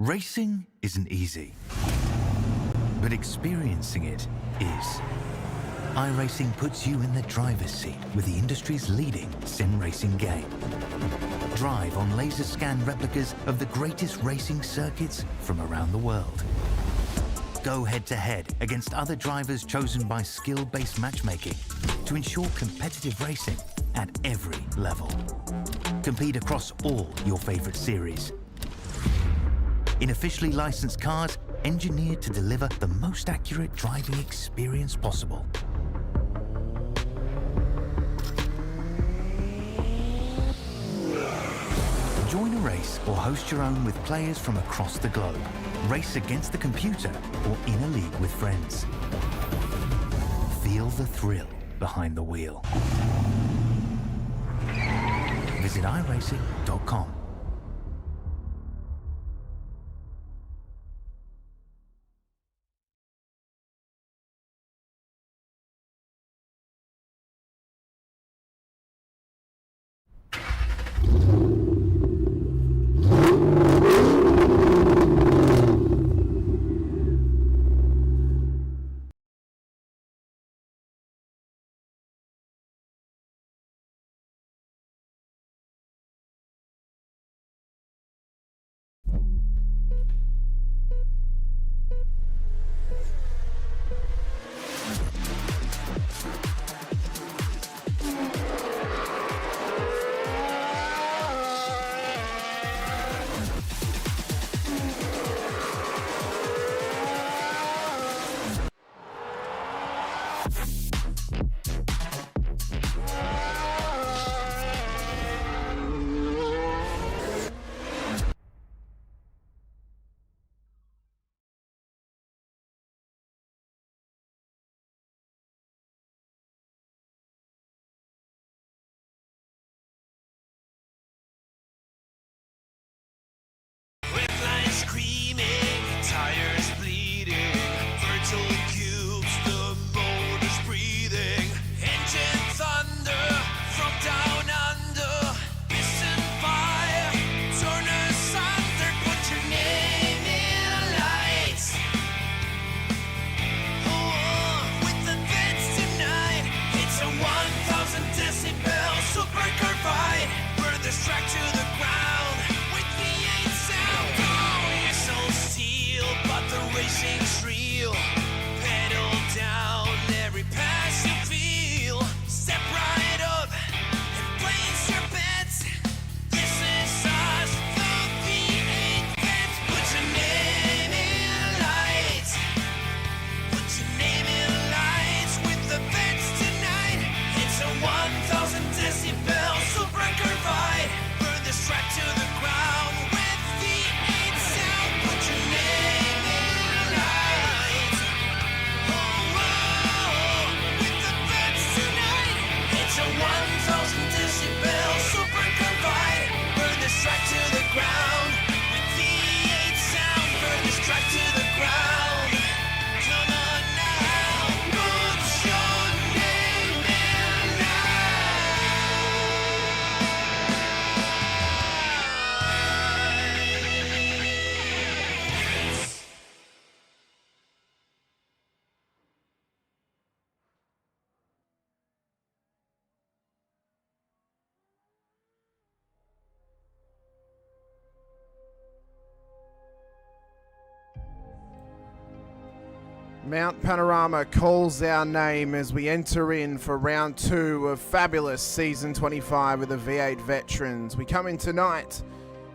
Racing isn't easy, but experiencing it is. iRacing puts you in the driver's seat with the industry's leading sim racing game. Drive on laser scan replicas of the greatest racing circuits from around the world. Go head-to-head against other drivers chosen by skill-based matchmaking to ensure competitive racing at every level. Compete across all your favorite series. In officially licensed cars, engineered to deliver the most accurate driving experience possible. Join a race or host your own with players from across the globe. Race against the computer or in a league with friends. Feel the thrill behind the wheel. Visit iRacing.com. Screaming, tires bleeding, virtual cubes, the motor's breathing, engine thunder from down under, piston fire, turn asunder, put your name in lights. Oh, with the vets tonight, it's a 1,000 decibel supercar fight, burn this track to the ground with V8 sound. But the racing's real. Pedal down every pass you feel. Step right up and place your bets. This is us, the V8 Vets. Put your name in lights. Put your name in lights with the Vets tonight. It's a 1,000 decibel supercar fight. Burn this track to the ground with V8 sound. Put your name. It's a 1,000 decibel supercar fight. Burn this track to the ground with V8 sound. Burn this track to the ground. Come on now, put your name in lights. Mount Panorama calls our name as we enter in for round 2 of fabulous season 25 with the V8 Veterans. We come in tonight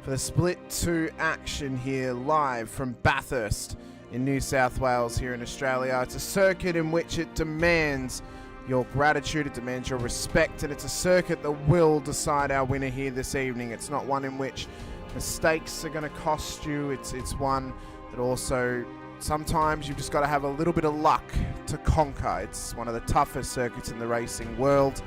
for the Split 2 action here live from Bathurst in New South Wales here in Australia. It's a circuit in which it demands your gratitude, it demands your respect, and it's a circuit that will decide our winner here this evening. It's not one in which mistakes are going to cost you. It's one that also sometimes you've just got to have a little bit of luck to conquer. It's one of the toughest circuits in the racing world.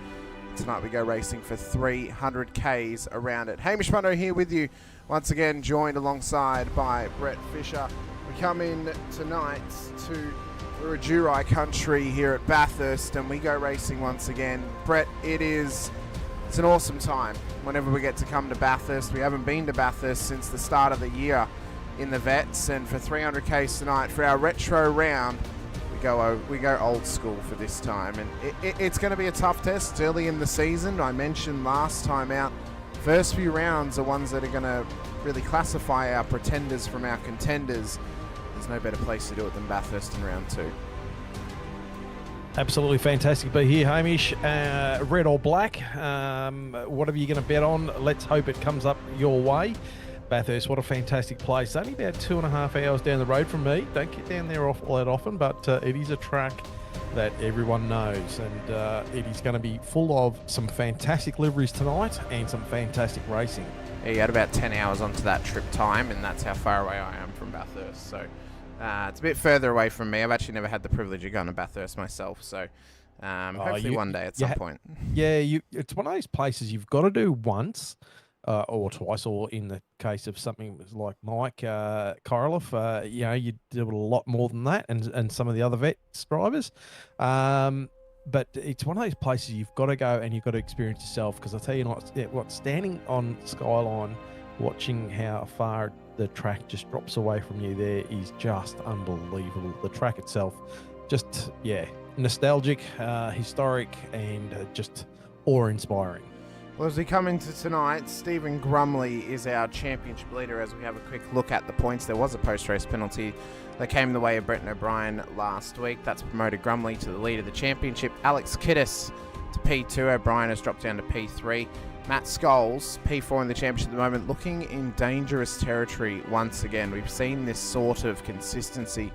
Tonight we go racing for 300 Ks around it. Hamish Munro here with you once again, joined alongside by Brett Fisher. We come in tonight to Wiradjuri country here at Bathurst and we go racing once again. Brett, it's an awesome time whenever we get to come to Bathurst. We haven't been to Bathurst since the start of the year. in the Vets, and for 300Ks tonight for our retro round, we go old school for this time, and it's going to be a tough test early in the season. I mentioned last time out, first few rounds are ones that are going to really classify our pretenders from our contenders. There's no better place to do it than Bathurst in round 2. Absolutely fantastic to be here, Hamish. Red or black, what are you going to bet on? Let's hope it comes up your way. Bathurst, what a fantastic place. Only about 2.5 hours down the road from me. Don't get down there all that often, but it is a track that everyone knows, and it is going to be full of some fantastic liveries tonight and some fantastic racing. Yeah, you had about 10 hours onto that trip time, and that's how far away I am from Bathurst. So it's a bit further away from me. I've actually never had the privilege of going to Bathurst myself, so hopefully one day at some point. Yeah, it's one of those places you've got to do once or twice, or in the case of something like Mike Korolev, you do a lot more than that, and some of the other vets drivers. But it's one of those places you've got to go and you've got to experience yourself, because I tell you what, standing on Skyline, watching how far the track just drops away from you there is just unbelievable. The track itself, just, nostalgic, historic, and just awe-inspiring. Well, as we come into tonight, Stephen Grumley is our championship leader. As we have a quick look at the points, there was a post-race penalty that came in the way of Brenton O'Brien last week. That's promoted Grumley to the lead of the championship. Alex Kiddis to P2. O'Brien has dropped down to P3. Matt Scholes, P4 in the championship at the moment, looking in dangerous territory once again. We've seen this sort of consistency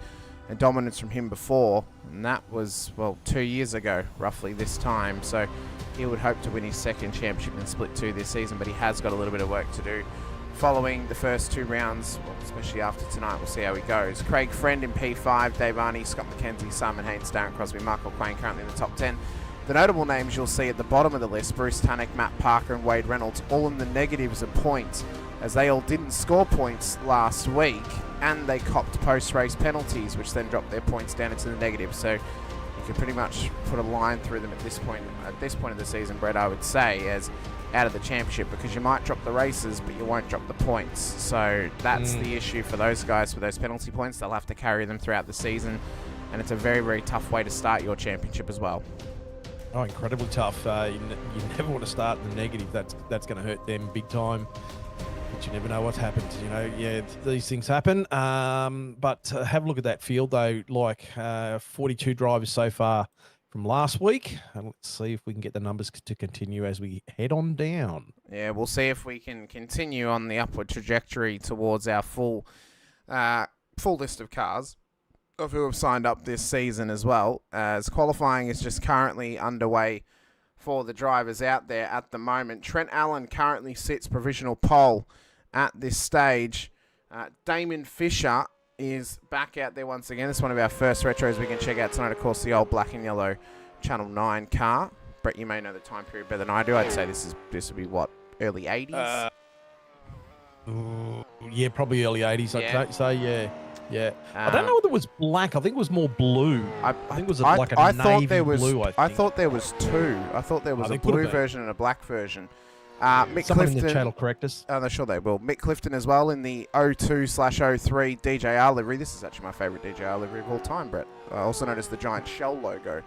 and dominance from him before, and that was, 2 years ago, roughly this time. So he would hope to win his second championship in Split 2 this season, but he has got a little bit of work to do following the first 2 rounds, especially after tonight. We'll see how he goes. Craig Friend in P5, Dave Arney, Scott McKenzie, Simon Haynes, Darren Crosby, Michael Quain currently in the top 10. The notable names you'll see at the bottom of the list, Bruce Tannock, Matt Parker and Wade Reynolds, all in the negatives of points, as they all didn't score points last week, and they copped post-race penalties, which then dropped their points down into the negatives. So you can pretty much put a line through them at this point of the season, Brett, I would say, as out of the championship, because you might drop the races, but you won't drop the points. So that's the issue for those guys, for those penalty points. They'll have to carry them throughout the season, and it's a very, very tough way to start your championship as well. Oh, incredibly tough. You never want to start in the negative. That's going to hurt them big time. But you never know what's happened. These things happen. But have a look at that field, though. 42 drivers so far from last week. And let's see if we can get the numbers to continue as we head on down. Yeah, we'll see if we can continue on the upward trajectory towards our full list of cars of who have signed up this season as well, as qualifying is just currently underway for the drivers out there at the moment. Trent Allen currently sits provisional pole at this stage. Damon Fisher is back out there once again. This is one of our first retros we can check out tonight. Of course, the old black and yellow Channel 9 car. Brett, you may know the time period better than I do. I'd say this would be what, early 80s? Yeah, probably early 80s, Yeah. I'd say, yeah. Yeah, I don't know whether it was black. I think it was more blue. I think it was like a I navy thought there was, blue. I thought there was two. I thought there was a blue version and a black version. Mick Someone Clifton, in the channel correct us. I'm sure they will. Mick Clifton as well in the 02/03 DJR livery. This is actually my favourite DJR livery of all time, Brett. Also known as the giant shell logo.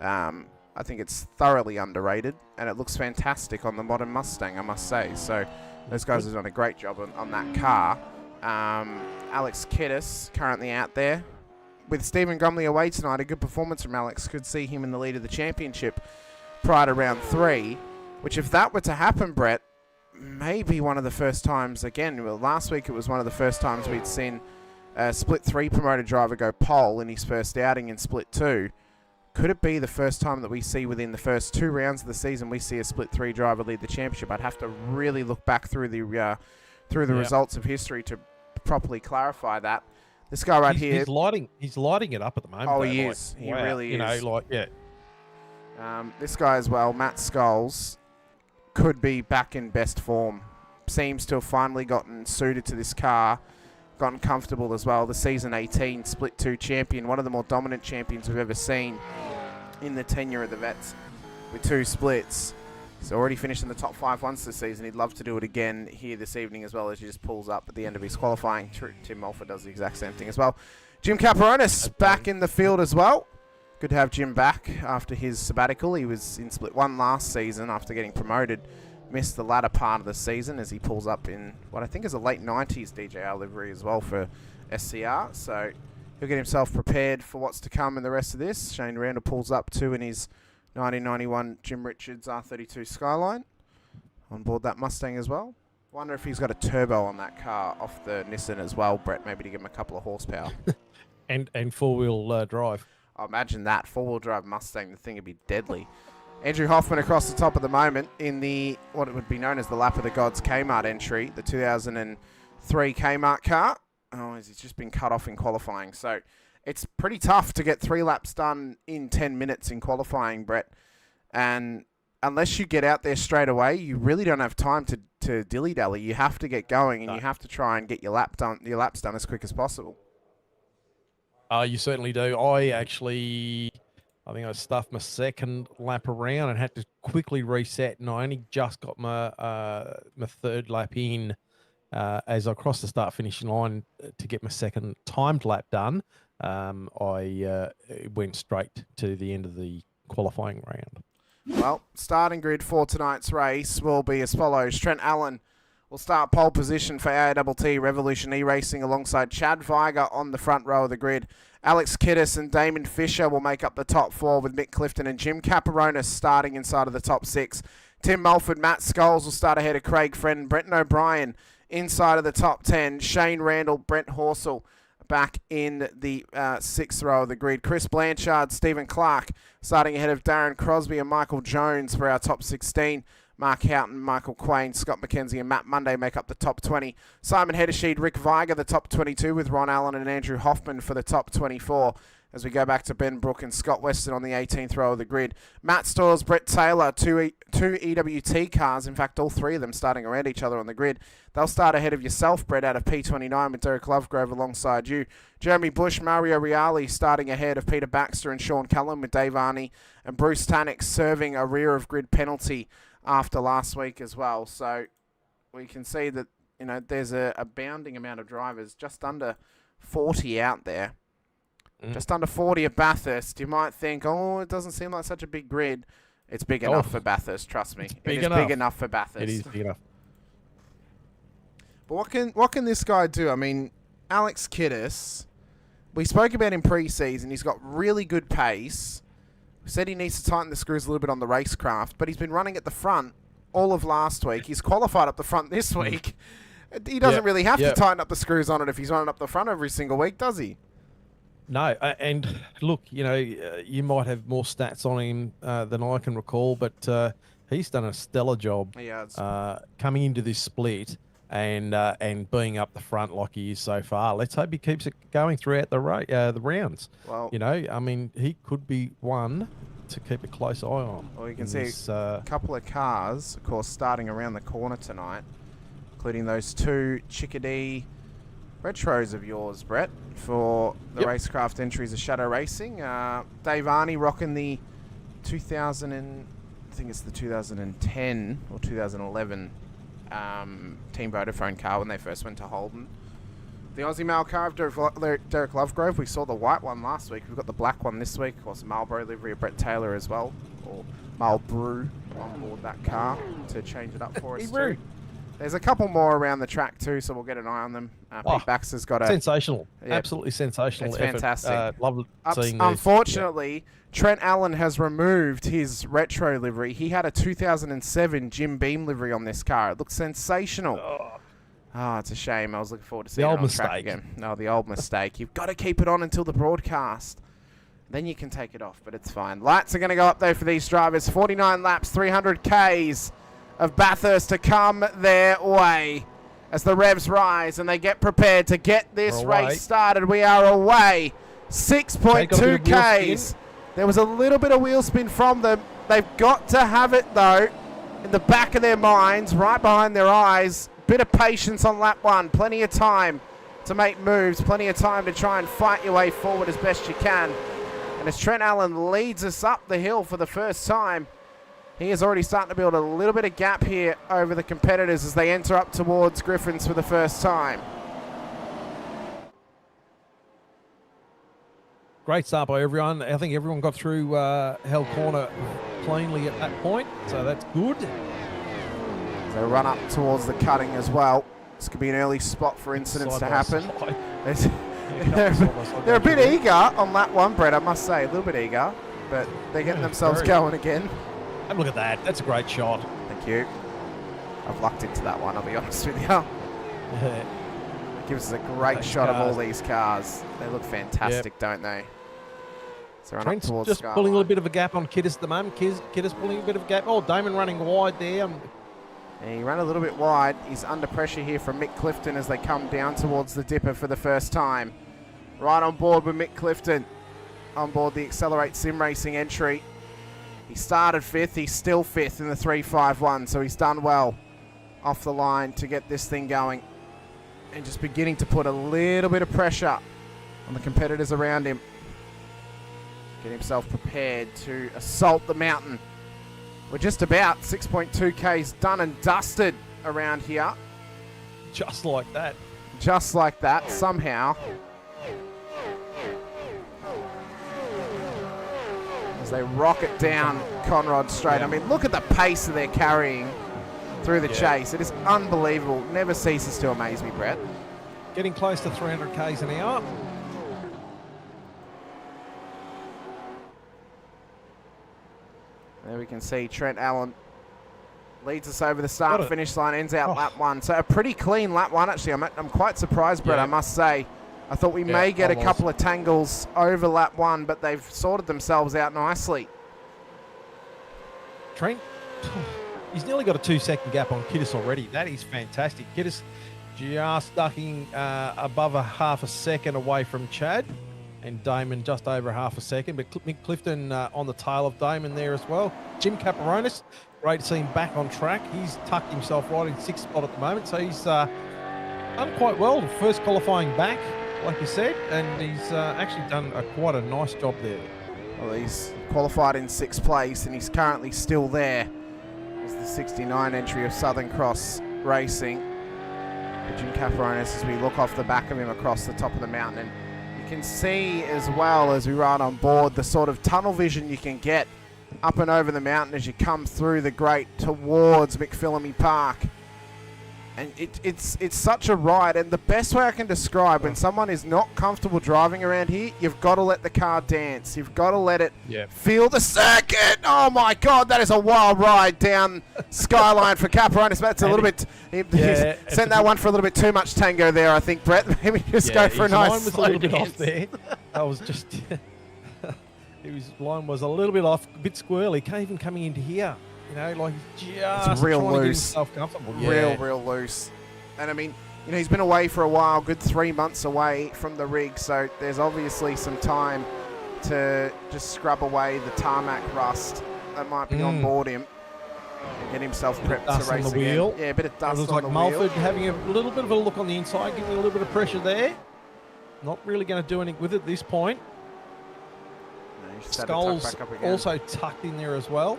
I think it's thoroughly underrated, and it looks fantastic on the modern Mustang, I must say. So those guys have done a great job on that car. Alex Kiddis currently out there. With Stephen Grumley away tonight, a good performance from Alex could see him in the lead of the championship prior to round 3, which if that were to happen, Brett, maybe one of the first times again. Well, last week it was one of the first times we'd seen a Split 3 promoted driver go pole in his first outing in Split 2. Could it be the first time that we see within the first 2 rounds of the season we see a Split 3 driver lead the championship? I'd have to really look back through the results of history to properly clarify that. This guy here, he's lighting it up at the moment. Oh, though, he is. He really is. This guy as well, Matt Scholes, could be back in best form. Seems to have finally gotten suited to this car, gotten comfortable as well. The season 18 Split 2 champion, one of the more dominant champions we've ever seen in the tenure of the vets with 2 splits. He's already finished in the top 5 once this season. He'd love to do it again here this evening as well, as he just pulls up at the end of his qualifying. Tim Mulford does the exact same thing as well. Jim Caperonis back in the field as well. Good to have Jim back after his sabbatical. He was in Split 1 last season after getting promoted. Missed the latter part of the season as he pulls up in what I think is a late 90s DJR livery as well for SCR. So he'll get himself prepared for what's to come in the rest of this. Shane Randall pulls up too in his 1991 Jim Richards R32 Skyline on board that Mustang as well. Wonder if he's got a turbo on that car off the Nissan as well, Brett, maybe to give him a couple of horsepower. and four-wheel drive. I imagine that four-wheel drive Mustang, the thing would be deadly. Andrew Hoffman across the top at the moment in the what it would be known as the Lap of the Gods Kmart entry, the 2003 Kmart car. Oh, he's just been cut off in qualifying, so it's pretty tough to get 3 laps done in 10 minutes in qualifying, Brett. And unless you get out there straight away, you really don't have time to dilly-dally. You have to get going, and you have to try and get your laps done as quick as possible. You certainly do. I think I stuffed my second lap around and had to quickly reset, and I only just got my my third lap in as I crossed the start-finishing line to get my second timed lap done. I went straight to the end of the qualifying round. Well, starting grid for tonight's race will be as follows. Trent Allen will start pole position for AATT Revolution E-Racing alongside Chad Viger on the front row of the grid. Alex Kiddis and Damon Fisher will make up the top 4 with Mick Clifton and Jim Caperonis starting inside of the top 6. Tim Mulford, Matt Scholes will start ahead of Craig Friend and Brenton O'Brien inside of the top 10. Shane Randall, Brent Horsell back in the 6th row of the grid. Chris Blanchard, Stephen Clark starting ahead of Darren Crosby and Michael Jones for our top 16. Mark Houghton, Michael Quain, Scott McKenzie and Matt Monday make up the top 20. Simon Hedesheed, Rick Viger, the top 22 with Ron Allen and Andrew Hoffman for the top 24. As we go back to Ben Brook and Scott Weston on the 18th row of the grid. Matt Stores, Brett Taylor, two EWT cars, in fact all 3 of them starting around each other on the grid. They'll start ahead of yourself, Brett, out of P29 with Derek Lovegrove alongside you. Jeremy Bush, Mario Reale starting ahead of Peter Baxter and Sean Cullen with Dave Arney. And Bruce Tannock serving a rear of grid penalty after last week as well. So we can see that, you know, there's a bounding amount of drivers, just under 40 out there. Just under 40 at Bathurst. You might think, oh, it doesn't seem like such a big grid. It's big enough for Bathurst, trust me. It is big enough for Bathurst. It is big enough. But what can this guy do? I mean, Alex Kiddis, we spoke about him pre-season. He's got really good pace. We said he needs to tighten the screws a little bit on the racecraft, but he's been running at the front all of last week. He's qualified up the front this week. He doesn't really have to tighten up the screws on it if he's running up the front every single week, does he? No, and look, you know, you might have more stats on him than I can recall, but he's done a stellar job coming into this split and being up the front like he is so far. Let's hope he keeps it going throughout the rounds. Well, you know, I mean, he could be one to keep a close eye on. Well, you can see a couple of cars, of course, starting around the corner tonight, including those 2 Chickadee retros of yours, Brett, for the Racecraft entries of Shadow Racing. Dave Arney rocking the 2010 or 2011 Team Vodafone car when they first went to Holden. The Aussie Mail car of Derek Lovegrove. We saw the white one last week. We've got the black one this week. Of course, Marlboro livery of Brett Taylor as well, or Marlboro on board that car to change it up for us too. There's a couple more around the track too, so we'll get an eye on them. Pete Baxter's got a... Sensational. Absolutely sensational. It's fantastic. Love seeing Unfortunately, Trent Allen has removed his retro livery. He had a 2007 Jim Beam livery on this car. It looks sensational. Oh, it's a shame. I was looking forward to seeing it on track again. No, the old mistake. You've got to keep it on until the broadcast. Then you can take it off, but it's fine. Lights are going to go up though for these drivers. 49 laps, 300 Ks of Bathurst to come their way as the revs rise and they get prepared to get this race started. We are away. 6.2 Ks. There was a little bit of wheel spin from them. They've got to have it though in the back of their minds, right behind their eyes. Bit of patience on lap 1. Plenty of time to make moves. Plenty of time to try and fight your way forward as best you can. And as Trent Allen leads us up the hill for the first time, He is already starting to build a little bit of gap here over the competitors as they enter up towards Griffins for the first time. Great start by everyone. I think everyone got through Hell Corner cleanly at that point, so that's good. They run up towards the cutting as well. This could be an early spot for incidents to happen. They're a bit eager on that one, Brett, I must say. A little bit eager, but they're getting themselves going again. And look at that. That's a great shot. Thank you. I've lucked into that one, I'll be honest with you. It gives us a great shot of all these cars. They look fantastic, don't they? So run Trent's up towards just Skyline. pulling a little bit of a gap on Kiddis at the moment. Kiddis pulling a bit of a gap. Oh, Damon running wide there. And he ran a little bit wide. He's under pressure here from Mick Clifton as they come down towards the dipper for the first time. Right on board with Mick Clifton. On board the Accelerate Sim Racing entry. He started 5th. He's still 5th in the 351. So he's done well off the line to get this thing going. And just beginning to put a little bit of pressure on the competitors around him. Get himself prepared to assault the mountain. We're just about 6.2 Ks done and dusted around here. Just like that. Just like that, somehow. As they rocket down Conrod Straight. I mean, look at the pace that they're carrying through the chase. It is unbelievable. Never ceases to amaze me, Brett. Getting close to 300 Ks an hour. There we can see Trent Allen leads us over the start finish line, ends out lap 1. So a pretty clean lap 1 actually. I'm quite surprised, Brett, I must say. I thought we may get a couple of tangles over lap 1, but they've sorted themselves out nicely. Trent, he's nearly got a 2-second gap on Kiddis already. That is fantastic. Kiddis just ducking above a half a second away from Chad. And Damon just over half a second, but Mick Clifton on the tail of Damon there as well. Jim Caperonis, great to see him back on track. He's tucked himself right in 6th spot at the moment, so he's done quite well. First qualifying back, like you said, and he's actually done quite a nice job there. Well, he's qualified in 6th place, and he's currently still there. It's the 69 entry of Southern Cross Racing. But Jim Caperonis, as we look off the back of him across the top of the mountain, and you can see as well as we ride on board the sort of tunnel vision you can get up and over the mountain as you come through the grate towards McPhillamy Park. And it's such a ride, and the best way I can describe when someone is not comfortable driving around here, you've got to let the car dance. You've got to let it feel the circuit. Oh my God, that is a wild ride down Skyline for Caperonis. That's a little bit, he sent that one for a little bit too much tango there, I think, Brett. Maybe just go for a nice line was a little bit off there. That was just, his line was a little bit off, a bit squirrely, even coming into here. You know, like he's just real trying to get loose. himself comfortable. Real loose. And I mean, you know, he's been away for a while, good 3 months away from the rig, so there's obviously some time to just scrub away the tarmac rust that might be on board him and get himself prepped to race on the again. wheel. Yeah, a bit of dust it looks on like the Mulford wheel. having a little bit of a look on the inside, giving a little bit of pressure there. Not really going to do anything with it at this point. No, he's just had to tuck Skulls back up again. also tucked in there as well.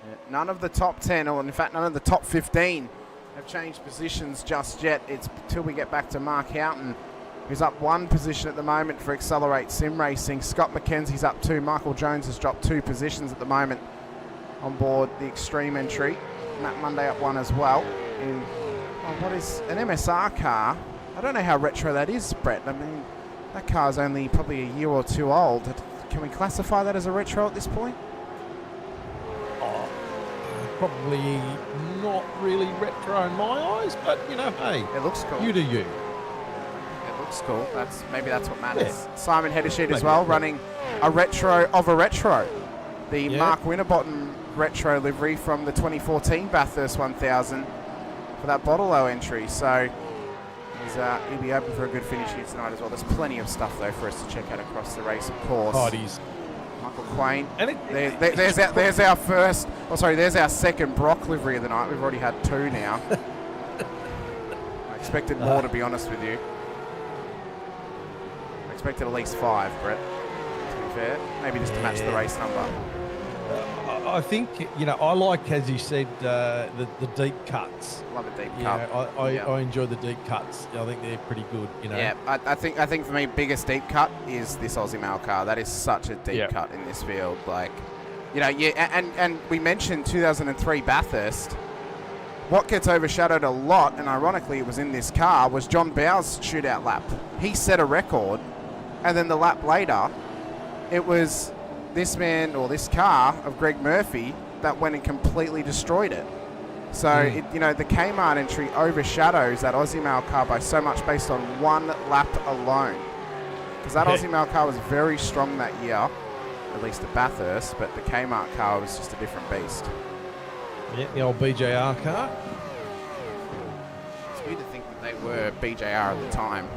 Yeah, none of the top 10, or in fact none of the top 15 have changed positions just yet. It's till we get back to Mark Houghton, who's up 1 position at the moment for Accelerate Sim Racing. Scott McKenzie's up 2. Michael Jones has dropped 2 positions at the moment on board the Extreme entry. Matt Monday up 1 as well. In what is an MSR car. I don't know how retro that is, Brett. I mean, that car's only probably a year or 2 old. Can we classify that as a retro at this point? Probably not really retro in my eyes, but you know, hey, It looks cool. you do you. It looks cool. Maybe that's what matters. Simon Heddersheet as well, running a retro of a retro. The Mark Winterbottom retro livery from the 2014 Bathurst 1000 for that Bottle-O entry. So he'll be open for a good finish here tonight as well. There's plenty of stuff though for us to check out across the race, of course. Oh, it is. Michael Quain. And There's our first. Oh, sorry. There's our second Brock livery of the night. We've already had 2 now. I expected more, to be honest with you. I expected at least 5, Brett. To be fair, maybe just to match the race number. I think, I like, as you said, the deep cuts. Love a deep Yeah, cut. I enjoy the deep cuts. I think they're pretty good, Yeah, I think for me, biggest deep cut is this Aussie Mail car. That is such a deep Yeah. cut in this field. Like, and we mentioned 2003 Bathurst. What gets overshadowed a lot, and ironically it was in this car, was John Bow's shootout lap. He set a record, and then the lap later, it was this man, or this car of Greg Murphy, that went and completely destroyed it. So, the Kmart entry overshadows that Aussie Mail car by so much based on one lap alone. Because that Aussie Mail car was very strong that year, at least at Bathurst, but the Kmart car was just a different beast. Yeah, the old BJR car. It's weird to think that they were BJR at the time.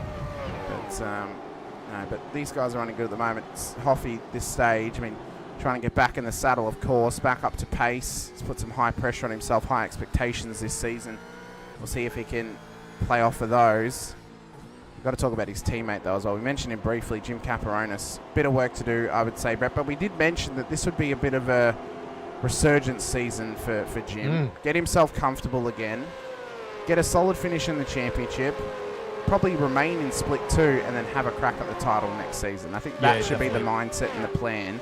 But, no, but these guys are running good at the moment. It's Hoffy, this stage, trying to get back in the saddle, of course, back up to pace. He's put some high pressure on himself, high expectations this season. We'll see if he can play off of those. We've got to talk about his teammate, though, as well. We mentioned him briefly, Jim Caparonis. Bit of work to do, I would say, Brett, but we did mention that this would be a bit of a resurgence season for Jim. Get himself comfortable again. Get a solid finish in the championship. Probably remain in Split 2 and then have a crack at the title next season. I think that should be the mindset and the plan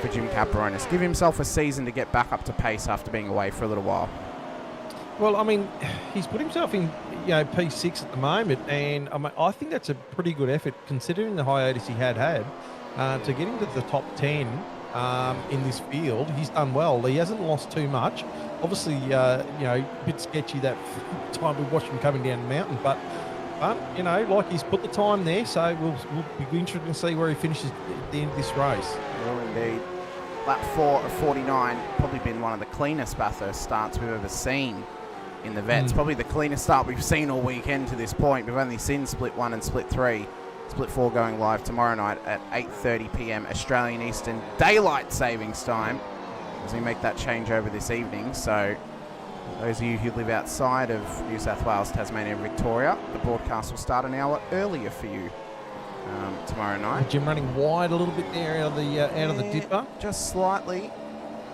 for Jim Caparonis. Give himself a season to get back up to pace after being away for a little while. Well, he's put himself in, P6 at the moment, and I think that's a pretty good effort considering the hiatus he had to get into the top 10 in this field. He's done well. He hasn't lost too much. Obviously, a bit sketchy that time we watched him coming down the mountain, but he's put the time there, so we'll be interested to see where he finishes at the end of this race. Well, indeed. Lap 4 of 49, probably been one of the cleanest Bathurst starts we've ever seen in the Vets. Probably the cleanest start we've seen all weekend to this point. We've only seen Split 1 and Split 3. Split 4 going live tomorrow night at 8:30 p.m. Australian Eastern Daylight Savings Time as we make that change over this evening. So those of you who live outside of New South Wales, Tasmania and Victoria, the broadcast will start an hour earlier for you tomorrow night. Jim running wide a little bit there out of the dipper. Just slightly.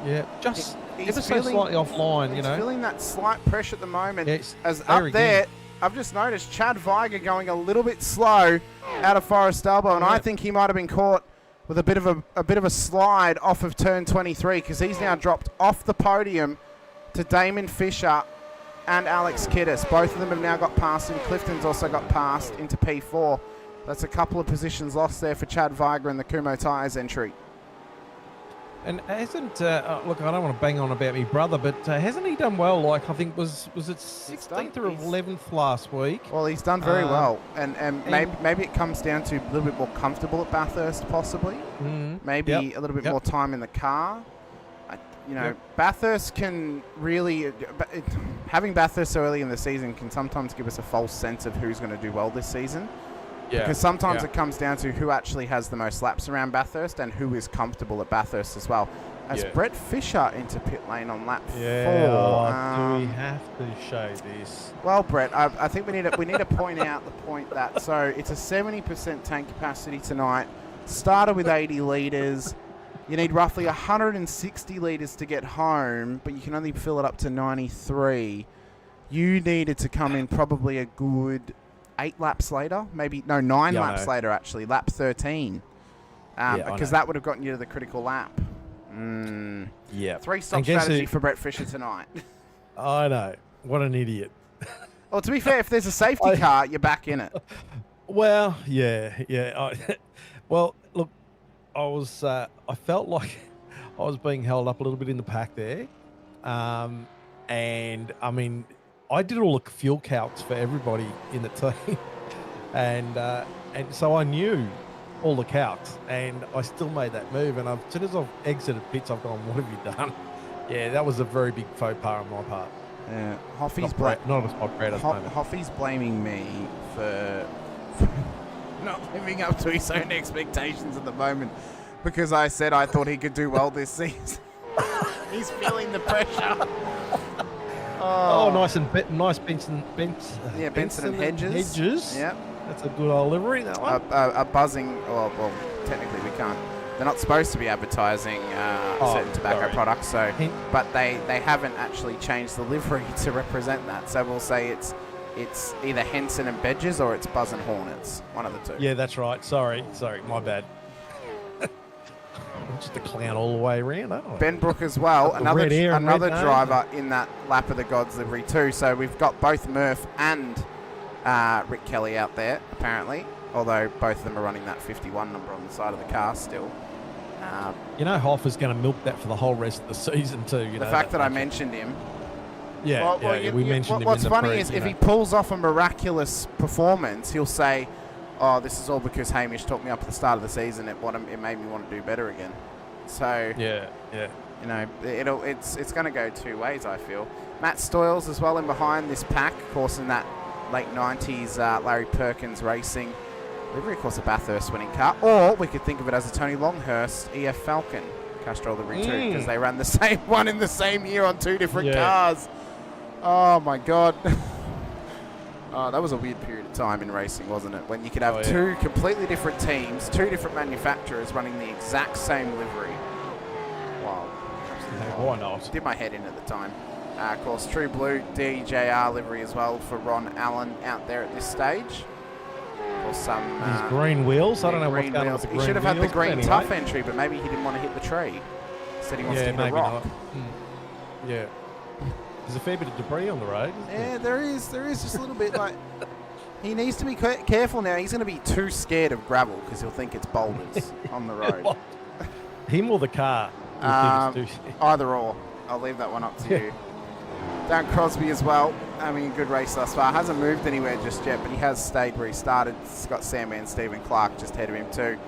Yeah, just He's ever so slightly offline, He's feeling that slight pressure at the moment. Yes, as up there, I've just noticed Chad Viger going a little bit slow out of Forest Elbow, and I think he might have been caught with a bit of a slide off of turn 23 because he's now dropped off the podium to Damon Fisher and Alex Kiddis. Both of them have now got past him. Clifton's also got past into P4. That's a couple of positions lost there for Chad Viger in the Kumo Tyres entry. And hasn't, look, I don't want to bang on about me brother, but hasn't he done well? Like, I think, was it 16th or 11th last week? Well, he's done very well. And maybe it comes down to a little bit more comfortable at Bathurst, possibly. Maybe a little bit more time in the car. Bathurst can really... Having Bathurst so early in the season can sometimes give us a false sense of who's going to do well this season. Yeah. Because sometimes it comes down to who actually has the most laps around Bathurst and who is comfortable at Bathurst as well. As Brett Fisher into pit lane on lap 4. Do we have to show this? Well, Brett, I think we need to point out the point that it's a 70% tank capacity tonight. Started with 80 litres. You need roughly 160 litres to get home, but you can only fill it up to 93. You needed to come in probably a good 8 laps later, 9 laps later actually, lap 13, because that would have gotten you to the critical lap. 3-stop strategy for Brett Fisher tonight. I know, what an idiot. Well, to be fair, if there's a safety car, you're back in it. Well, yeah. Well, look, I felt like I was being held up a little bit in the pack there, and I did all the fuel calcs for everybody in the team, and so I knew all the calcs, and I still made that move. And as soon as I've exited pits, I've gone, "What have you done?" Yeah, that was a very big faux pas on my part. Yeah, Hoffy's Hoffy's blaming me for not living up to his own expectations at the moment because I said I thought he could do well this season. He's feeling the pressure. Nice Benson and Hedges. Yeah, that's a good old livery. That one. A buzzing. Well, technically we can't they're not supposed to be advertising certain tobacco products. So, but they haven't actually changed the livery to represent that. So we'll say it's either Henson and Bedges or it's Buzz and Hornets, one of the two. Yeah, that's right. Sorry, my bad. I'm just a clown all the way around, aren't I? Ben Brook as well, another red driver in that Lap of the Gods livery too. So we've got both Murph and Rick Kelly out there, apparently. Although both of them are running that 51 number on the side of the car still. You know, Hoffa's going to milk that for the whole rest of the season too. The fact that I mentioned him. Yeah, we mentioned him. What's funny is if he pulls off a miraculous performance, he'll say, "Oh, this is all because Hamish took me up at the start of the season. It made me want to do better again." So yeah. You know, it's going to go two ways. I feel Matt Stoyles as well in behind this pack, of course, in that late 90s Larry Perkins Racing livery, of course, a Bathurst winning car, or we could think of it as a Tony Longhurst EF Falcon Castrol livery too, because they ran the same one in the same year on two different cars. Oh my God. Oh, that was a weird period of time in racing, wasn't it? When you could have two completely different teams, two different manufacturers running the exact same livery. Wow. Why not? Did my head in at the time. Of course, True Blue DJR livery as well for Ron Allen out there at this stage. Or some his green wheels. I don't know what's going on with the green wheels. He should have had the green anyway. tough entry, but maybe he didn't want to hit the tree. Instead, he wants to hit a rock. Yeah. There's a fair bit of debris on the road. Yeah, there is just a little bit. Like, he needs to be careful now. He's going to be too scared of gravel because he'll think it's boulders on the road. Him or the car? Either or. I'll leave that one up to you. Darren Crosby as well. I mean, good race thus far. Hasn't moved anywhere just yet, but he has stayed where he started. He's got Sandman Stephen Clark just ahead of him too.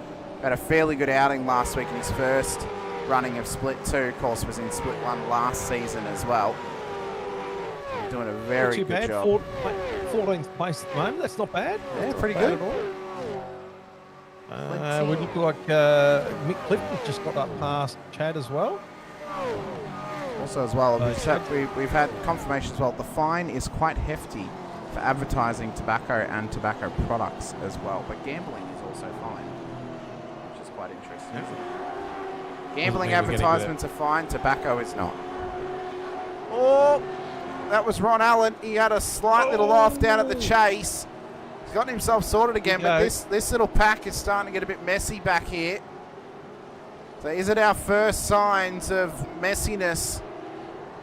Had a fairly good outing last week in his first running of Split 2. Of course, was in Split 1 last season as well. Doing a very good job. 14th place at the moment. That's not bad. Yeah, pretty good. We look like Mick Clifton just got up past Chad as well. Also as well, we've had confirmation as well. The fine is quite hefty for advertising tobacco and tobacco products as well. But gambling is also fine, which is quite interesting. Yeah. Gambling advertisements are fine, tobacco is not. Oh, that was Ron Allen. He had a slight little off down at the chase. He's gotten himself sorted again, but this little pack is starting to get a bit messy back here. So is it our first signs of messiness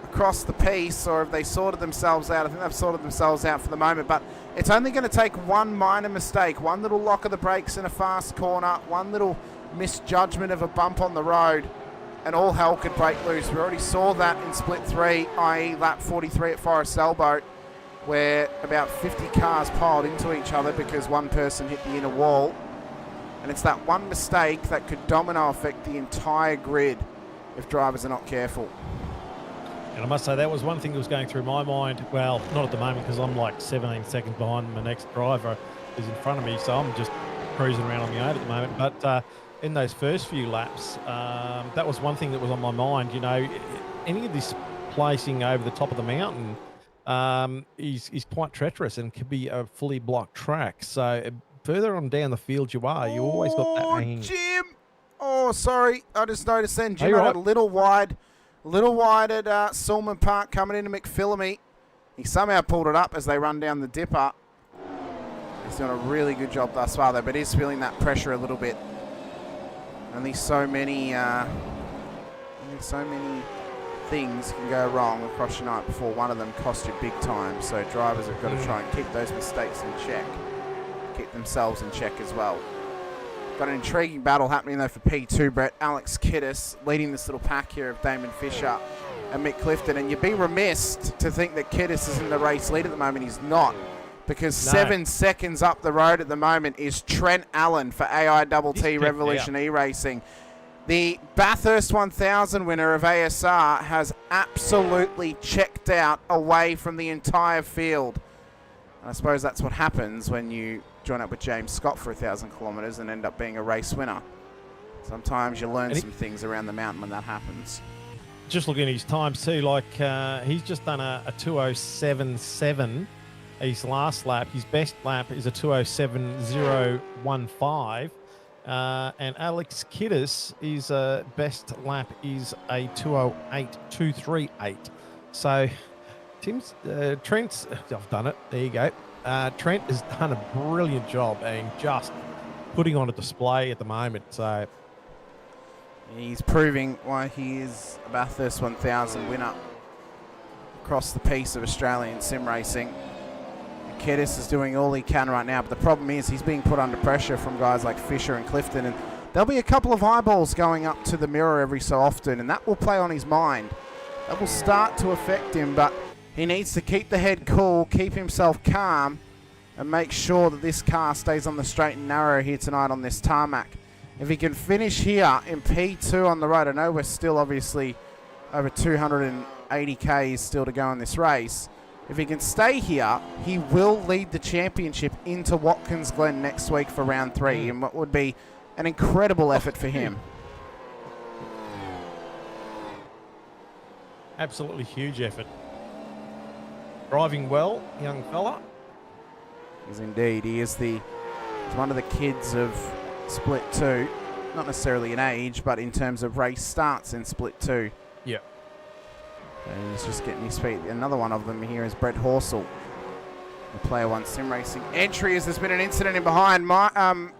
across the piece, or have they sorted themselves out? I think they've sorted themselves out for the moment, but it's only going to take one minor mistake, one little lock of the brakes in a fast corner, one little misjudgment of a bump on the road, and all hell could break loose. We already saw that in Split 3, i.e. lap 43 at Forest Elbow, where about 50 cars piled into each other because one person hit the inner wall. And it's that one mistake that could domino affect the entire grid if drivers are not careful. And I must say, that was one thing that was going through my mind. Well, not at the moment because I'm like 17 seconds behind my next driver who's in front of me. So I'm just cruising around on the 8 at the moment. But in those first few laps, that was one thing that was on my mind. You know, any of this placing over the top of the mountain is quite treacherous and could be a fully blocked track. So further on down the field you are, you always got that hanging. Jim! Oh, sorry. I just noticed then Jim had a little wide at Sulman Park coming into McPhillamy. He somehow pulled it up as they run down the dipper. He's doing a really good job thus far, though, but he's feeling that pressure a little bit. Only so many things can go wrong across your night before one of them costs you big time. So drivers have got to try and keep those mistakes in check. Keep themselves in check as well. Got an intriguing battle happening though for P2, Brett. Alex Kiddis leading this little pack here of Damon Fisher and Mick Clifton. And you'd be remiss to think that Kiddis is in the race lead at the moment. He's not, because 7 seconds up the road at the moment is Trent Allen for AITT Revolution E-Racing. The Bathurst 1000 winner of ASR has absolutely checked out away from the entire field. And I suppose that's what happens when you join up with James Scott for 1,000 kilometres and end up being a race winner. Sometimes you learn some things around the mountain when that happens. Just looking at his times too, like he's just done a 2:07.7 his last lap. His best lap is a 2:07.015. And Alex Kiddis, his best lap is a 2:08.238. So Tim's Trent's I've done it. There you go. Trent has done a brilliant job and just putting on a display at the moment. So He's proving why he is a Bathurst 1000 winner across the piece of Australian sim racing. Kedis is doing all he can right now, but the problem is he's being put under pressure from guys like Fisher and Clifton, and there'll be a couple of eyeballs going up to the mirror every so often, and that will play on his mind. That will start to affect him, but he needs to keep the head cool, keep himself calm, and make sure that this car stays on the straight and narrow here tonight on this tarmac. If he can finish here in P2 on the road, I know we're still obviously over 280 Ks still to go in this race. If he can stay here, he will lead the championship into Watkins Glen next week for round 3, and what would be an incredible effort for him. absolutely huge effort. Driving well, young fella. He's indeed. He is he's one of the kids of Split 2. Not necessarily in age, but in terms of race starts in Split 2. Yeah. And he's just getting his feet. Another one of them here is Brett Horsell, the Player 1 sim racing entry. As there's been an incident in behind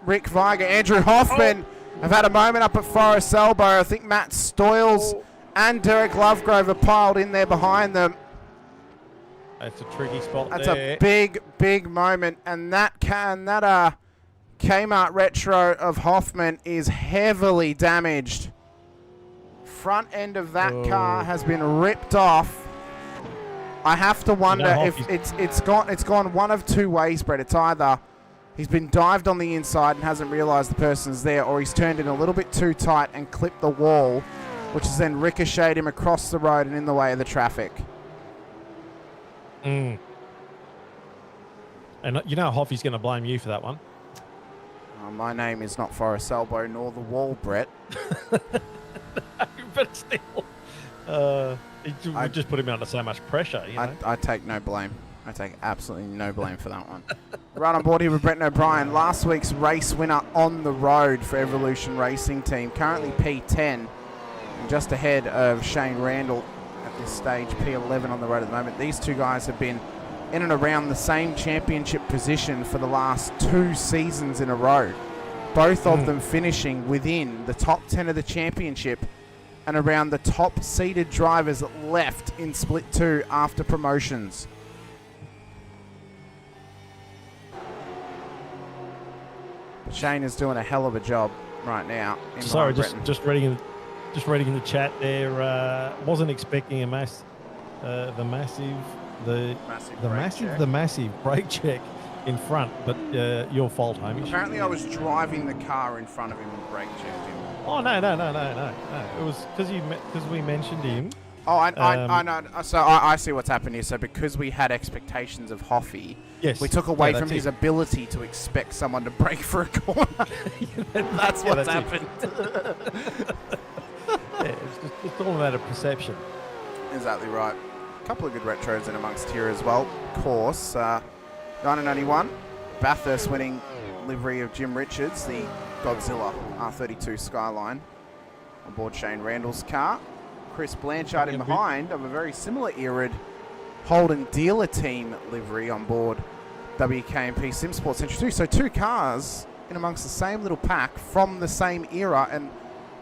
Rick Viger. Andrew Hoffman have had a moment up at Forest Elbow. I think Matt Stoyles and Derek Lovegrove are piled in there behind them. That's a tricky spot That's there. a big, big moment. And that Kmart Retro of Hoffman is heavily damaged. Front end of that car has been ripped off. I have to wonder if it's gone one of two ways, Brett. It's either he's been dived on the inside and hasn't realised the person's there, or he's turned in a little bit too tight and clipped the wall, which has then ricocheted him across the road and in the way of the traffic. And you know Hoffy's going to blame you for that one. My name is not Forest Elbow nor the wall, Brett. But still, we just put him under so much pressure. You know? I take no blame. I take absolutely no blame for that one. Right on board here with Brenton O'Brien, last week's race winner on the road for Evolution Racing Team, currently P10, and just ahead of Shane Randall at this stage, P11 on the road at the moment. These two guys have been in and around the same championship position for the last 2 seasons in a row. Both of them finishing within the top 10 of the championship and around the top seeded drivers left in Split 2 after promotions. But Shane is doing a hell of a job right now. Sorry, just reading in the chat there. Wasn't expecting the massive brake check in front, but your fault, Hamish. Apparently I was driving the car in front of him and brake checked him. Oh, no. It was because we mentioned him. Oh, I know. So I see what's happened here. So because we had expectations of Hoffy, yes, we took away from his ability to expect someone to brake for a corner. That's what's happened. It's all about a perception. Exactly right. A couple of good retros in amongst here as well. Of course, 1991, Bathurst winning livery of Jim Richards, the Godzilla R32 Skyline, on board Shane Randall's car. Chris Blanchard in behind of a very similar era Holden dealer team livery on board WKMP Sim Sports Century 2. So 2 cars in amongst the same little pack from the same era, and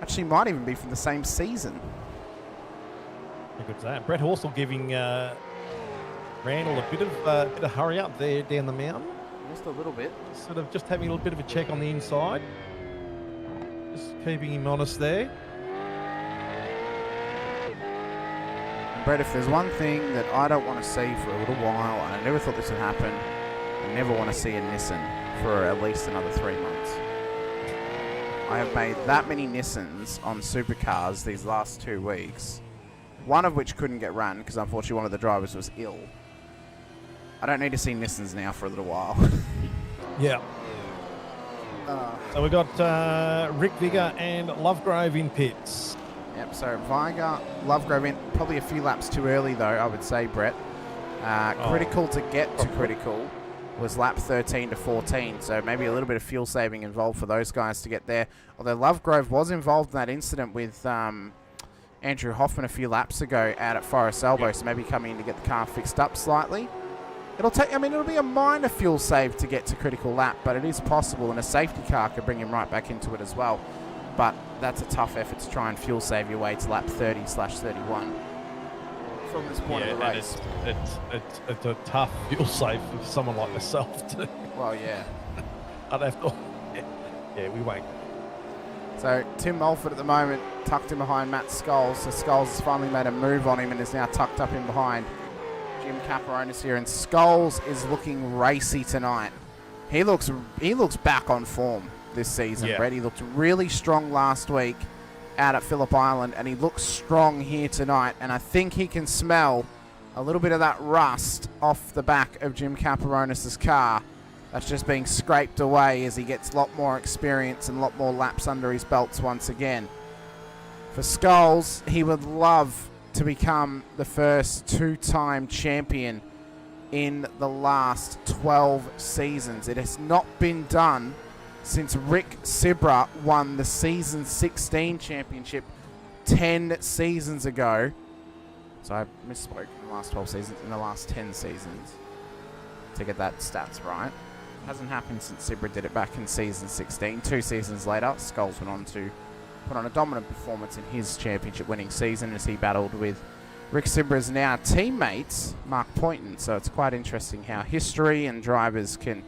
actually might even be from the same season. How good's that? Brett Horsell giving Randall a bit of hurry up there down the mountain. Just a little bit. Sort of just having a little bit of a check on the inside. Just keeping him honest there. Brett, if there's one thing that I don't want to see for a little while, and I never thought this would happen, I never want to see a Nissan for at least another 3 months. I have made that many Nissans on supercars these last 2 weeks, one of which couldn't get run because unfortunately one of the drivers was ill. I don't need to see Nissans now for a little while. Yeah. So we got Rick Vigor and Lovegrove in pits. Yep, so Viger, Lovegrove in probably a few laps too early though, I would say, Brett. Critical to get to critical. was lap 13 to 14, so maybe a little bit of fuel saving involved for those guys to get there. Although Lovegrove was involved in that incident with Andrew Hoffman a few laps ago out at Forest Elbow, so maybe coming in to get the car fixed up slightly. It'll be a minor fuel save to get to critical lap, but it is possible, and a safety car could bring him right back into it as well. But that's a tough effort to try and fuel save your way to lap 30/31 from this point of the race. It's a tough fuel save for someone like myself too. Well, yeah. I'd have to. Yeah, we won't. So Tim Mulford at the moment tucked in behind Matt Scholes. So Scholes has finally made a move on him and is now tucked up in behind Jim Caperonis here. And Scholes is looking racy tonight. He looks back on form this season, Brett. He looked really strong last week out at Phillip Island, and he looks strong here tonight. And I think he can smell a little bit of that rust off the back of Jim Caperonis' car. That's just being scraped away as he gets a lot more experience and a lot more laps under his belts once again. For Scholes, he would love to become the first two-time champion in the last 12 seasons. It has not been done since Rick Sibra won the season 16 championship 10 seasons ago. So I misspoke, in the last 12 seasons, in the last 10 seasons, to get that stats right. Hasn't happened since Sibra did it back in season 16. 2 seasons later, Scholes went on to put on a dominant performance in his championship winning season as he battled with Rick Sibra's now teammates, Mark Poynton. So it's quite interesting how history and drivers can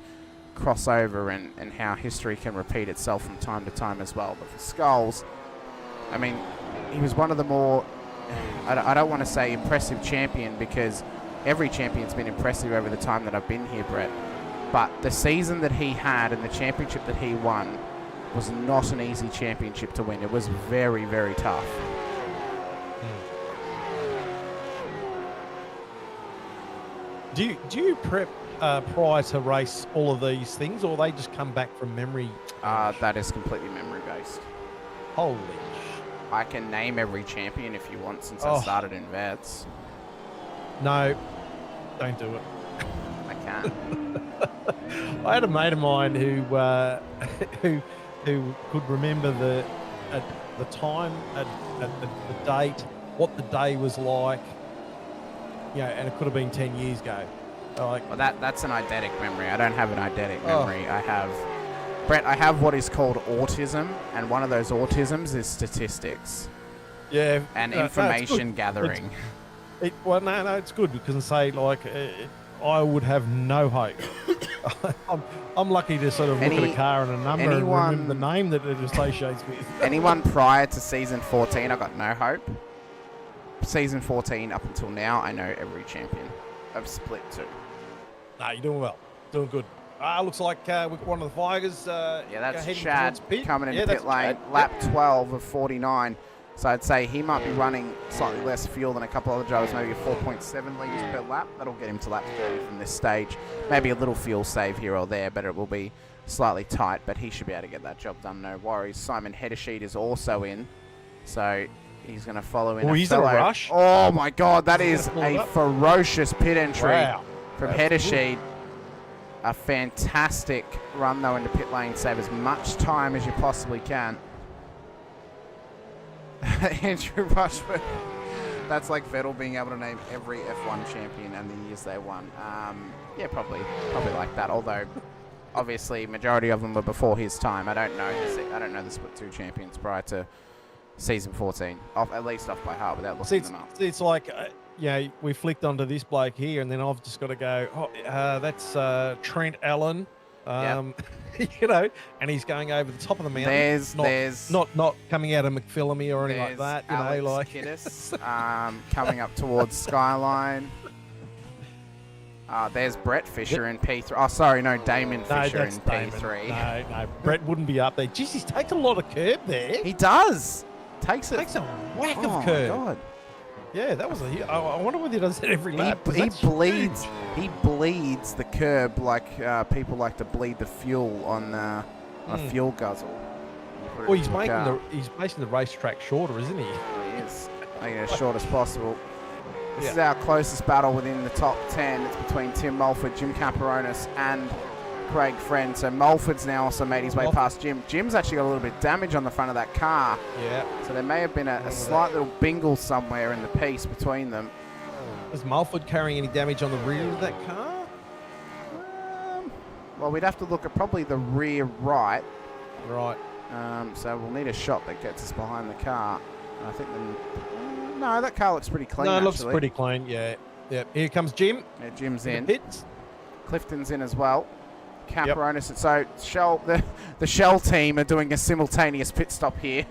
cross over and how history can repeat itself from time to time as well. But for Scholes, I mean, he was one of the more, I don't want to say impressive champion, because every champion's been impressive over the time that I've been here, Brett. But the season that he had and the championship that he won was not an easy championship to win. It was very, very tough. Do you prep prior to race all of these things, or they just come back from memory? That is completely memory based. Holy I can name every champion if you want, since I started in Vets. No, don't do it. I can't. I had a mate of mine who could remember the time, the date, what the day was like. And it could have been 10 years ago. Well, that's an eidetic memory. I don't have an eidetic memory. I have what is called autism, and one of those autisms is statistics. Yeah. And information gathering. It's good, because say I would have no hope. I'm lucky to sort of look at a car and a number and remember the name that it associates with. Anyone prior to season 14, I got no hope. Season 14 up until now, I know every champion. I've split 2. No, you're doing well. Doing good. Looks like we've got one of the Fighters. That's Chad coming into pit lane. Lap 12 of 49. So I'd say he might be running slightly less fuel than a couple other drivers, maybe a 4.7 litres per lap. That'll get him to lap 30 from this stage. Maybe a little fuel save here or there, but it will be slightly tight. But he should be able to get that job done, no worries. Simon Heddersheet is also in. So he's going to follow in. He's in a rush. Oh my God, that is a ferocious pit entry from Heddersheet. A fantastic run though into pit lane. Save as much time as you possibly can. Andrew Rushford. That's like Vettel being able to name every F1 champion and the years they won. Yeah, probably like that. Although, obviously, majority of them were before his time. I don't know the split 2 champions prior to season 14, at least off by heart without looking them up. It's like, we flicked onto this bloke here, and then I've just got to go, that's Trent Allen, and he's going over the top of the mountain. There's not coming out of McPhillamy or anything like that. Alex Kiddis, coming up towards Skyline. There's Brett Fisher in P3. Oh, sorry, no, Damon Fisher in P3. No, Brett wouldn't be up there. Jeez, he's taken a lot of curb there. He does. Takes a whack of curb. Oh, my God. Yeah, that was I wonder whether he does that every lap. He bleeds the curb like people like to bleed the fuel on a fuel guzzle. Well, he's making the racetrack shorter, isn't he? He is. Making it as short as possible. This is our closest battle within the top 10. It's between Tim Mulford, Jim Caperonis, and Craig Friend. So Mulford's now also made his way past Jim. Jim's actually got a little bit of damage on the front of that car. Yeah. So there may have been a slight little bingle somewhere in the piece between them. Is Mulford carrying any damage on the rear of that car? Well, we'd have to look at probably the rear right. Right. So we'll need a shot that gets us behind the car. And I think no, that car looks pretty clean. No, it looks actually. pretty clean. Yeah. Yeah. Here comes Jim. Yeah, Jim's in. Pits. Clifton's in as well. Caperonis. So the Shell team are doing a simultaneous pit stop here.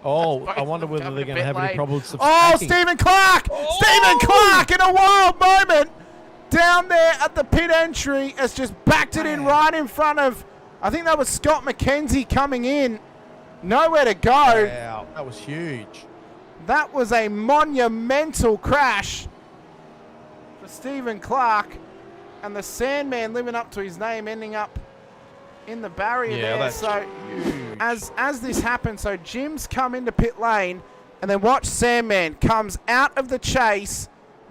Oh, I wonder whether they're going to have any problems. Oh, Stephen Clark! Oh! Stephen Clark in a wild moment down there at the pit entry has just backed it in right in front of, I think that was Scott McKenzie coming in. Nowhere to go. Wow, that was huge. That was a monumental crash for Stephen Clark. And the Sandman living up to his name, ending up in the barrier there. That's so huge. as this happens, so Jim's come into pit lane, and then watch Sandman comes out of the chase,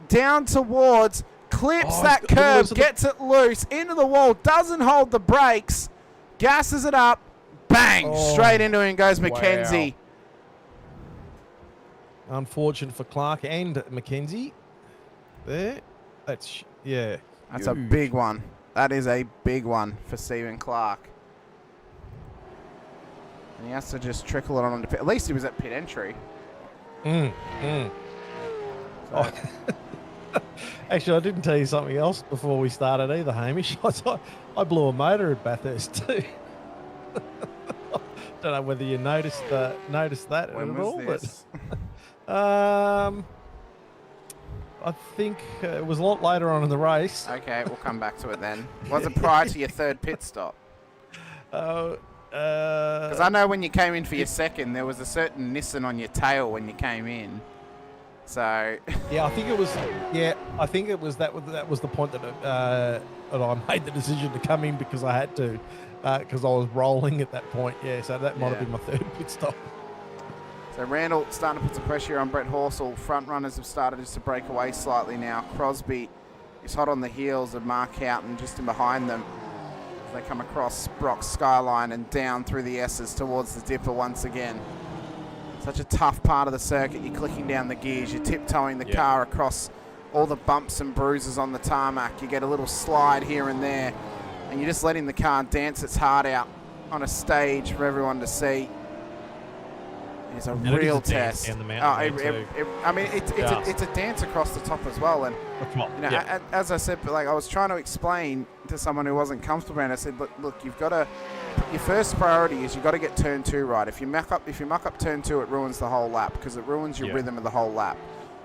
down towards, clips that curb, gets it loose, into the wall, doesn't hold the brakes, gasses it up, bang, straight into him goes McKenzie. Wow. Unfortunate for Clark and McKenzie. There. That's, yeah. That's a big one. That is a big one for Stephen Clark. And he has to just trickle it on to pit. At least he was at pit entry. So Actually, I didn't tell you something else before we started either, Hamish. I blew a motor at Bathurst too. Don't know whether you noticed that when at was all. this? But, I think it was a lot later on in the race. Okay, we'll come back to it then. Was it prior to your third pit stop? Because I know when you came in for your second, there was a certain Nissan on your tail when you came in. So yeah, I think it was. Yeah, I think it was that was the point that I made the decision to come in because I had to, because I was rolling at that point. Yeah, so that might have been my third pit stop. So Randall starting to put some pressure on Brett Horsell. Front runners have started just to break away slightly now. Crosby is hot on the heels of Mark Houghton just in behind them. They come across Brock's skyline and down through the S's towards the dipper once again. Such a tough part of the circuit. You're clicking down the gears. You're tiptoeing the car across all the bumps and bruises on the tarmac. You get a little slide here and there. And you're just letting the car dance its heart out on a stage for everyone to see. It's a real test. I mean, it's a dance across the top as well. And you know, as I said, like I was trying to explain to someone who wasn't comfortable, and I said, look, you've got to. Your first priority is you've got to get turn 2 right. If you muck up turn 2, it ruins the whole lap because it ruins your rhythm of the whole lap.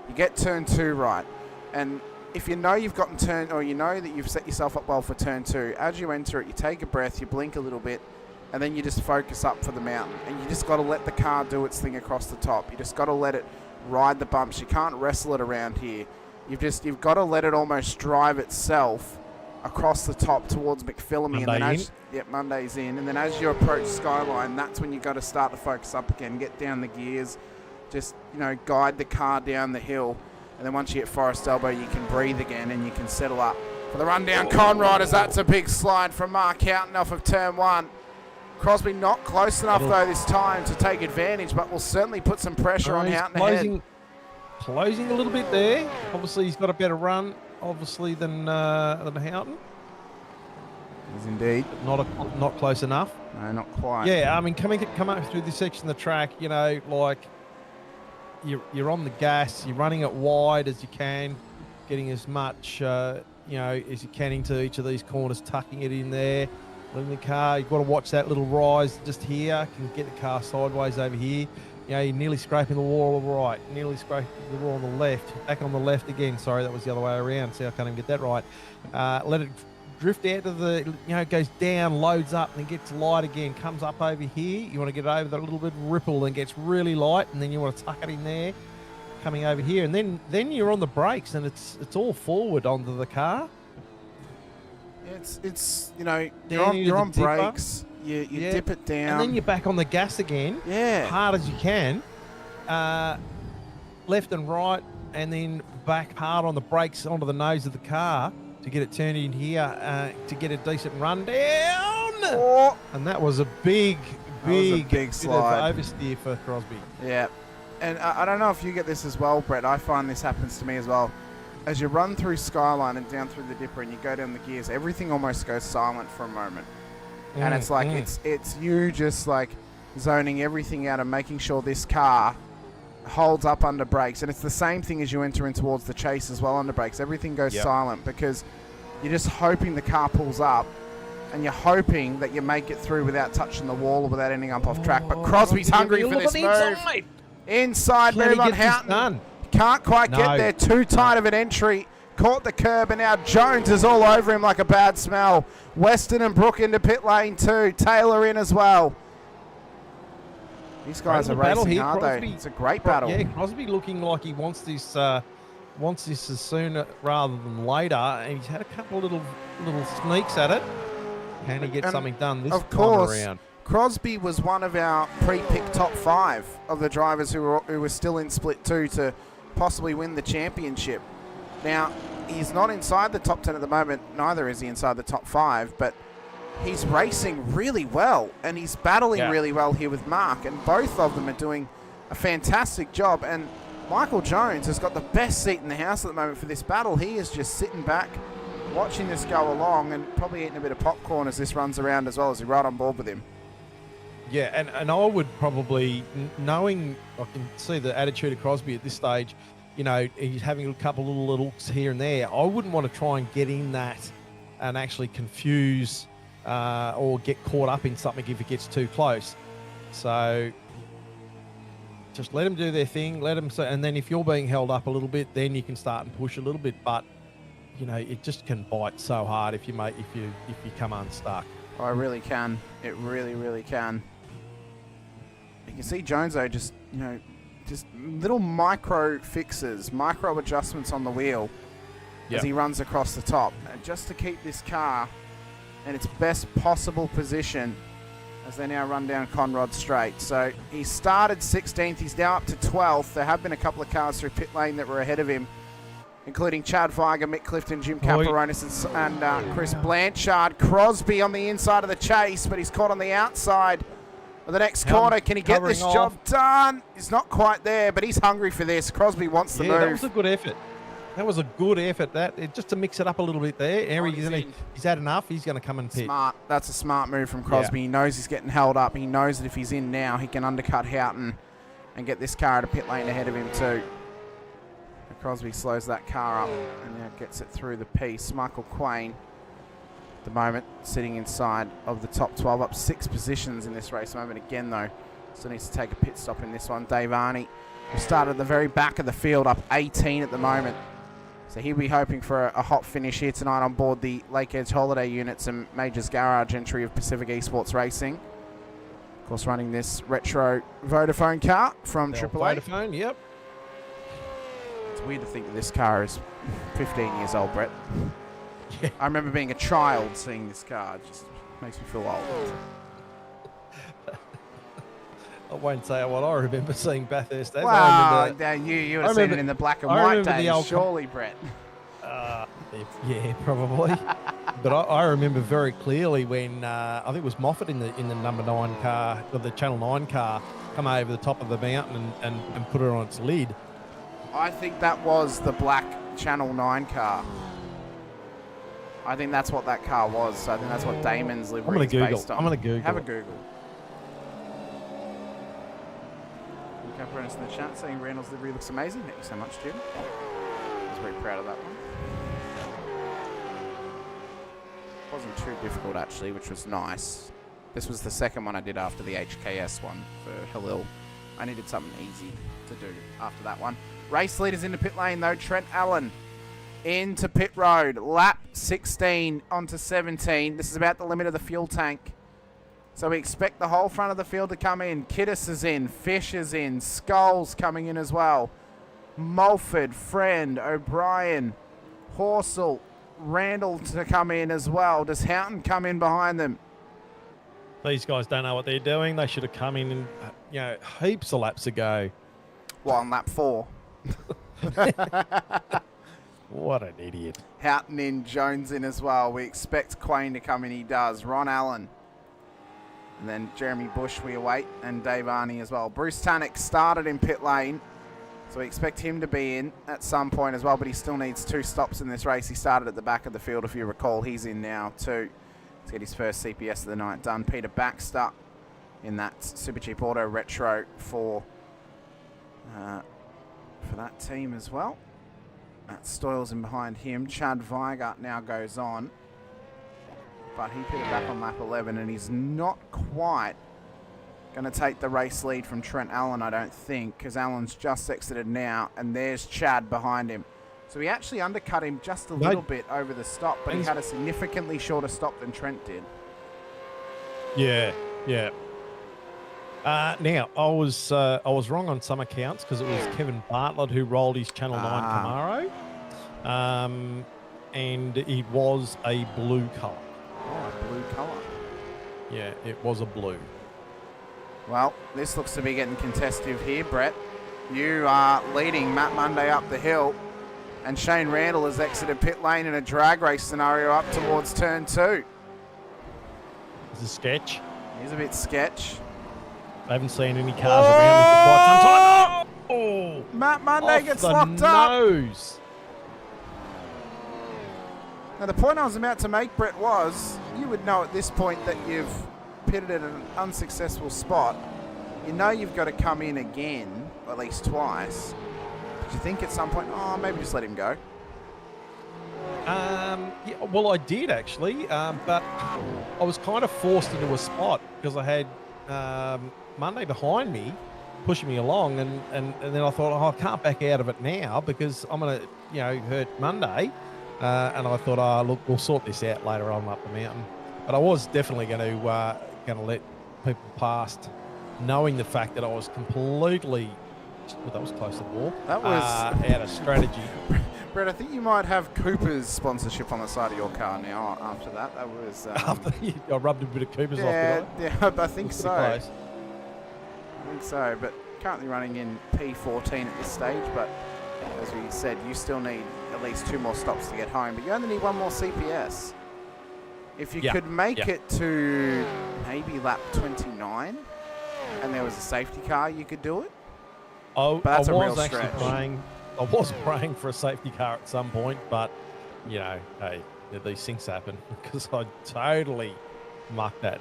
You get turn 2 right, and if you know you've gotten turn, or you know that you've set yourself up well for turn 2, as you enter it, you take a breath, you blink a little bit. And then you just focus up for the mountain. And you just got to let the car do its thing across the top. You just got to let it ride the bumps. You can't wrestle it around here. You've got to let it almost drive itself across the top towards McPhillamy. Monday's in. And then as you approach Skyline, that's when you got to start to focus up again. Get down the gears. Just, guide the car down the hill. And then once you hit Forest Elbow, you can breathe again and you can settle up. For the rundown Conrod, as that's a big slide from Mark Houghton off of turn 1. Crosby not close enough, though, this time to take advantage, but will certainly put some pressure on Houghton ahead. Closing a little bit there. Obviously, he's got a better run, than Houghton. He's indeed. Not close enough. No, not quite. Yeah, I mean, come up through this section of the track, like you're on the gas, you're running it wide as you can, getting as much, as you can into each of these corners, tucking it in there. Letting the car, you've got to watch that little rise just here. Can get the car sideways over here. You're nearly scraping the wall on the right, nearly scraping the wall on the left. Back on the left again. Sorry, that was the other way around. See, I can't even get that right. Let it drift out to the, goes down, loads up, and then gets light again. Comes up over here. You want to get over that little bit of ripple and gets really light, and then you want to tuck it in there. Coming over here, and then you're on the brakes, and it's all forward onto the car. It's you're on brakes, you dip it down. And then you're back on the gas again, hard as you can, left and right, and then back hard on the brakes onto the nose of the car to get it turned in here to get a decent run down. Oh. And that was a big big slide. Oversteer for Crosby. Yeah. And I don't know if you get this as well, Brett. I find this happens to me as well. As you run through Skyline and down through the Dipper and you go down the gears, everything almost goes silent for a moment. And it's like, it's you just like zoning everything out and making sure this car holds up under brakes. And it's the same thing as you enter in towards the chase as well under brakes. Everything goes silent because you're just hoping the car pulls up and you're hoping that you make it through without touching the wall or without ending up off track. But Crosby's hungry for this move. Inside move on Houghton. Can't quite get there. Too tight of an entry. Caught the curb and now Jones is all over him like a bad smell. Weston and Brook into pit lane too. Taylor in as well. These guys are racing hard though. It's a great battle. Yeah, Crosby looking like he wants this as soon rather than later, and he's had a couple of little sneaks at it. Can he get something done this time around? Crosby was one of our pre-pick top 5 of the drivers who were still in split 2 to possibly win the championship. Now, he's not inside the top 10 at the moment, neither is he inside the top 5, but he's racing really well, and he's battling really well here with Mark, and both of them are doing a fantastic job, and Michael Jones has got the best seat in the house at the moment for this battle. He is just sitting back, watching this go along, and probably eating a bit of popcorn as this runs around as well, as he right on board with him. Yeah, and I would probably, knowing I can see the attitude of Crosby at this stage, you know, he's having a couple of little looks here and there. I wouldn't want to try and get in that and actually confuse or get caught up in something if it gets too close. So just let them do their thing, let them, and then if you're being held up a little bit, then you can start and push a little bit. But you know, it just can bite so hard if you come unstuck. Oh, it really can. It really, really can. You can see Jones though, just little micro fixes, micro adjustments on the wheel as he runs across the top, just to keep this car in its best possible position as they now run down Conrod Straight. So he started 16th, he's now up to 12th. There have been a couple of cars through pit lane that were ahead of him, including Chad Viger, Mick Clifton, Jim Caparonis, and Chris Blanchard. Crosby on the inside of the chase, but he's caught on the outside of the next corner. Can he get this job done? He's not quite there, but he's hungry for this. Crosby wants the move. That was a good effort. That was a good effort. Just to mix it up a little bit there. He's had enough. He's going to come and pit. Smart. That's a smart move from Crosby. Yeah. He knows he's getting held up. He knows that if he's in now, he can undercut Houghton and get this car at a pit lane ahead of him too. And Crosby slows that car up and now gets it through the piece. Michael Quain, at the moment, sitting inside of the top 12, up 6 positions in this race. Moment again, though, still needs to take a pit stop in this one. Dave Arney, who started at the very back of the field, up 18 at the moment. So he'll be hoping for a hot finish here tonight on board the Lake Edge Holiday Units and Majors Garage entry of Pacific Esports Racing. Of course, running this retro Vodafone car from AAA. Vodafone, yep. It's weird to think that this car is 15 years old, Brett. Yeah. I remember being a child seeing this car. It just makes me feel old. I won't say what I remember seeing Bathurst as. Wow, you would have seen it in the black and white days, surely, Brett. Yeah, probably. But I remember very clearly when I think it was Moffat in the number 9 car, or the Channel 9 car, come over the top of the mountain and put it on its lid. I think that was the black Channel 9 car. I think that's what that car was. So I think that's what Damon's livery is based on. I'm going to Google. Have a Google. Caparonis in the chat saying Randall's livery looks amazing. Thank you so much, Jim. I was very proud of that one. Wasn't too difficult actually, which was nice. This was the second one I did after the HKS one for Halil. I needed something easy to do after that one. Race leaders into pit lane though. Trent Allen into pit road. Lap 16 onto 17. This is about the limit of the fuel tank. So we expect the whole front of the field to come in. Kiddis is in. Fish is in. Skulls coming in as well. Mulford, Friend, O'Brien, Horsell, Randall to come in as well. Does Houghton come in behind them? These guys don't know what they're doing. They should have come in and, heaps of laps ago. Well, on lap 4. What an idiot. Houghton in, Jones in as well. We expect Quain to come in. He does. Ron Allen. And then Jeremy Bush we await. And Dave Arney as well. Bruce Tannock started in pit lane. So we expect him to be in at some point as well. But he still needs 2 stops in this race. He started at the back of the field, if you recall. He's in now too. To get his first CPS of the night done. Peter Baxter in that Super Cheap Auto Retro for that team as well. Matt Stoyles in behind him. Chad Weigert now goes on. But he pitted back on lap 11 and he's not quite going to take the race lead from Trent Allen, I don't think, because Allen's just exited now and there's Chad behind him. So he actually undercut him just a little bit over the stop, but he had a significantly shorter stop than Trent did. Yeah. Now, I was wrong on some accounts because it was Kevin Bartlett who rolled his Channel 9 Camaro. And it was a blue colour. Oh, a blue colour. Yeah, it was a blue. Well, this looks to be getting contested here, Brett. You are leading Matt Monday up the hill, and Shane Randall has exited pit lane in a drag race scenario up towards turn 2. It's a sketch. He's a bit sketch. I haven't seen any cars around me for quite some time. Oh! Matt Monday Off gets the locked up. nose. Now, the point I was about to make, Brett, was you would know at this point that you've pitted at an unsuccessful spot. You know you've got to come in again, at least twice. Did you think at some point, oh, maybe just let him go? Yeah, well, I did actually, but I was kind of forced into a spot because I had Monday behind me, pushing me along, and then I thought, oh, I can't back out of it now because I'm going to, hurt Monday. And I thought, oh, look, we'll sort this out later on up the mountain. But I was definitely going to let people past, knowing the fact that I was completely, well, that was close to the wall. That was out of strategy. Brett, I think you might have Cooper's sponsorship on the side of your car now after that. That was... I rubbed a bit of Cooper's off. Yeah, I think so. Close. I think so, but currently running in P14 at this stage, but as we said, you still need at least 2 more stops to get home, but you only need 1 more CPS. If you could make it to maybe lap 29 and there was a safety car, you could do it. But that's a real actually stretch. I was praying for a safety car at some point, but, hey, these things happen because I totally mucked that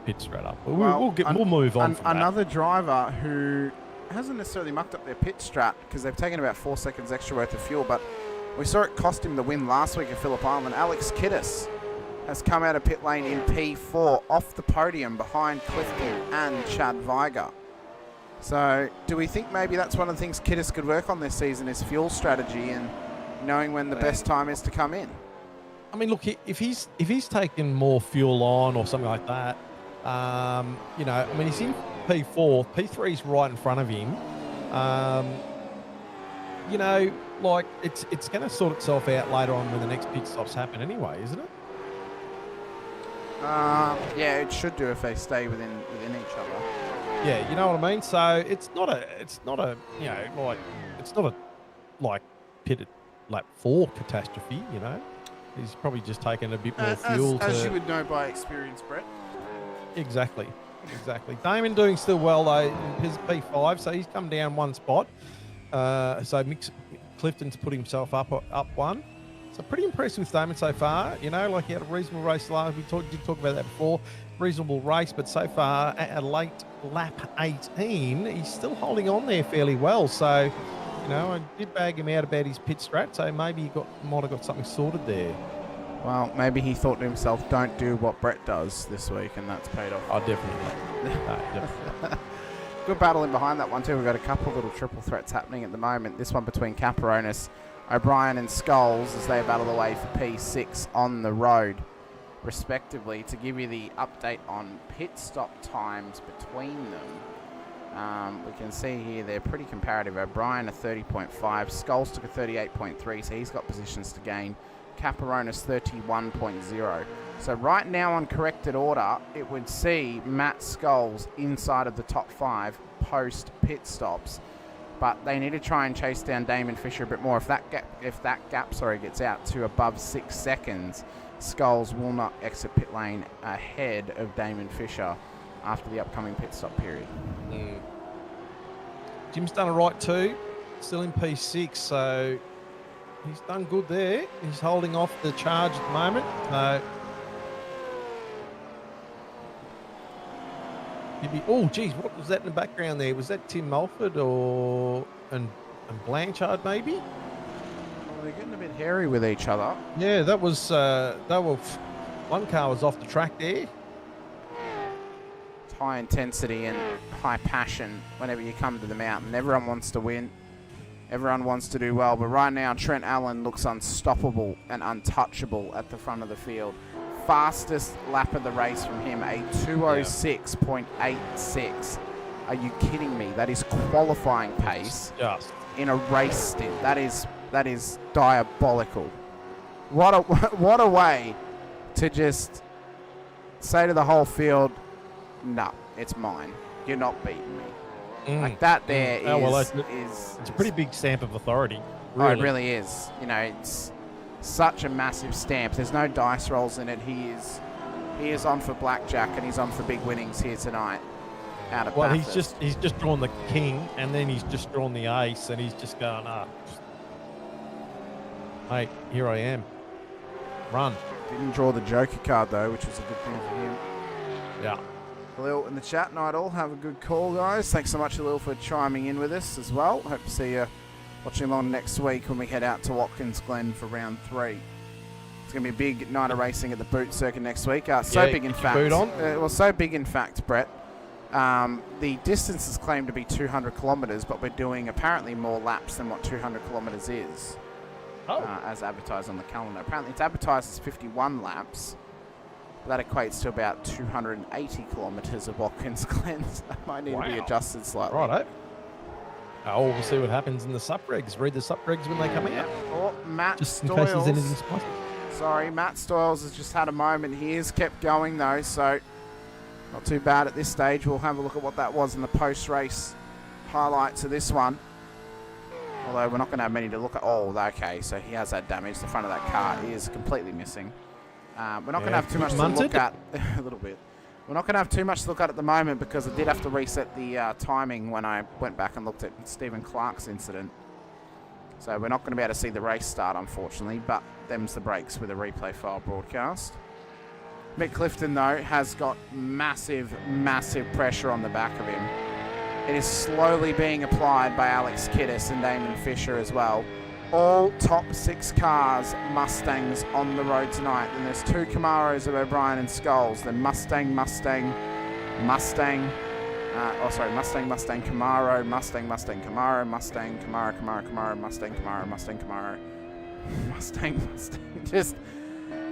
pit straight up. But we'll move on from another driver who hasn't necessarily mucked up their pit strat because they've taken about 4 seconds extra worth of fuel, but we saw it cost him the win last week at Phillip Island. Alex Kiddis has come out of pit lane in P4 off the podium behind Clifton and Chad Weiger. So do we think maybe that's one of the things Kiddis could work on this season is fuel strategy and knowing when the best time is to come in? I mean, look, if he's taken more fuel on or something like that, I mean, he's in P4, P3's right in front of him. It's going to sort itself out later on when the next pit stops happen anyway, isn't it? Yeah, it should do if they stay within each other. Yeah, you know what I mean. So it's not a pit at lap 4 catastrophe. He's probably just taken a bit more fuel. As you would know by experience, Brett. Exactly. Damon doing still well though. His P5, so he's come down 1 spot. So Clifton's put himself up 1. So pretty impressed with Damon so far. He had a reasonable race last. We did talk about that before. Reasonable race, but so far at a late lap 18, he's still holding on there fairly well. So, I did bag him out about his pit strat. So maybe he might have got something sorted there. Well, maybe he thought to himself, don't do what Brett does this week, and that's paid off. Oh, definitely. Good battle in behind that one too. We've got a couple of little triple threats happening at the moment. This one between Caperonis, O'Brien and Scholes as they battle away for P6 on the road, respectively. To give you the update on pit stop times between them, we can see here they're pretty comparative. O'Brien a 30.5, Scholes took a 38.3, so he's got positions to gain. Caperonis 31.0. So right now on corrected order, it would see Matt Scholes inside of the top 5 post pit stops. but they need to try and chase down Damon Fisher a bit more. If that gap gets out to above 6 seconds, Skulls will not exit pit lane ahead of Damon Fisher after the upcoming pit stop period. Jim's done a right too, still in P6, so he's done good there. He's holding off the charge at the moment. So oh, geez, what was that in the background there? Was that Tim Mulford and Blanchard maybe? Well, they're getting a bit hairy with each other. Yeah, that was one car was off the track there. It's high intensity and high passion whenever you come to the mountain. Everyone wants to win. Everyone wants to do well. But right now, Trent Allen looks unstoppable and untouchable at the front of the field. Fastest lap of the race from him, a 2:06.86. Are you kidding me? That is qualifying pace in a race stint. That is diabolical. What a way to just say to the whole field, no, it's mine. You're not beating me. Like that there is, it's a pretty big stamp of authority. Really. Oh, it really is. You know, it's such a massive stamp. There's no dice rolls in it. He is on for blackjack, and he's on for big winnings here tonight. Out of Bathurst. he's just drawn the king, and then he's just drawn the ace, and he's just going, mate, here I am. Run. Didn't draw the Joker card though, which was a good thing for him. Yeah. Khalil in the chat night all. Have a good call, guys. Thanks so much, Khalil, for chiming in with us as well. Hope to see you watching along next week when we head out to Watkins Glen for round 3. It's going to be a big night of racing at the Boot Circuit next week. So big, in fact. Boot on? So big, in fact, Brett. The distance is claimed to be 200 kilometres, but we're doing apparently more laps than what 200 kilometres is, as advertised on the calendar. Apparently, it's advertised as 51 laps. That equates to about 280 kilometres of Watkins Glen. So that might need to be adjusted slightly. Righto. Oh, we'll see what happens in the sup-regs. Read the sup-regs when they come out. Oh, Matt just Stoyles. In case there's anything spicy. Sorry, Matt Stoyles has just had a moment. He has kept going, though, so not too bad at this stage. We'll have a look at what that was in the post-race highlights of this one. Although we're not going to have many to look at. Oh, okay, so he has had damage. The front of that car is completely missing. We're not going to have too much to look at. A little bit. We're not going to have too much to look at the moment because I did have to reset the timing when I went back and looked at Stephen Clark's incident. So we're not going to be able to see the race start, unfortunately, but them's the breaks with a replay file broadcast. Mick Clifton, though, has got massive, massive pressure on the back of him. It is slowly being applied by Alex Kiddis and Damon Fisher as well. All top 6 cars, Mustangs, on the road tonight. And there's 2 Camaros of O'Brien and Skulls. Then Mustang, Camaro, Mustang, Camaro, Mustang, Camaro, Mustang. Just,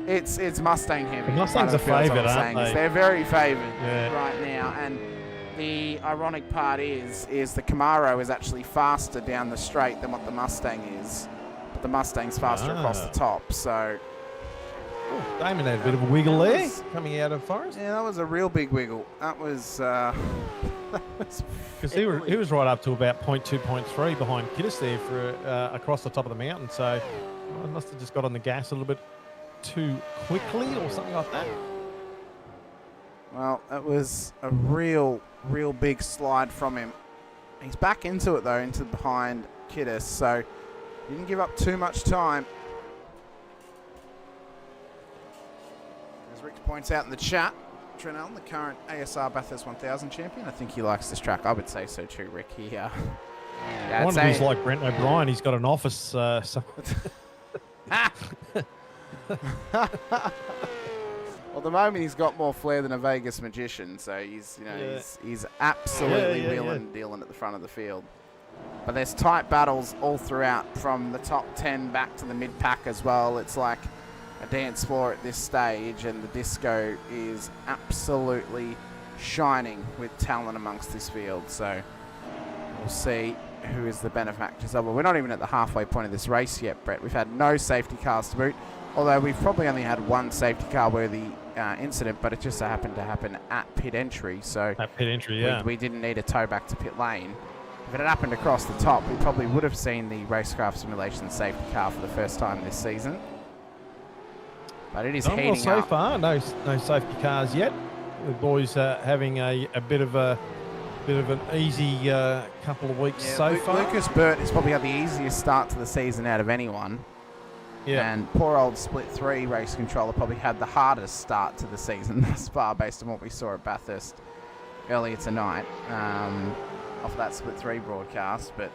it's Mustang heavy. Mustangs are favoured, aren't they? They're very favoured right now. And the ironic part is the Camaro is actually faster down the straight than what the Mustang is. But the Mustang's faster across the top, so... Damon had a bit of a wiggle there, coming out of Forest. Yeah, that was a real big wiggle. That was... Because he was right up to about 0.2, 0.3 behind Kiddis there for across the top of the mountain, so I must have just got on the gas a little bit too quickly or something like that. Well, it was a real big slide from him. He's back into it, though, into behind Kiddis, so he didn't give up too much time. As Rick points out in the chat, Trent Allen, the current ASR Bathurst 1000 champion. I think he likes this track. I would say so too, Rick. One of them's like Brent O'Brien. He's got an office somewhere. Well, at the moment he's got more flair than a Vegas magician, so he's he's absolutely wheeling and dealing at the front of the field. But there's tight battles all throughout, from the top 10 back to the mid pack as well. It's like a dance floor at this stage, and the disco is absolutely shining with talent amongst this field. So we'll see who is the benefactors of it. We're not even at the halfway point of this race yet, Brett. We've had no safety cars to boot. Although we've probably only had one safety car worthy incident, but it just happened to happen at pit entry. So at pit entry, we didn't need a tow back to pit lane if it had happened across the top, we probably would have seen the Racecraft Simulations safety car for the first time this season. But it is Not heating so up. far. No safety cars yet. The boys are having a bit of an easy couple of weeks so far. Lucas Burt has probably had the easiest start to the season out of anyone. Yeah. And poor old Split 3 race controller probably had the hardest start to the season thus far based on what we saw at Bathurst earlier tonight off that Split 3 broadcast. But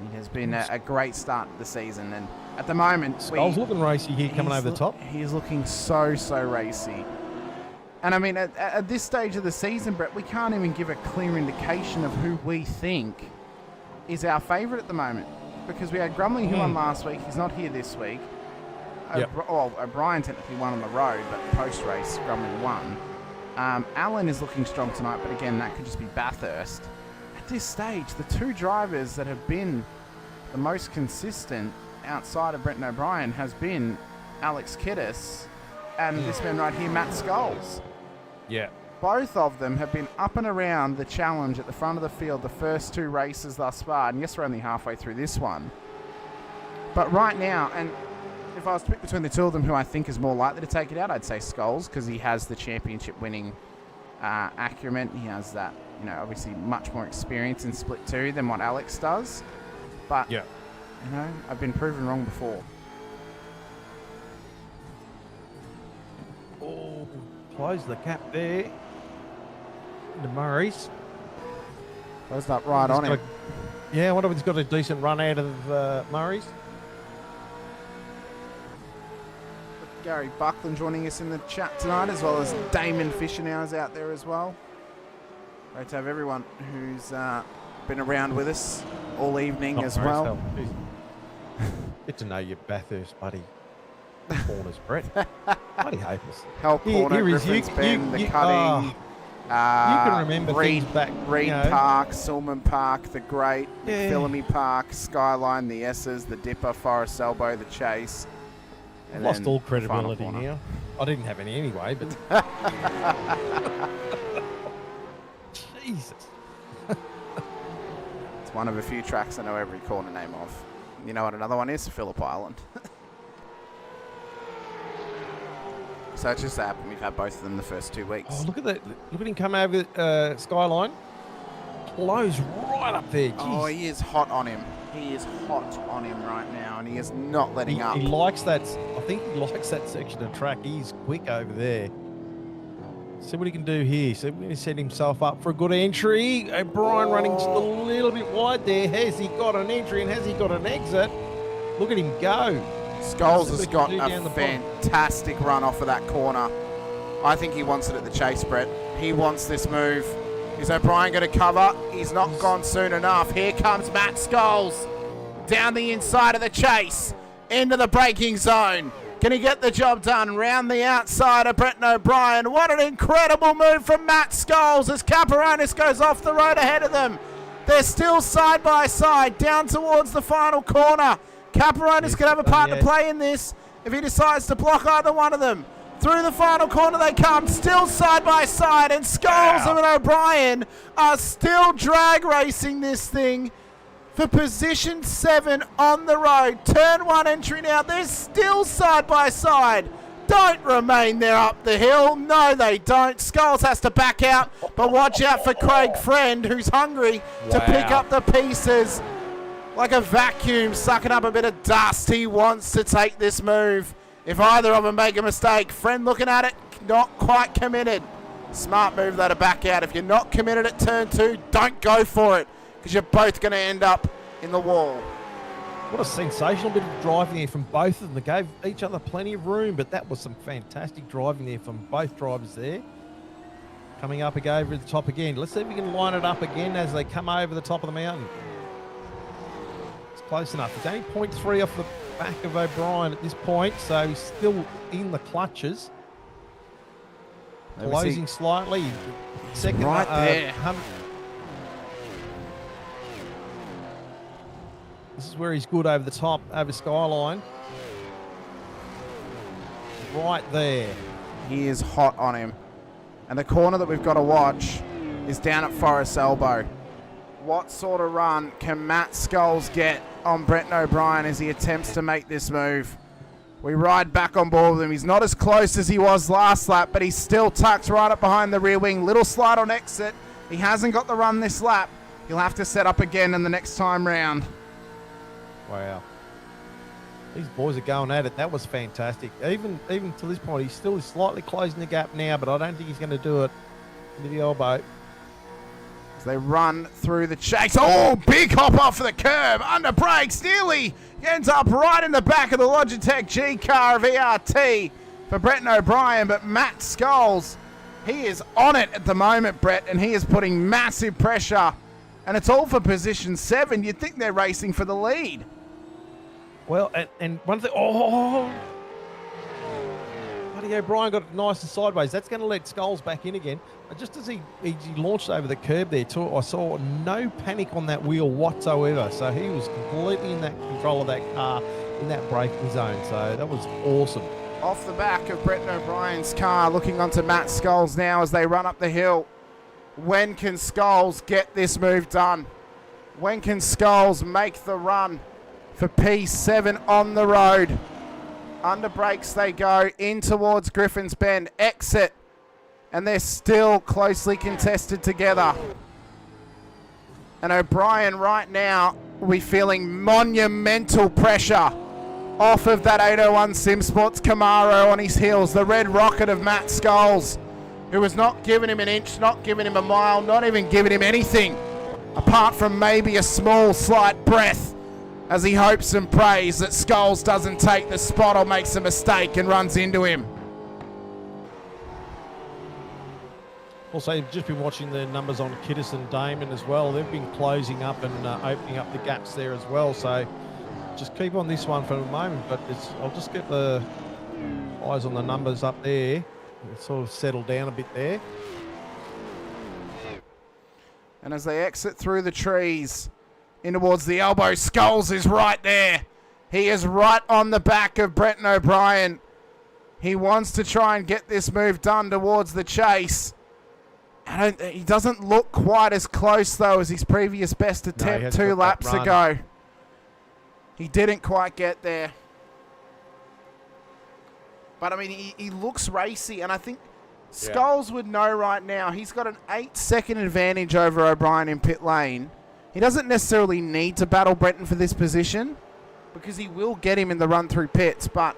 it has been a great start to the season. And at the moment... Skull's looking racy here coming over the top. He is looking so racy. And I mean, at this stage of the season, Brett, we can't even give a clear indication of who we think is our favourite at the moment. Because we had Grumley who won last week. He's not here this week. Yep. O'Brien technically won on the road, but post-race, Grumley won. Alan is looking strong tonight, but again, that could just be Bathurst. At this stage, the two drivers that have been the most consistent outside of Brenton O'Brien has been Alex Kiddis and this man right here, Matt Skulls. Yeah. Both of them have been up and around the challenge at the front of the field the first two races thus far. And yes, we're only halfway through this one. But right now, and if I was to pick between the two of them who I think is more likely to take it out, I'd say Skulls, because he has the championship winning acumen. He has that, obviously much more experience in Split 2 than what Alex does. But, I've been proven wrong before. Oh, close the cap there. The Murrays. Closed up right on him. Yeah, I wonder if he's got a decent run out of Murrays. Gary Buckland joining us in the chat tonight, as well as Damon Fisher now is out there as well. Great to have everyone who's been around with us all evening as well. Get to know your Bathurst buddy. Corners, Brett. Bloody hopeless. Help Corner, Griffin's Bend, the Cutting. You can remember Reed, things back. Reed Park, Silman Park, the Great, Philamy Park, Skyline, the S's, the Dipper, Forest Elbow, the Chase. And lost all the final credibility corner. now. I didn't have any anyway, but Jesus. It's one of a few tracks I know every corner name of. You know what another one is? Phillip Island. So it's just happened. We've had both of them the first 2 weeks. Oh, look at that. Look at him come over Skyline. Close right up there. Jeez. Oh, he is hot on him. He is hot on him right now, and he is not letting up. He likes that. I think he likes that section of track. He's quick over there. See what he can do here. So we're going to set himself up for a good entry. O'Brien running just a little bit wide there. Has he got an entry and has he got an exit? Look at him go. Skulls has got a fantastic run off of that corner. I think he wants it at the Chase, Brett. He wants this move. Is O'Brien going to cover? He's not gone soon enough. Here comes Matt Skulls down the inside of the Chase into the braking zone. Can he get the job done? Round the outside of Brenton O'Brien. What an incredible move from Matt Skulls as Caperonis goes off the road ahead of them. They're still side by side down towards the final corner. Caperonis could have a part to play in this if he decides to block either one of them. Through the final corner they come, still side by side, and Skulls and O'Brien are still drag racing this thing for position 7 on the road. Turn 1 entry now. They're still side by side. Don't remain there up the hill. No, they don't. Skulls has to back out, but watch out for Craig Friend, who's hungry to pick up the pieces. Like a vacuum sucking up a bit of dust. He wants to take this move. If either of them make a mistake, Friend looking at it, not quite committed. Smart move though to back out. If you're not committed at turn 2, don't go for it, because you're both going to end up in the wall. What a sensational bit of driving there from both of them. They gave each other plenty of room, but that was some fantastic driving there from both drivers there. Coming up over the top again. Let's see if we can line it up again as they come over the top of the mountain. Close enough. It's only 0.3 off the back of O'Brien at this point, so he's still in the clutches. Closing slightly. Second, right there. This is where he's good over the top, over Skyline. Right there. He is hot on him. And the corner that we've got to watch is down at Forest Elbow. What sort of run can Matt Scholes get on Brenton O'Brien as he attempts to make this move? We ride back on board with him. He's not as close as he was last lap, but he's still tucked right up behind the rear wing. Little slide on exit. He hasn't got the run this lap. He'll have to set up again in the next time round. Wow. These boys are going at it. That was fantastic. Even to this point, he's still slightly closing the gap now, but I don't think he's going to do it into the elbow. As they run through the chase. Oh, big hop off the curb. Under brakes. Nearly ends up right in the back of the Logitech G car of ERT for Brenton O'Brien. But Matt Scholes, he is on it at the moment, Brett, and he is putting massive pressure. And it's all for position 7. You'd think they're racing for the lead. Well, and one thing, Buddy O'Brien got it nice and sideways. That's going to let Scholes back in again. But just as he launched over the curb there too, I saw no panic on that wheel whatsoever. So he was completely in that control of that car in that braking zone. So that was awesome. Off the back of Brenton O'Brien's car, looking onto Matt Scholes now as they run up the hill. When can Scholes get this move done? When can Scholes make the run for P7 on the road? Under brakes they go, in towards Griffin's Bend, exit, and they're still closely contested together. And O'Brien right now will be feeling monumental pressure off of that 801 Sim Sports Camaro on his heels, the red rocket of Matt Scholes, who was not giving him an inch, not giving him a mile, not even giving him anything, apart from maybe a small, slight breath, as he hopes and prays that Scholes doesn't take the spot or makes a mistake and runs into him. Also, you've just been watching the numbers on Kiddis and Damon as well. They've been closing up and opening up the gaps there as well. So just keep on this one for a moment, but I'll just get the eyes on the numbers up there. It's sort of settled down a bit there. And as they exit through the trees in towards the elbow, Scholes is right there. He is right on the back of Brenton O'Brien. He wants to try and get this move done towards the chase. He doesn't look quite as close, though, as his previous best attempt 2 laps ago. He didn't quite get there. But, I mean, he looks racy, and I think Scholes would know right now he's got an 8-second advantage over O'Brien in pit lane. He doesn't necessarily need to battle Brenton for this position because he will get him in the run through pits. But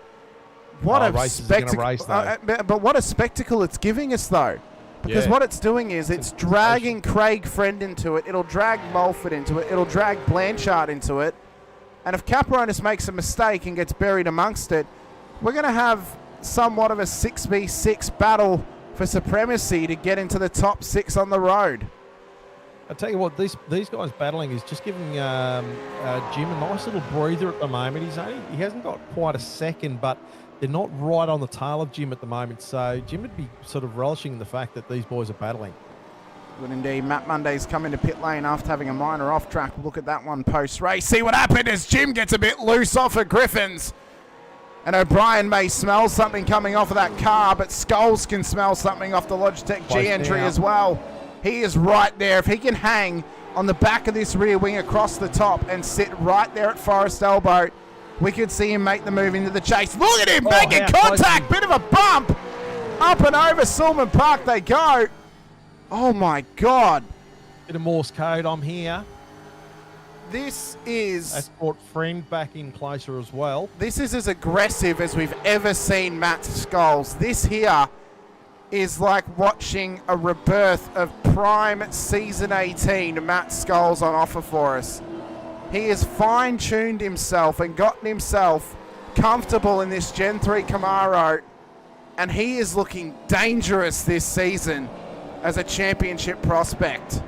what a spectacle! But what a spectacle it's giving us, though, because what it's doing is it's dragging Craig Friend into it. It'll drag Mulford into it. It'll drag Blanchard into it. And if Caperonis makes a mistake and gets buried amongst it, we're going to have somewhat of a 6v6 battle for supremacy to get into the top 6 on the road. I tell you what, these guys battling is just giving Jim a nice little breather at the moment. He hasn't got quite a second, but they're not right on the tail of Jim at the moment. So Jim would be sort of relishing the fact that these boys are battling. Good indeed. Matt Monday's come into pit lane after having a minor off-track. Look at that one post-race. See what happened as Jim gets a bit loose off of Griffins. And O'Brien may smell something coming off of that car, but Scholes can smell something off the Logitech G entry as well. He is right there. If he can hang on the back of this rear wing across the top and sit right there at Forest Elbow, we could see him make the move into the chase. Look at him making contact. Bit of a bump. Up and over Sulman Park they go. Oh, my God. Bit of Morse code. I'm here. This is... That's brought Friend back in closer as well. This is as aggressive as we've ever seen Matt Scholes. This here is like watching a rebirth of prime season 18 Matt Scholes on offer for us. He has fine-tuned himself and gotten himself comfortable in this Gen 3 Camaro, and he is looking dangerous this season as a championship prospect.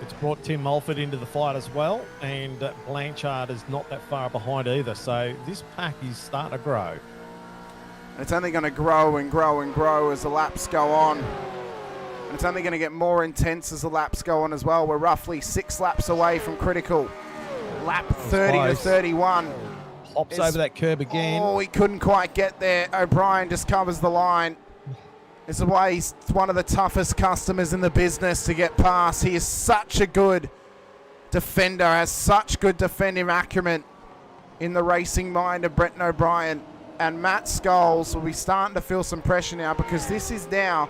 It's brought Tim Mulford into the fight as well, and Blanchard is not that far behind either, so this pack is starting to grow. It's only going to grow and grow and grow as the laps go on. And it's only going to get more intense as the laps go on as well. We're roughly 6 laps away from critical. Lap 30 to 31. Hops over that curb again. Oh, he couldn't quite get there. O'Brien just covers the line. This is why he's one of the toughest customers in the business to get past. He is such a good defender, has such good defensive acumen in the racing mind of Brett O'Brien. And Matt Scholes will be starting to feel some pressure now, because this is now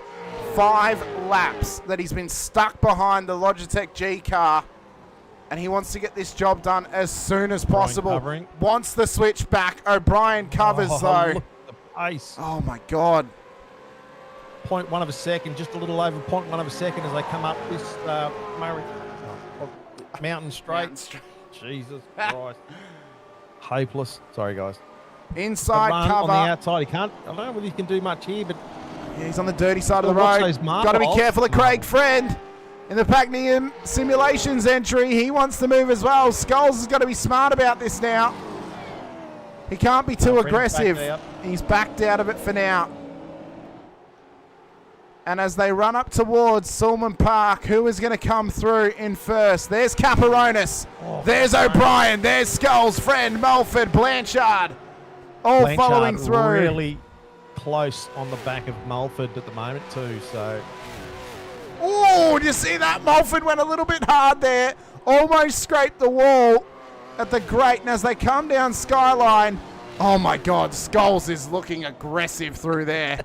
5 laps that he's been stuck behind the Logitech G car. And he wants to get this job done as soon as possible. Covering. Wants the switch back. O'Brien covers though. Look at the pace. Oh my God. 0.1 of a second, just a little over 0.1 of a second as they come up this mountain straight. Jesus Christ. Hopeless. Sorry, guys. Inside cover. On the outside. He can't. I don't know whether he can do much here, but Yeah, he's on the dirty side of the watch road. those Got to be marbles. careful of Craig Friend in the Packney Simulations entry. He wants to move as well. Scholes has got to be smart about this now. He can't be too Friend's aggressive. backed out. He's backed out of it for now. And as they run up towards Sulman Park, who is going to come through in first? There's Caperonis. Oh, There's O'Brien. There's Scholes, Friend, Mulford, Blanchard. All Blanchard following through. really close on the back of Mulford at the moment too. So Oh, do you see that? Mulford went a little bit hard there. Almost scraped the wall at the grate. And as they come down Skyline, oh my God, Scholes is looking aggressive through there.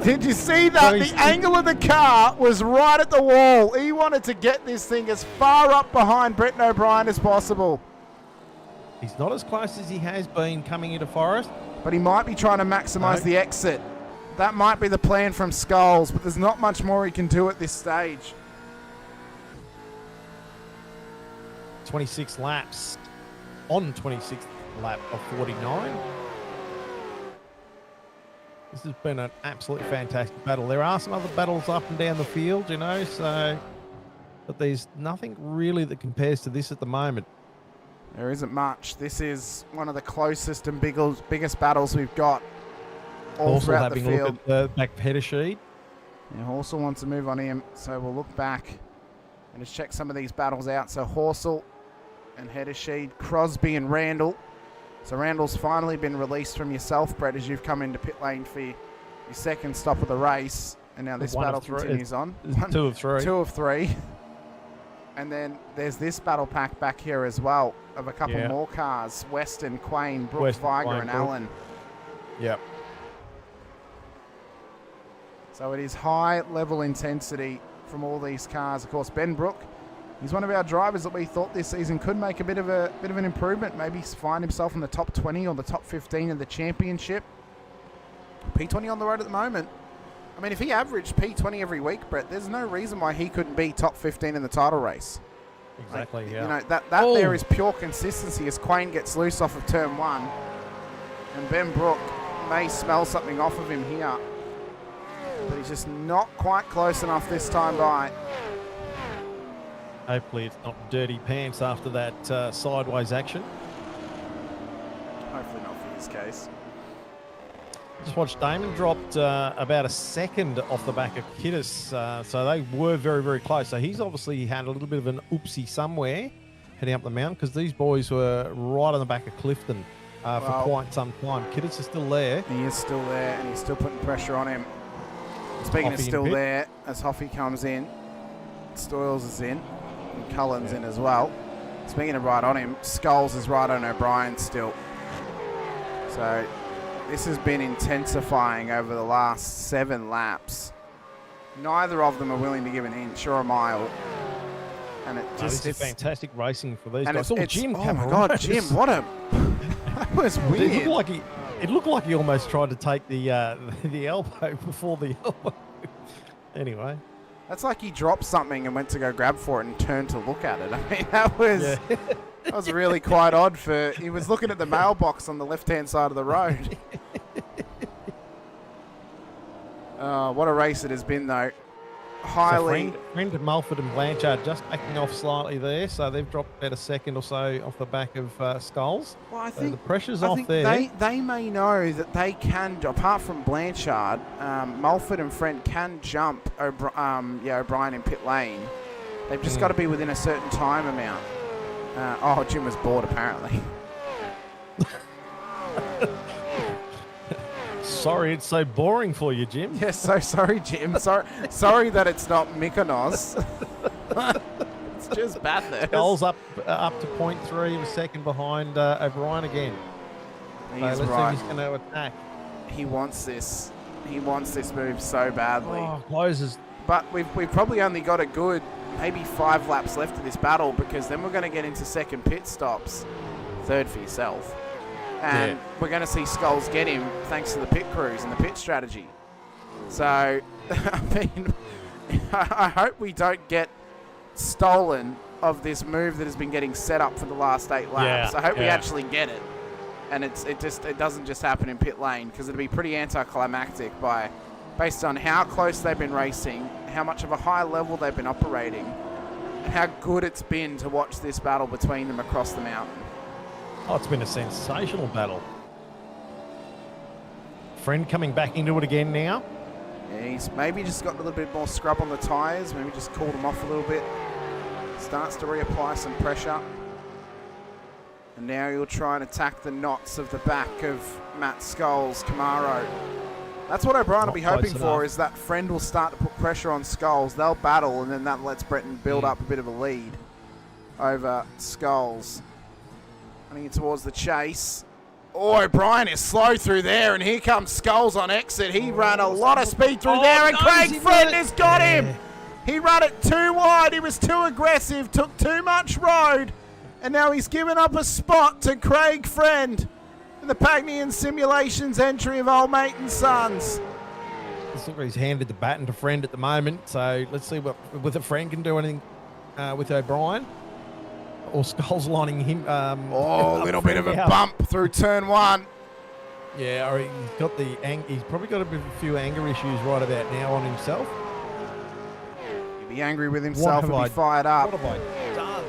Did you see that? The angle of the car was right at the wall. He wanted to get this thing as far up behind Brett O'Brien as possible. he's not as close as he has been coming into Forest. But he might be trying to maximise the exit. That might be the plan from Scholes, but there's not much more he can do at this stage. 26 laps on 26th lap of 49. This has been an absolutely fantastic battle. There are some other battles up and down the field, you know, so, but there's nothing really that compares to this at the moment. There isn't much. This is one of the closest and biggest battles we've got all Also throughout the having a field. look at the back header sheet. Yeah, Horsell wants to move on him, so we'll look back and just check some of these battles out. So Horsell and Heddersheed, Crosby and Randall. So Randall's finally been released from yourself, Brett, as you've come into pit lane for your second stop of the race. And now this One battle of three. continues on. It's 2 of 3. 2 of 3. And then there's this battle pack back here as well of a couple more cars. Weston, Quain, Brooke, Weston, Viger Quain, and Brooke. Allen. Yep. So it is high level intensity from all these cars. Of course, Ben Brook, he's one of our drivers that we thought this season could make a bit of an improvement. Maybe find himself in the top 20 or the top 15 of the championship. P20 on the road at the moment. I mean, if he averaged P20 every week, Brett, there's no reason why he couldn't be top 15 in the title race. Exactly, yeah. You know, that there is pure consistency as Quain gets loose off of turn 1. And Ben Brook may smell something off of him here. But he's just not quite close enough this time by. Hopefully it's not dirty pants after that sideways action. Hopefully not for his case. Just watched Damon dropped about a second off the back of Kiddis, so they were very, very close. So he's obviously had a little bit of an oopsie somewhere heading up the mountain, because these boys were right on the back of Clifton for quite some time. Kiddis is still there. He is still there, and he's still putting pressure on him. Speaking of Hoffy in still pit. there, as Hoffy comes in, Stoyles is in, and Cullen's in as well. Speaking of right on him, Scholes is right on O'Brien still. So this has been intensifying over the last 7 laps. Neither of them are willing to give an inch or a mile. And it just This is fantastic racing for these and guys. it's, Jim oh my God, Jim, what a... That was weird. It looked like he almost tried to take the elbow before the elbow. Anyway. That's like he dropped something and went to go grab for it and turned to look at it. I mean, that was that was really quite odd. He was looking at the mailbox on the left-hand side of the road. What a race it has been, though. Highly. So friend Mulford and Blanchard just backing off slightly there, so they've dropped about a second or so off the back of Scholes. Well, I So think the pressure's I off think there. They may know that they can, apart from Blanchard, Mulford and Friend can jump O'Brien in pit lane. They've just got to be within a certain time amount. Jim was bored apparently. Sorry, it's so boring for you, Jim. Yes, so sorry, Jim. Sorry that it's not Mykonos. It's just Bathurst. Skulls up to 0.3. He was second behind O'Brien again. He's So let's right. see if he's going to attack. He wants this. He wants this move so badly. Oh, closes. But we've probably only got a good maybe 5 laps left of this battle, because then we're going to get into second pit stops. Third for yourself. And we're going to see Skulls get him thanks to the pit crews and the pit strategy. So, I mean, I hope we don't get stolen of this move that has been getting set up for the last 8 laps. I hope we actually get it. And it doesn't just happen in pit lane, because it'd be pretty anticlimactic based on how close they've been racing, how much of a high level they've been operating, and how good it's been to watch this battle between them across the mountain. Oh, it's been a sensational battle. Friend coming back into it again now. Yeah, he's maybe just got a little bit more scrub on the tyres, maybe just cooled them off a little bit. Starts to reapply some pressure. And now he'll try and attack the knots of the back of Matt Skulls' Camaro. That's what O'Brien will be hoping for, is that Friend will start to put pressure on Skulls. They'll battle, and then that lets Breton build up a bit of a lead over Skulls. Running towards the chase. Oh, O'Brien is slow through there, and here comes Skulls on exit. He ran a lot of speed through there, and Craig Friend has got him. He ran it too wide. He was too aggressive, took too much road, and now he's given up a spot to Craig Friend in the Pagnian Simulations entry of Old Mate and Sons. Looks like he's handed the baton to Friend at the moment, so let's see whether Friend can do anything with O'Brien. Or Skulls lining him. A little bit of a bump through turn 1. Yeah, or he's got he's probably got a few anger issues right about now on himself. He'll be angry with himself and be fired up. What have I done?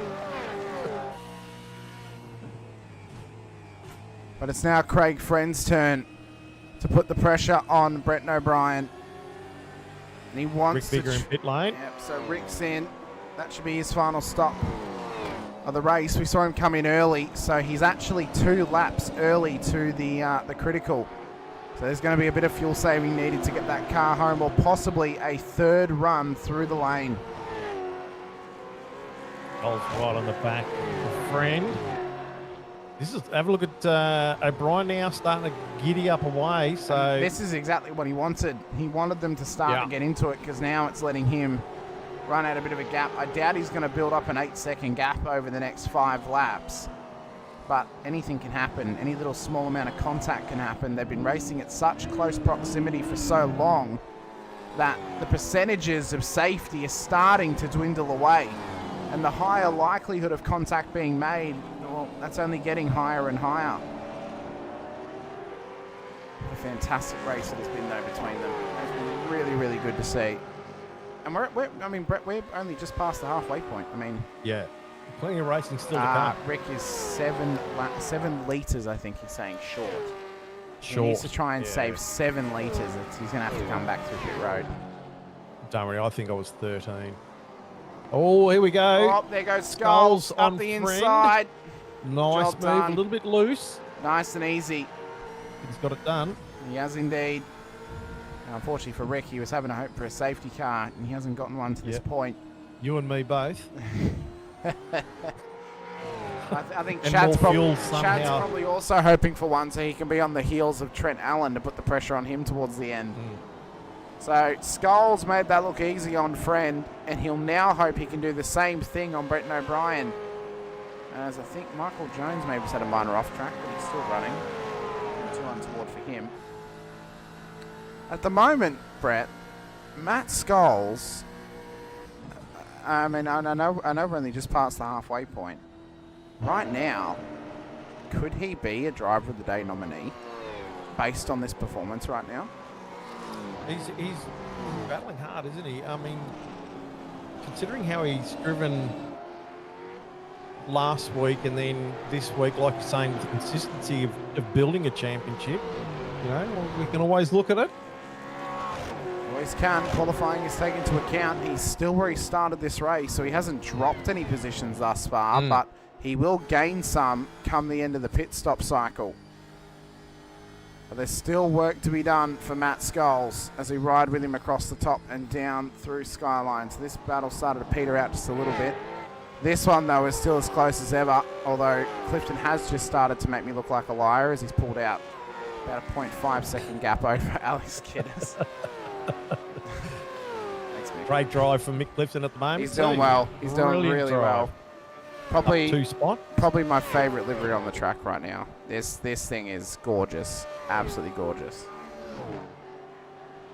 But it's now Craig Friend's turn to put the pressure on Bretton O'Brien. And he wants Rick Bigger in pit lane. Yep, so Rick's in. That should be his final stop of the race. We saw him come in early, so he's actually 2 laps early to the critical. So there's going to be a bit of fuel saving needed to get that car home, or possibly a 3rd run through the lane. Skulls right on the back. Friend. Have a look at O'Brien now starting to giddy up away. So and this is exactly what he wanted. He wanted them to start to get into it, because now it's letting him run out a bit of a gap. I doubt he's going to build up an 8-second gap over the next 5 laps. But anything can happen. Any little small amount of contact can happen. They've been racing at such close proximity for so long that the percentages of safety are starting to dwindle away. And the higher likelihood of contact being made, well, that's only getting higher and higher. What a fantastic race it has been, though, between them. It's been really, really good to see. And Brett, we're only just past the halfway point. I mean, yeah, plenty of racing still to come. Rick is 7 litres, I think he's saying, short. He needs to try and save 7 litres. He's going to have to come back through pit road. Don't worry, I think I was 13. Oh, here we go. Oh, there goes Skulls up on the Friend. inside. Nice Job move, done. a little bit loose. Nice and easy. He's got it done. He has indeed. Now, unfortunately for Rick, he was having a hope for a safety car, and he hasn't gotten one to this point. You and me both. I think And Chad's more fuel Chad's somehow. probably also hoping for one, so he can be on the heels of Trent Allen to put the pressure on him towards the end. So Skulls made that look easy on Friend, and he'll now hope he can do the same thing on Bretton O'Brien. As I think Michael Jones maybe just had a minor off track, but he's still running. 2 untoward for him. At the moment, Brett, Matt Skulls, I mean, I know we're only just past the halfway point. Right now, could he be a Driver of the Day nominee based on this performance right now? He's battling hard, isn't he? I mean, considering how he's driven last week and then this week, like you're saying, with the consistency of building a championship, you know, we can always look at it. Always can. Qualifying is taken into account. He's still where he started this race, so he hasn't dropped any positions thus far, but he will gain some come the end of the pit stop cycle. But there's still work to be done for Matt Skulls as we ride with him across the top and down through Skyline. So this battle started to peter out just a little bit. This one, though, is still as close as ever, although Clifton has just started to make me look like a liar as he's pulled out about a 0.5 second gap over Alex Kiddis. Thanks, Mick. Great drive from Mick Clifton at the moment. He's doing well. He's doing Brilliant really drive. well. Probably, Two-spot. probably my favourite livery on the track right now. This thing is gorgeous. Absolutely gorgeous.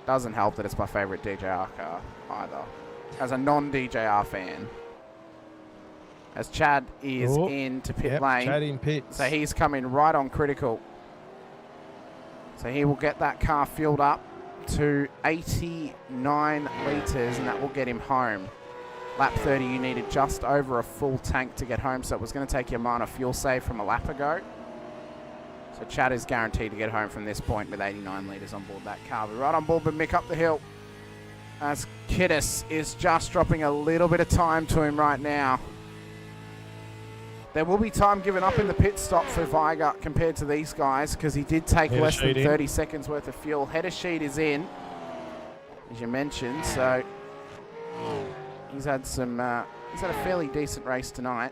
Doesn't help that it's my favourite DJR car either. As a non-DJR fan. As Chad is into pit lane. Chad in pits. So he's coming right on critical. So he will get that car fueled up to 89 litres, and that will get him home. Lap 30, you needed just over a full tank to get home, so it was going to take you a minor fuel save from a lap ago. So Chad is guaranteed to get home from this point with 89 litres on board that car. We're right on board with Mick up the hill, as Kiddis is just dropping a little bit of time to him right now. There will be time given up in the pit stop for Viger compared to these guys, because he did take less than 30 seconds worth of fuel. Header sheet is in, as you mentioned, so he's had he's had a fairly decent race tonight.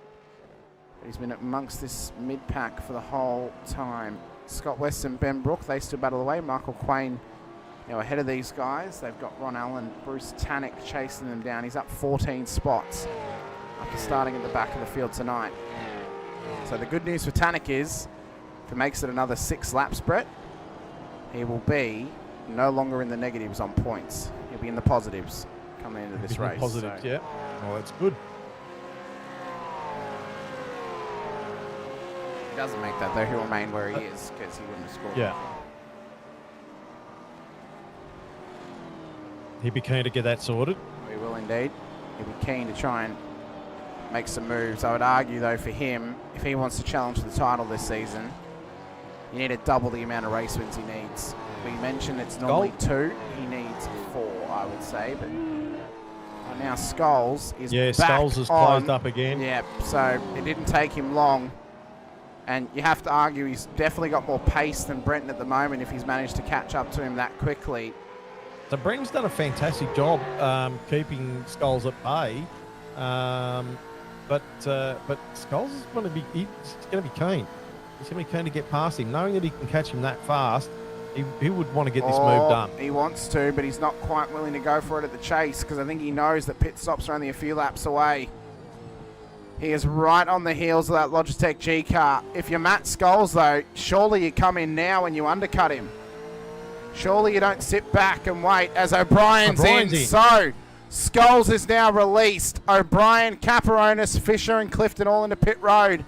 But he's been amongst this mid-pack for the whole time. Scott West and Ben Brook, they still battle away. Michael Quain, ahead of these guys. They've got Ron Allen, Bruce Tannick chasing them down. He's up 14 spots after starting at the back of the field tonight. So the good news for Tannick is, if it makes it another 6 laps, Brett, he will be no longer in the negatives on points. He'll be in the positives coming into this race. Positives, yeah. Well, that's good. If he doesn't make that, though, he'll remain where he is, because he wouldn't have scored. Yeah. He'd be keen to get that sorted. He will indeed. He'll be keen to try and make some moves. I would argue, though, for him, if he wants to challenge the title this season, you need to double the amount of race wins he needs. We mentioned it's normally 2. He needs 4, I would say. But now Skulls is back Skulls has closed up again. Yeah, so it didn't take him long. And you have to argue he's definitely got more pace than Brenton at the moment if he's managed to catch up to him that quickly. So Brenton's done a fantastic job keeping Skulls at bay. But Skulls is going to be keen. He's going to be keen to get past him, knowing that he can catch him that fast. He would want to get this move done. He wants to, but he's not quite willing to go for it at the chase, because I think he knows that pit stops are only a few laps away. He is right on the heels of that Logitech G car. If you're Matt Skulls, though, surely you come in now and you undercut him. Surely you don't sit back and wait as O'Brien's in. So Skulls is now released. O'Brien, Caperonis, Fisher and Clifton all into pit road.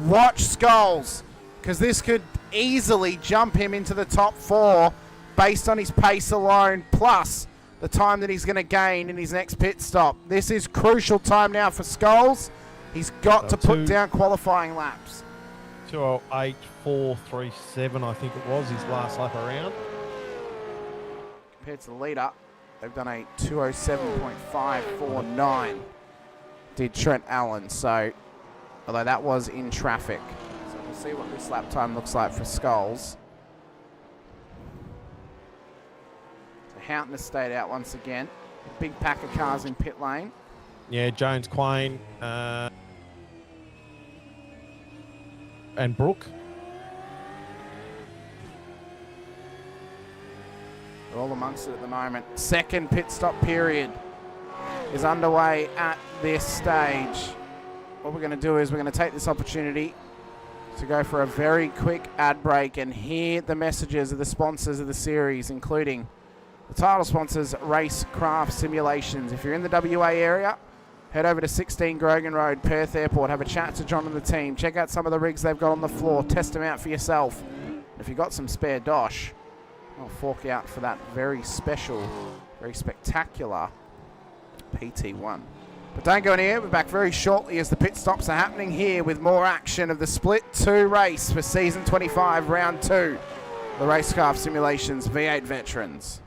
Watch Skulls, because this could easily jump him into the top 4 based on his pace alone, plus the time that he's going to gain in his next pit stop. This is crucial time now for Skulls. He's got to put down qualifying laps. 2:08.437, I think it was his last lap around. Compared to the leader, they've done a 2:07.549. Did Trent Allen, so although that was in traffic. So we'll see what this lap time looks like for Skulls. So Houghton has stayed out once again. Big pack of cars in pit lane. Yeah, Jones, Quain, and Brook. They're all amongst it at the moment. Second pit stop period is underway at this stage. What we're going to do is we're going to take this opportunity to go for a very quick ad break and hear the messages of the sponsors of the series, including the title sponsors, Racecraft Simulations. If you're in the WA area, head over to 16 Grogan Road, Perth Airport. Have a chat to John and the team. Check out some of the rigs they've got on the floor. Test them out for yourself. If you've got some spare dosh, I'll fork out for that very special, very spectacular PT1. But don't go anywhere. We're back very shortly as the pit stops are happening here with more action of the Split 2 race for Season 25, Round 2. The Racecraft Simulations V8 Veterans.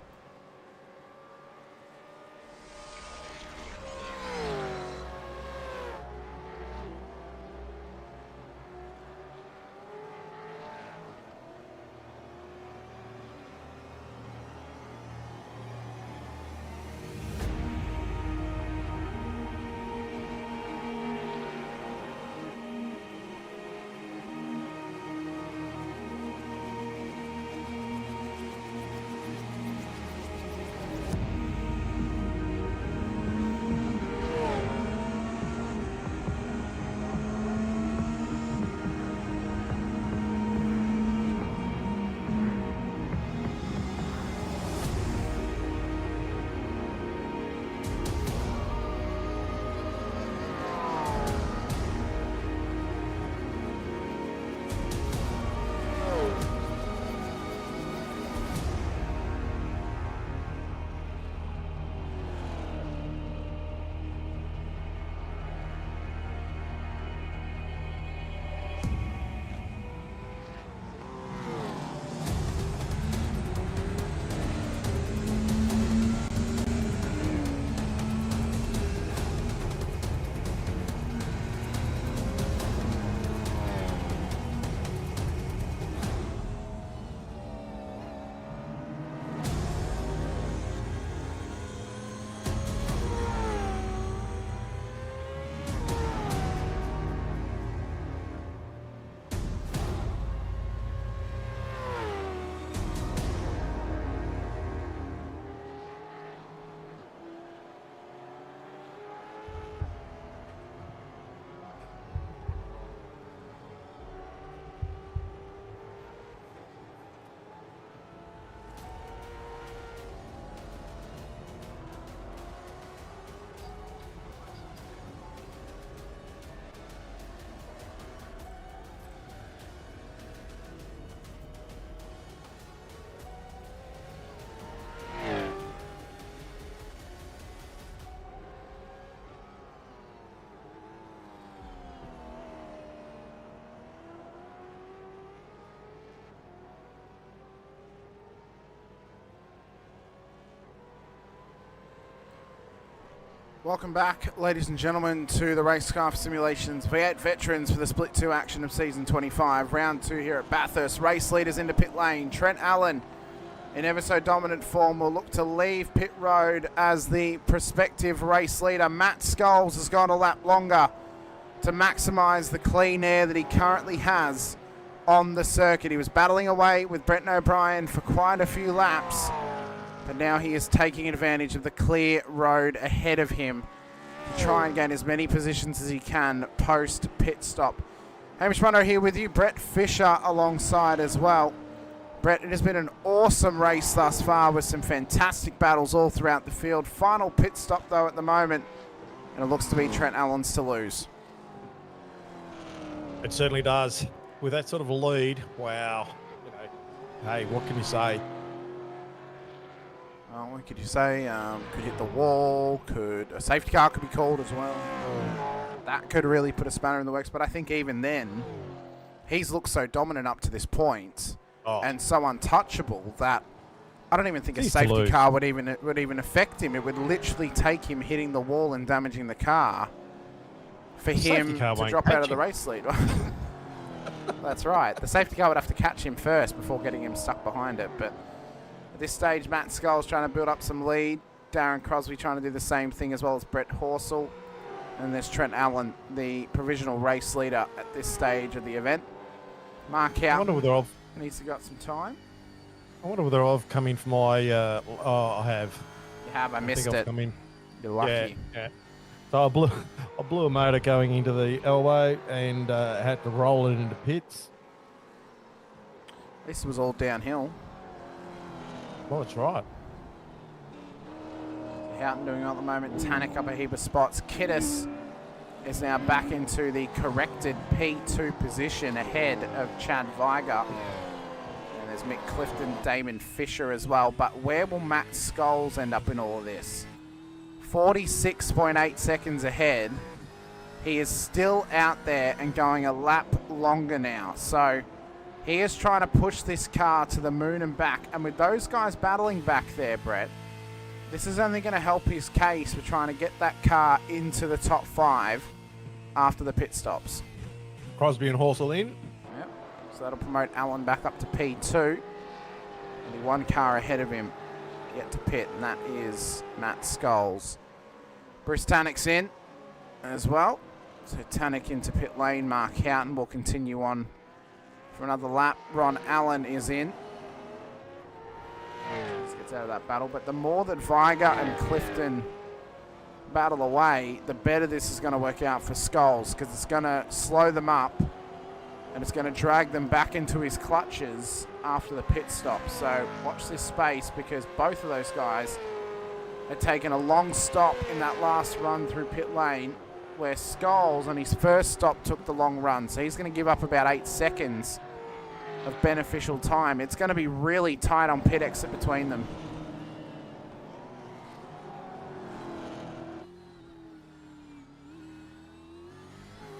Welcome back, ladies and gentlemen, to the Racecraft Simulations V8 Veterans for the Split 2 action of Season 25. Round 2 here at Bathurst. Race leaders into pit lane. Trent Allen, in ever so dominant form, will look to leave pit road as the prospective race leader. Matt Scholes has gone a lap longer to maximise the clean air that he currently has on the circuit. He was battling away with Brett O'Brien for quite a few laps, but now he is taking advantage of the clear road ahead of him to try and gain as many positions as he can post pit stop. Hamish Munro here with you, Brett Fisher alongside as well. Brett, it has been an awesome race thus far with some fantastic battles all throughout the field. Final pit stop though at the moment, and it looks to be Trent Allen's to lose. It certainly does. With that sort of a lead, wow. You know, hey, what can you say? What could you say? Could hit the wall, could a safety car could be called as well. That could really put a spanner in the works, but I think even then, he's looked so dominant up to this point and so untouchable that I don't even think a safety car would even affect him. It would literally take him hitting the wall and damaging the car for him to drop out of the race lead. That's right. The safety car would have to catch him first before getting him stuck behind it, but at this stage, Matt Scholes trying to build up some lead. Darren Crosby trying to do the same thing, as well as Brett Horsell. And there's Trent Allen, the provisional race leader at this stage of the event. Mark out. I wonder whether needs to got some time. I wonder whether I've come in for my. I have. You have. I missed think it. I've come in. You're lucky. Yeah. So I blew a motor going into the elbow and had to roll it into pits. This was all downhill. Well, that's right. Houghton doing at the moment. Tannick up a heap of spots. Kiddis is now back into the corrected P2 position ahead of Chad Viger. And there's Mick Clifton, Damon Fisher as well. But where will Matt Scholes end up in all of this? 46.8 seconds ahead. He is still out there and going a lap longer now. So he is trying to push this car to the moon and back. And with those guys battling back there, Brett, this is only going to help his case for trying to get that car into the top 5 after the pit stops. Crosby and Horsell in. Yep. So that'll promote Allen back up to P2. Only one car ahead of him yet to pit, and that is Matt Scholes. Bruce Tannick's in as well. So Tannick into pit lane. Mark Houghton will continue on for another lap. Ron Allen is in. Just gets out of that battle. But the more that Viger and Clifton battle away, the better this is going to work out for Scholes, because it's going to slow them up and it's going to drag them back into his clutches after the pit stop. So watch this space, because both of those guys had taken a long stop in that last run through pit lane, where Scholes on his first stop took the long run. So he's going to give up about 8 seconds of beneficial time. It's going to be really tight on pit exit between them.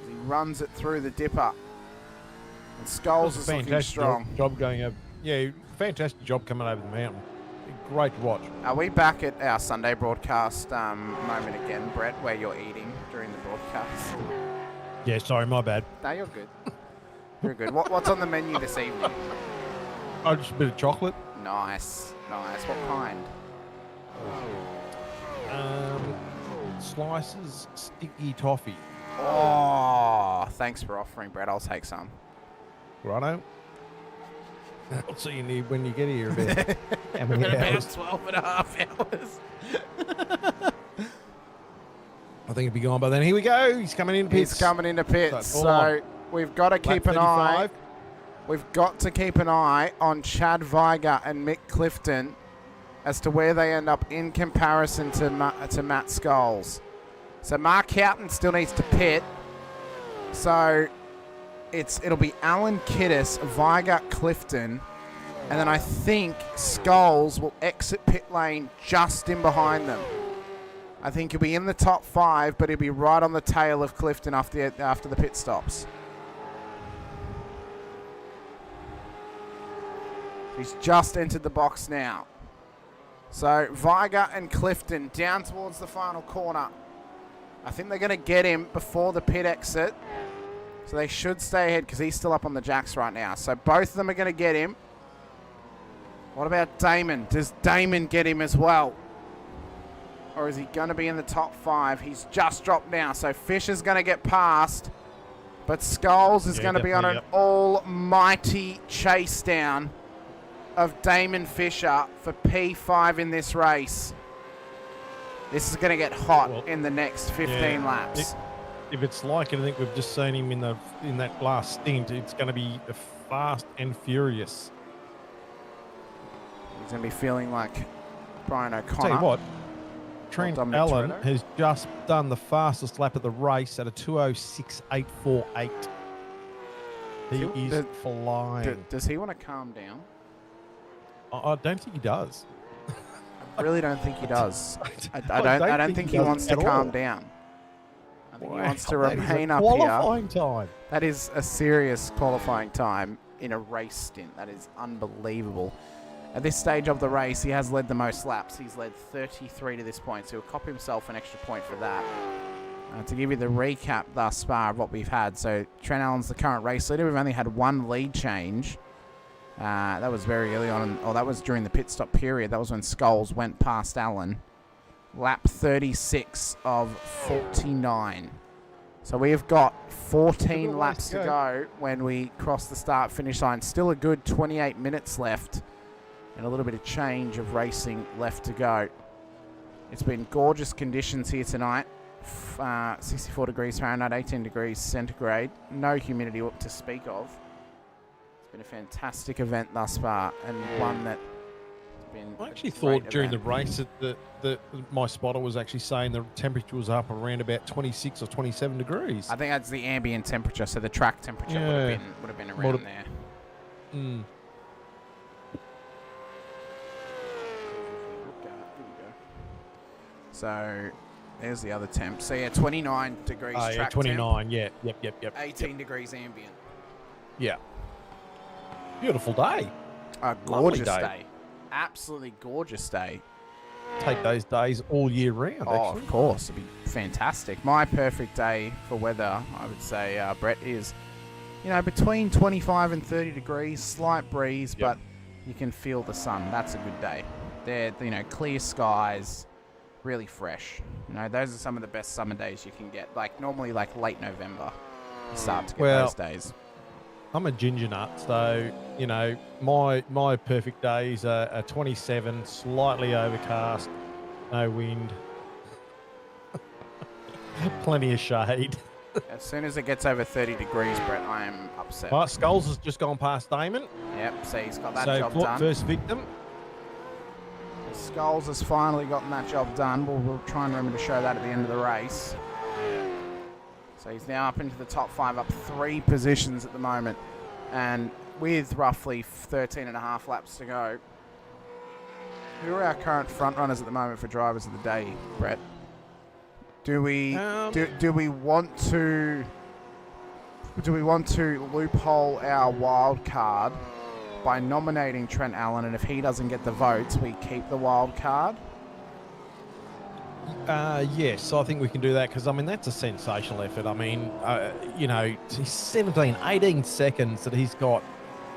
He runs it through the dipper. And Scholes is looking strong. Job going over. Yeah, fantastic job coming over the mountain. Great to watch. Are we back at our Sunday broadcast moment again, Brett, where you're eating during the broadcast? Yeah, sorry, my bad. No, you're good. You're good. What's on the menu this evening? Oh, just a bit of chocolate. Nice. Nice. What kind? Slices sticky toffee. Oh, thanks for offering, Brett. I'll take some. Righto. I'll see you when you get here a bit. How many About hours? 12 and a half hours. I think it'll be gone by then. Here we go. He's coming in pits. He's coming into pits. So we've got to keep an eye. We've got to keep an eye on Chad Viger and Mick Clifton as to where they end up in comparison to Matt Scholes. So Mark Houghton still needs to pit. So it'll be Alan Kiddis, Viger, Clifton, and then I think Scholes will exit pit lane just in behind them. I think he'll be in the top 5, but he'll be right on the tail of Clifton after the pit stops. He's just entered the box now. So Viger and Clifton down towards the final corner. I think they're going to get him before the pit exit. So they should stay ahead because he's still up on the jacks right now. So both of them are going to get him. What about Damon? Does Damon get him as well? Or is he going to be in the top 5? He's just dropped now. So Fisher's going to get past. But Skulls is going to be on an almighty chase down of Damon Fisher for P5 in this race. This is going to get hot in the next 15 laps. If it's like anything we've just seen him in that last stint, it's going to be fast and furious. He's going to be feeling like Brian O'Connor. Tell you what, Trent Allen has just done the fastest lap of the race at a 2:06.848. He is flying. Does he want to calm down? I don't think he does. I really don't think he does. I don't think he wants to calm down. I think he wants to remain up here. Qualifying time. That is a serious qualifying time in a race stint. That is unbelievable. At this stage of the race, he has led the most laps. He's led 33 to this point, so he'll cop himself an extra point for that. To give you the recap thus far of what we've had. So Trent Allen's the current race leader. We've only had one lead change. That was very early on. That was during the pit stop period. That was when Skulls went past Allen. Lap 36 of 49. So we have got 14 laps to go when we cross the start-finish line. Still a good 28 minutes left and a little bit of change of racing left to go. It's been gorgeous conditions here tonight. 64 degrees Fahrenheit, 18 degrees centigrade. No humidity to speak of. It's been a fantastic event thus far, and one that has been. I actually thought during the race that my spotter was actually saying the temperature was up around about 26 or 27 degrees. I think that's the ambient temperature, so the track temperature would have been around there. Mm. So there's the other temp. So yeah, 29 degrees track 29, temp. yeah. Yep. 18 degrees ambient. Yeah. Beautiful day. A gorgeous day. Absolutely gorgeous day. Take those days all year round, actually. Of course. It'd be fantastic. My perfect day for weather, I would say, Brett, is, between 25 and 30 degrees, slight breeze, but you can feel the sun. That's a good day. They're, clear skies, really fresh. Those are some of the best summer days you can get. Normally late November, you start to get those days. I'm a ginger nut, so, my perfect days are 27, slightly overcast, no wind, plenty of shade. As soon as it gets over 30 degrees, Brett, I am upset. Well, Skulls has just gone past Damon. Yep, so he's got that job done. First victim. Skulls has finally gotten that job done. We'll try and remember to show that at the end of the race. So he's now up into the top 5, up 3 positions at the moment. And with roughly 13 and a half laps to go. Who are our current front runners at the moment for drivers of the day, Brett? Do we want to loophole our wild card by nominating Trent Allen, and if he doesn't get the votes, we keep the wild card? Yes, I think we can do that because, that's a sensational effort. 17, 18 seconds that he's got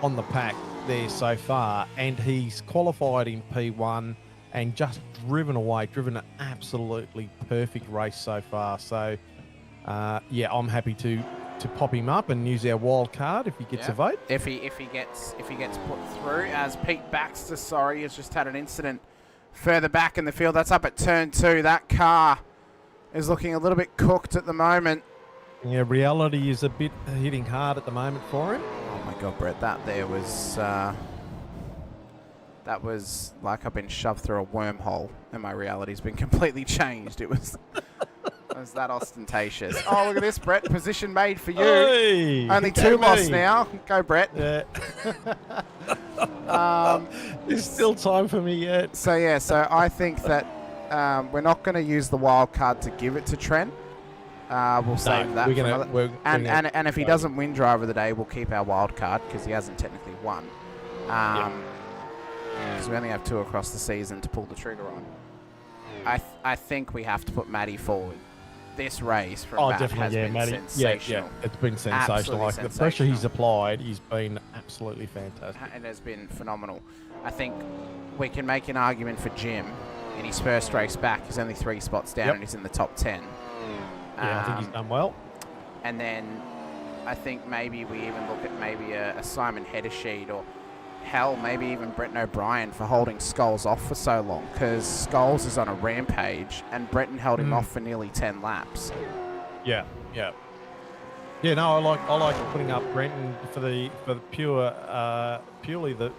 on the pack there so far, and he's qualified in P1 and just driven an absolutely perfect race so far. So, I'm happy to pop him up and use our wild card if he gets a vote. If he gets put through, as Pete Baxter, has just had an incident further back in the field. That's up at turn 2. That car is looking a little bit cooked at the moment. Yeah, reality is a bit hitting hard at the moment for him. Oh my God, Brett, that was like I've been shoved through a wormhole and my reality's been completely changed. It was that ostentatious. Oh, look at this, Brett. Position made for you. Hey, only 2 lost now. Go, Brett. Yeah. There's still time for me yet. So I think that we're not going to use the wild card to give it to Trent. We'll save that. And if he doesn't win driver of the day, we'll keep our wild card because he hasn't technically won. Because we only have 2 across the season to pull the trigger on. I think we have to put Matty forward. this race from Oh, Matt has definitely, yeah, been Matty. sensational. Yeah, it's been sensational. Absolutely Like the pressure he's sensational. applied, he's been absolutely fantastic. It has been phenomenal. I think we can make an argument for Jim in his first race back. He's only 3 spots down and he's in the top 10. Yeah, I think he's done well. And then I think maybe we even look at maybe a Simon Heddersheet or hell, maybe even Bretton O'Brien for holding Scholes off for so long, because Scholes is on a rampage and Bretton held him off for nearly 10 laps. Yeah. No, I like putting up Brenton for the purely the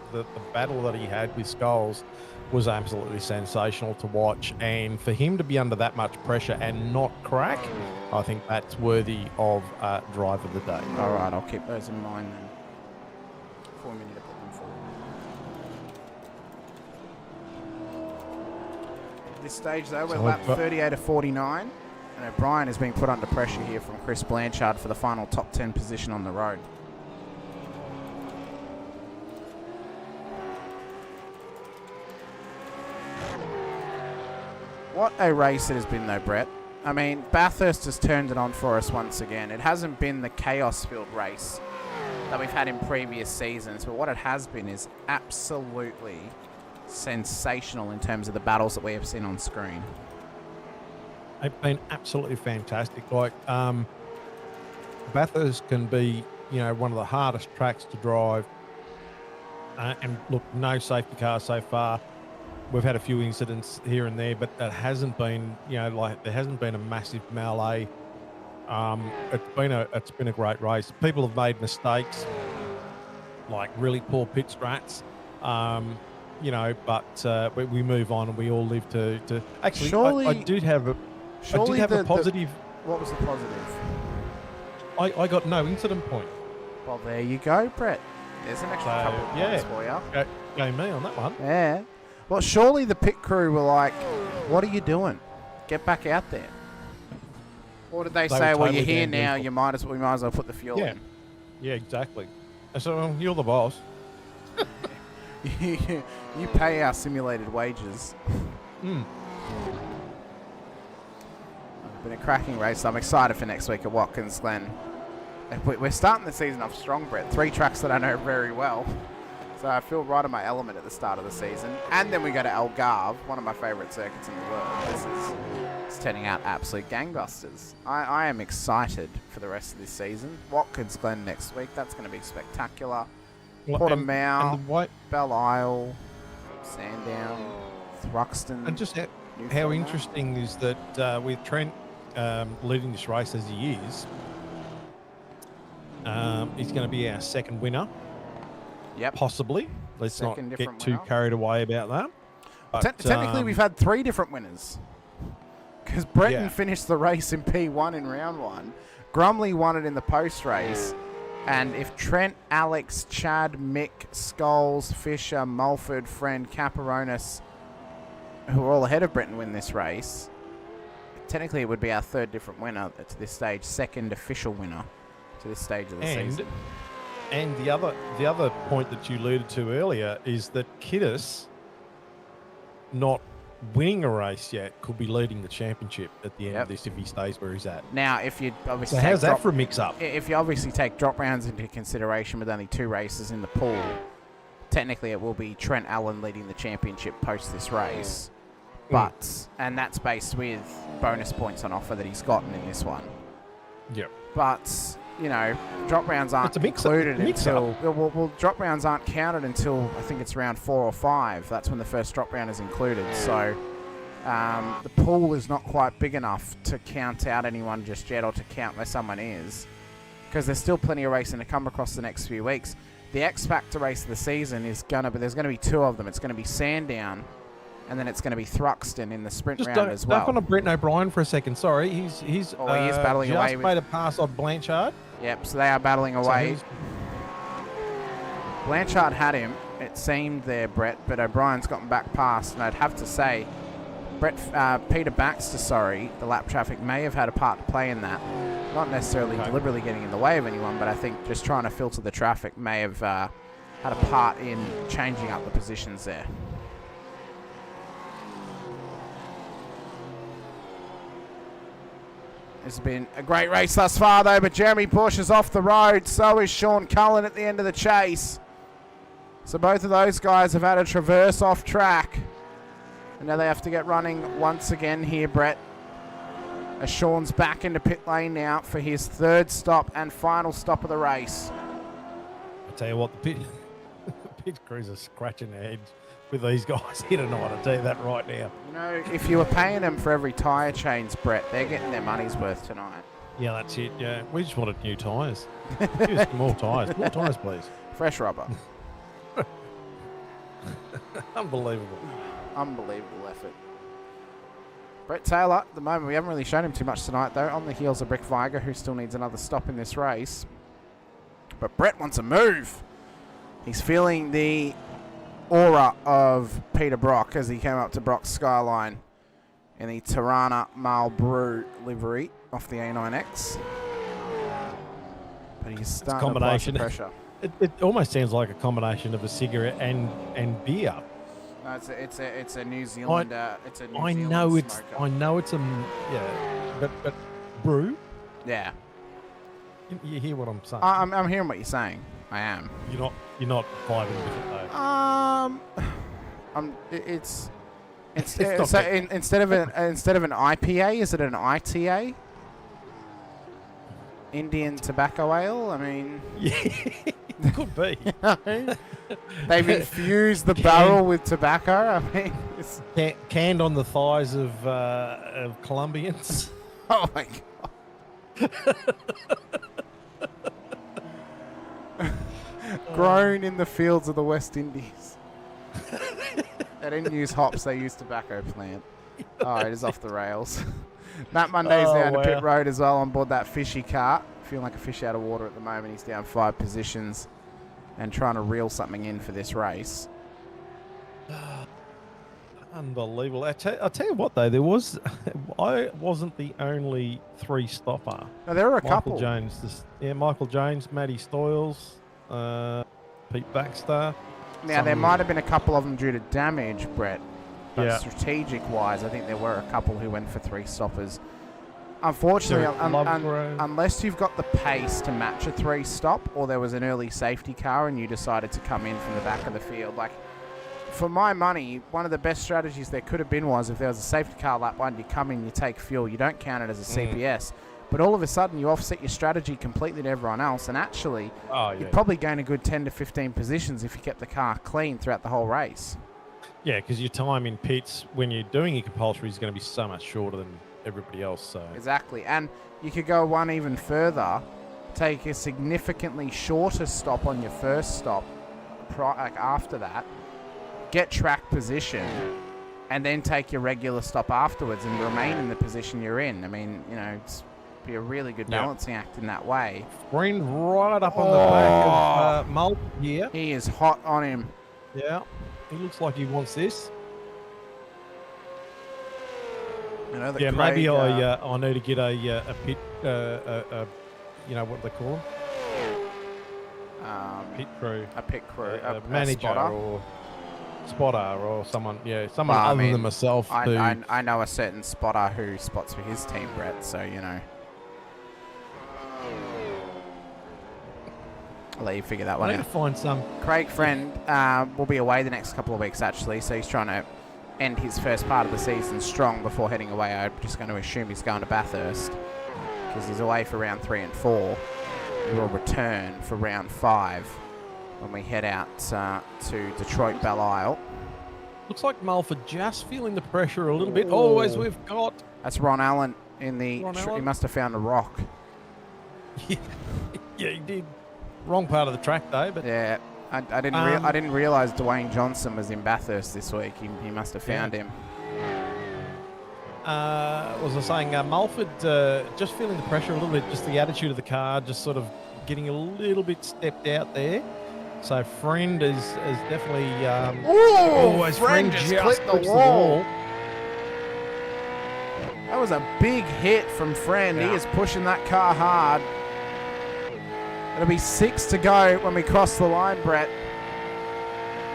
battle that he had with Scholes was absolutely sensational to watch, and for him to be under that much pressure and not crack, I think that's worthy of drive of the day. All right, I'll keep those in mind then. 4 minutes to put them forward. At this stage though, we're lap 38 of 49. And O'Brien is being put under pressure here from Chris Blanchard for the final top 10 position on the road. What a race it has been though, Brett. I mean, Bathurst has turned it on for us once again. It hasn't been the chaos-filled race that we've had in previous seasons, but what it has been is absolutely sensational in terms of the battles that we have seen on screen. They've been absolutely fantastic. Like, Bathurst can be, one of the hardest tracks to drive. And look, no safety cars so far. We've had a few incidents here and there, but it hasn't been, there hasn't been a massive melee. It's been a great race. People have made mistakes, like really poor pit strats. But we move on and we all live to actually. Surely, I did have a positive. What was the positive? I got no incident point. Well, there you go, Brett. There's an extra couple of points for you. Go me on that one. Yeah. Well, surely the pit crew were like, "What are you doing? Get back out there." Or did they say, "Well, you're here now. We might as well put the fuel in." Yeah, exactly. I said, "Well, you're the boss." You pay our simulated wages. It's been a cracking race. I'm excited for next week at Watkins Glen. We're starting the season off strong, Brett. 3 tracks that I know very well. So I feel right in my element at the start of the season. And then we go to Algarve, one of my favourite circuits in the world. It's turning out absolute gangbusters. I am excited for the rest of this season. Watkins Glen next week. That's going to be spectacular. Portimao, Belle Isle, Sandown, Thruxton. And just how interesting is that with Trent leading this race as he is, he's going to be our second winner. Yep. Possibly. Let's not get too winner. Carried away about that. But, technically, we've had 3 different winners. Because Breton finished the race in P1 in round 1. Grumley won it in the post-race. And if Trent, Alex, Chad, Mick, Scholes, Fisher, Mulford, Friend, Caperonis, who are all ahead of Breton, win this race, technically it would be our 3rd different winner to this stage, 2nd official winner to this stage of the season. And the other point that you alluded to earlier is that Kiddis, not winning a race yet, could be leading the championship at the end of this if he stays where he's at. Now, if you obviously how's that for a mix-up? If you obviously take drop rounds into consideration with only 2 races in the pool, technically it will be Trent Allen leading the championship post this race. And that's based with bonus points on offer that he's gotten in this one. Yep. But drop rounds aren't included until drop rounds aren't counted until I think it's round 4 or 5. That's when the first drop round is included. So the pool is not quite big enough to count out anyone just yet, or to count where someone is, because there's still plenty of racing to come across the next few weeks. The X Factor race of the season there's going to be 2 of them. It's going to be Sandown, and then it's going to be Thruxton in the sprint round as well. Just on Bretton O'Brien for a second. Sorry, he is battling away. Just made a pass on Blanchard. Yep, so they are battling away. Blanchard had him, it seemed there, Brett, but O'Brien's gotten back past, and I'd have to say, Peter Baxter, the lap traffic may have had a part to play in that. Not necessarily deliberately getting in the way of anyone, but I think just trying to filter the traffic may have had a part in changing up the positions there. This has been a great race thus far, though, but Jeremy Bush is off the road. So is Sean Cullen at the end of the chase. So both of those guys have had a traverse off track. And now they have to get running once again here, Brett. As Sean's back into pit lane now for his third stop and final stop of the race. I tell you what, the pit crews are scratching their heads with these guys here tonight. I tell you that right now. You know, if you were paying them for every tyre change, Brett, they're getting their money's worth tonight. Yeah, that's it. Yeah, we just wanted new tyres. Give us more tyres. More tyres, please. Fresh rubber. Unbelievable. Unbelievable effort. Brett Taylor, at the moment, we haven't really shown him too much tonight, though. On the heels of Rick Viger, who still needs another stop in this race. But Brett wants a move. He's feeling the aura of Peter Brock as he came up to Brock's Skyline in the Tirana Marlborough livery off the A9X. But he's starting to apply some pressure. It almost sounds like a combination of a cigarette and beer. No, it's a New Zealand. It's a New Zealand smoker. I know it's a but brew. Yeah. You hear what I'm saying? I'm hearing what you're saying. I am. You're not vibing with it though. It's so instead of an IPA, is it an ITA? Indian Tobacco Ale. I mean, yeah, could be. They've infused the barrel with tobacco. I mean, it's canned on the thighs of Colombians. Oh my god. Grown in the fields of the West Indies. They didn't use hops, they used tobacco plant. Oh, it is off the rails. Matt Monday's down to pit road as well on board that fishy cart. Feeling like a fish out of water at the moment. He's down 5 positions and trying to reel something in for this race. Unbelievable. I tell you what, though, I wasn't the only 3-stopper. No, there were a couple. Michael Jones, Matty Stoyles, Pete Baxter. Now, there might have been a couple of them due to damage, Brett. But strategic-wise, I think there were a couple who went for 3-stoppers. Unfortunately, unless you've got the pace to match a 3-stop, or there was an early safety car and you decided to come in from the back of the field, like, for my money, one of the best strategies there could have been was if there was a safety car lap 1, you come in, you take fuel, you don't count it as a CPS. But all of a sudden, you offset your strategy completely to everyone else, and actually, you'd probably gain a good 10 to 15 positions if you kept the car clean throughout the whole race. Yeah, because your time in pits when you're doing your compulsory is going to be so much shorter than everybody else. So exactly, and you could go one even further, take a significantly shorter stop on your first stop, after that, get track position, and then take your regular stop afterwards and remain in the position you're in. I mean, you know, it's be a really good balancing act in that way. Friend right up on the back of Mull here. He is hot on him. Yeah, he looks like he wants this. You know, yeah, Craig, maybe I need to get a pit, you know what they call them? Pit crew. A pit crew. A manager spotter. Or spotter or someone, someone well, other than myself. I know a certain spotter who spots for his team, Brett, so, you know. I'll let you figure that one out. I need to find some. Craig Friend will be away the next couple of weeks, actually, so he's trying to end his first part of the season strong before heading away. I'm just going to assume he's going to Bathurst because he's away for round 3 and 4. He will return for round 5 when we head out to Detroit Belle Isle. Looks like Mulford just feeling the pressure a little bit. Oh, as we've got. That's Ron Allen in the. He must have found a rock. Yeah, he did. Wrong part of the track though, but yeah, I didn't realize Dwayne Johnson was in Bathurst this week. He must have found him. Was I saying Mulford just feeling the pressure a little bit, just the attitude of the car, just sort of getting a little bit stepped out there. So Friend is definitely. His friend just clipped the wall. That was a big hit from Friend. Yeah. He is pushing that car hard. It'll be 6 to go when we cross the line, Brett.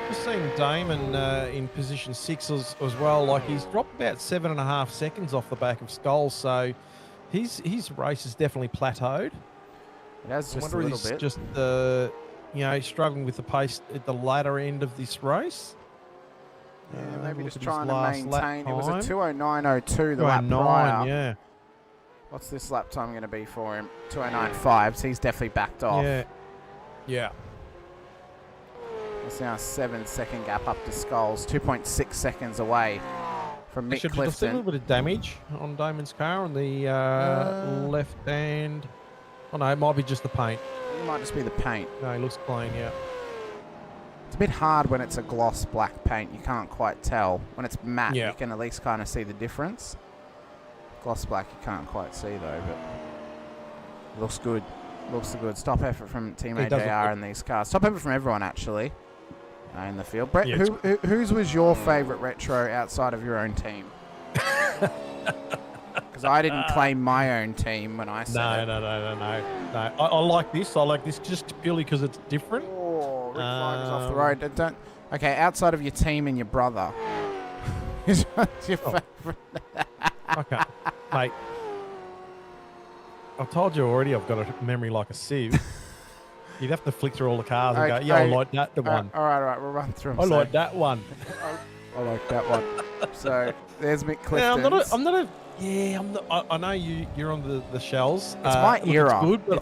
Just seeing Damon in position 6 as well. Like he's dropped about 7.5 seconds off the back of Scholes. So his race has definitely plateaued. It has I just a wonder little if he's bit. just struggling with the pace at the latter end of this race. Yeah, Have a maybe look just at his trying to last lap maintain. It was a time. 209.02 the lap 209, prior. yeah. What's this lap time going to be for him? 209.5, so he's definitely backed off. Yeah. Yeah. It's now a 7-second gap up to Skulls, 2.6 seconds away from Mick Actually, did I see a little Clifton. bit of damage on Damon's car on the left hand? Oh no, it might be just the paint. It might just be the paint. No, he looks clean, yeah. It's a bit hard when it's a gloss black paint. You can't quite tell. When it's matte, Yeah. you can at least kind of see the difference. Gloss black, you can't quite see though, but it looks good. Looks good. Stop effort from Team It does look AJR good. in these cars. Stop effort from everyone actually in the field. Brett, Yeah, whose was your favourite retro outside of your own team? Because I didn't claim my own team when I said it. No. I like this. I like this just purely because it's different. Oh, Rick Flyers off the road. Don't. Okay, outside of your team and your brother, who's your favourite? Okay, mate. I've told you already I've got a memory like a sieve. You'd have to flick through all the cars and go, yeah, I like that one. All right, we'll run through them. I like that one. I like that one. So there's Mick Clifton. Yeah, I'm not. I know you're on the shells. It's my look, era. It's good, but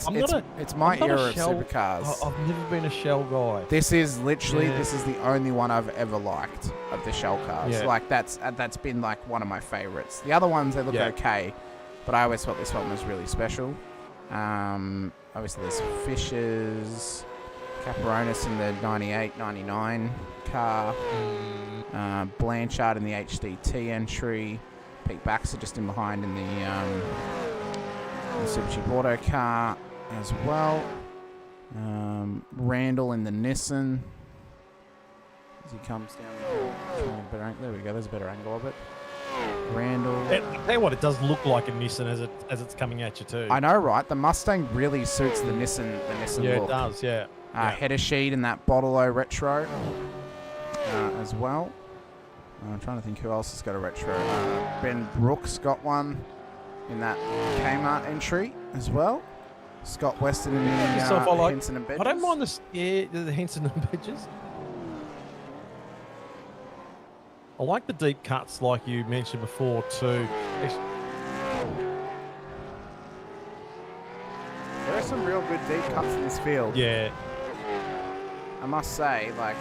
it's my I'm not a era of shell- supercars. I've never been a shell guy. This is literally Yeah. this is the only one I've ever liked of the shell cars. Yeah. Like that's been like one of my favorites. The other ones they look Yeah. okay, but I always thought this one was really special. Obviously there's Fishers, Caperonis in the 98, 99 car, Blanchard in the HDT entry, Pete Baxter just in behind in the Super Cheap Auto car as well. Randall in the Nissan as he comes down. There we go. There's a better angle of it. Randall. I tell you what, it does look like a Nissan as it's coming at you too. I know, right? The Mustang really suits the Nissan. Yeah, look. it does. Yeah. Header sheet in that Bottle-O retro as well. I'm trying to think who else has got a retro. Ben Brooks got one in that Kmart entry as well. Scott Weston in the Henson and Bedges. I don't mind the Henson and Bedges. I like the deep cuts, like you mentioned before, too. There are some real good deep cuts in this field. Yeah. I must say, like,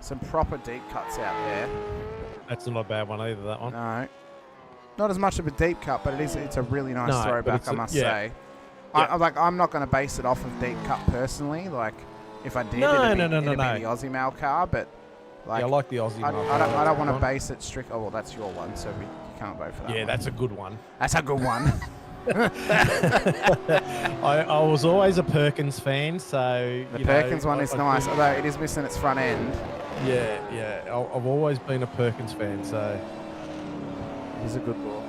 some proper deep cuts out there. That's not a bad one either, that one. No. Not as much of a deep cut, but it's a really nice throwback, I must say. Yeah. I'm not going to base it off of deep cut personally. Like, if I did, No. it'd be the Aussie Mail car, but like, I like the Aussie. I don't want to base it strict. Oh, well, that's your one, so you can't vote for that. Yeah, one. that's a good one. That's a good one. I was always a Perkins fan, so The Perkins one is nice, although it is missing its front end. Yeah. I've always been a Perkins fan, so It is a good look.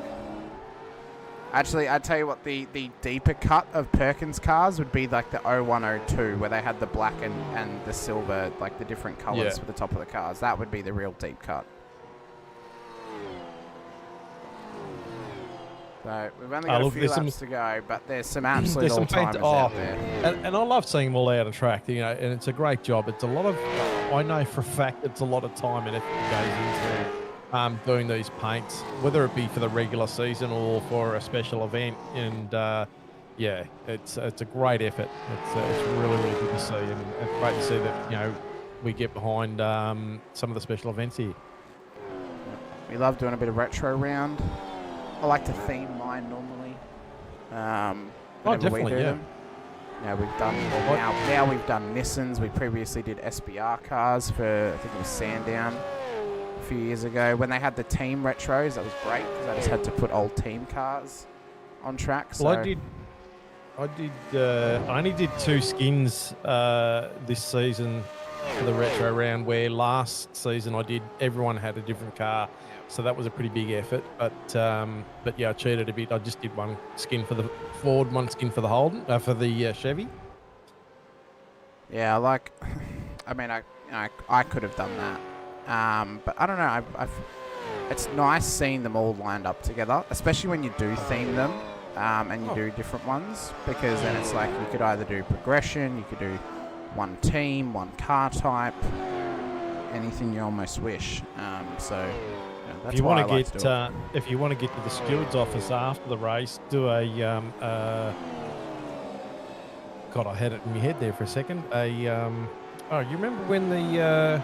Actually, I tell you what, the deeper cut of Perkins cars would be like the 0102, where they had the black and the silver, like the different colours for the top of the cars. That would be the real deep cut. So we've only got a few laps to go, but there's some absolute all-timers out there. And I love seeing them all out of track, and it's a great job. It's a lot of, I know for a fact, it's a lot of time and effort that goes into doing these paints, whether it be for the regular season or for a special event. And it's a great effort. It's really, really good to see, and it's great to see that we get behind some of the special events here. We love doing a bit of retro round. I like to theme mine normally. Definitely, yeah. Now we've done now we've done Nissans. We previously did SBR cars for, I think it was Sandown a few years ago. When they had the team retros, that was great because I just had to put old team cars on track. So. Well, I only did 2 skins this season for the retro round, where last season everyone had a different car. So that was a pretty big effort, but yeah, I cheated a bit. I just did 1 skin for the Ford, 1 skin for the Holden, for the Chevy. Yeah, I could have done that, but I don't know. it's nice seeing them all lined up together, especially when you do theme them and you do different ones, because then it's like you could either do progression, you could do one team, one car type, anything you almost wish. So that's If you why want I to like to do it. if you want to get to the steward's office after the race, do a God, I had it in my head there for a second. Oh, you remember when the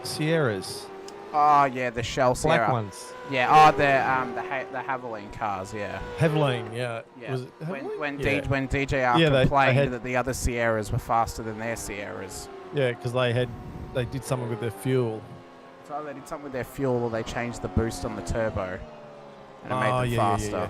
Sierras, Oh yeah, the Shell black Sierra. ones, Yeah. Oh, the Haviline cars. Yeah. Haviline, yeah. Yeah. Was it When Haviline? when DJR Yeah, they complained had- that the other Sierras were faster than their Sierras. Yeah, because they did something with their fuel. So they did something with their fuel, or they changed the boost on the turbo, and it made Oh, them yeah, faster. yeah.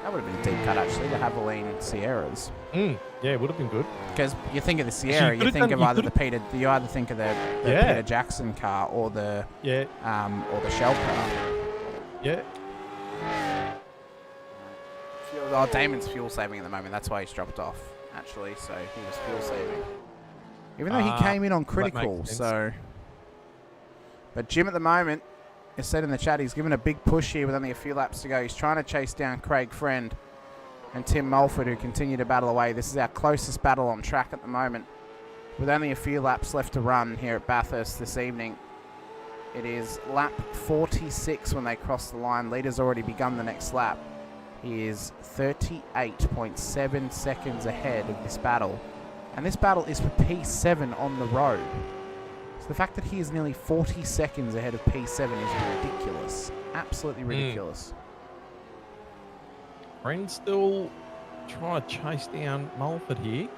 That would have been a deep cut, actually, the Haviline Sierras. Yeah, it would have been good. Because you think of the Sierra, you could've think done- of you either could've- you either think of the Yeah. Peter Jackson car or the Yeah, Shell car. yeah. Oh, Damon's fuel saving at the moment. That's why he's dropped off, actually. So he was fuel saving, even though he came in on that makes critical. sense. So, but Jim at the moment has said in the chat he's given a big push here with only a few laps to go. He's trying to chase down Craig Friend and Tim Mulford, who continue to battle away. This is our closest battle on track at the moment, with only a few laps left to run here at Bathurst this evening. It is lap 46 when they cross the line. Leader's already begun the next lap. He is 38.7 seconds ahead of this battle. And this battle is for P7 on the road. So the fact that he is nearly 40 seconds ahead of P7 is ridiculous. Absolutely ridiculous. Friend still trying to chase down Mulford here.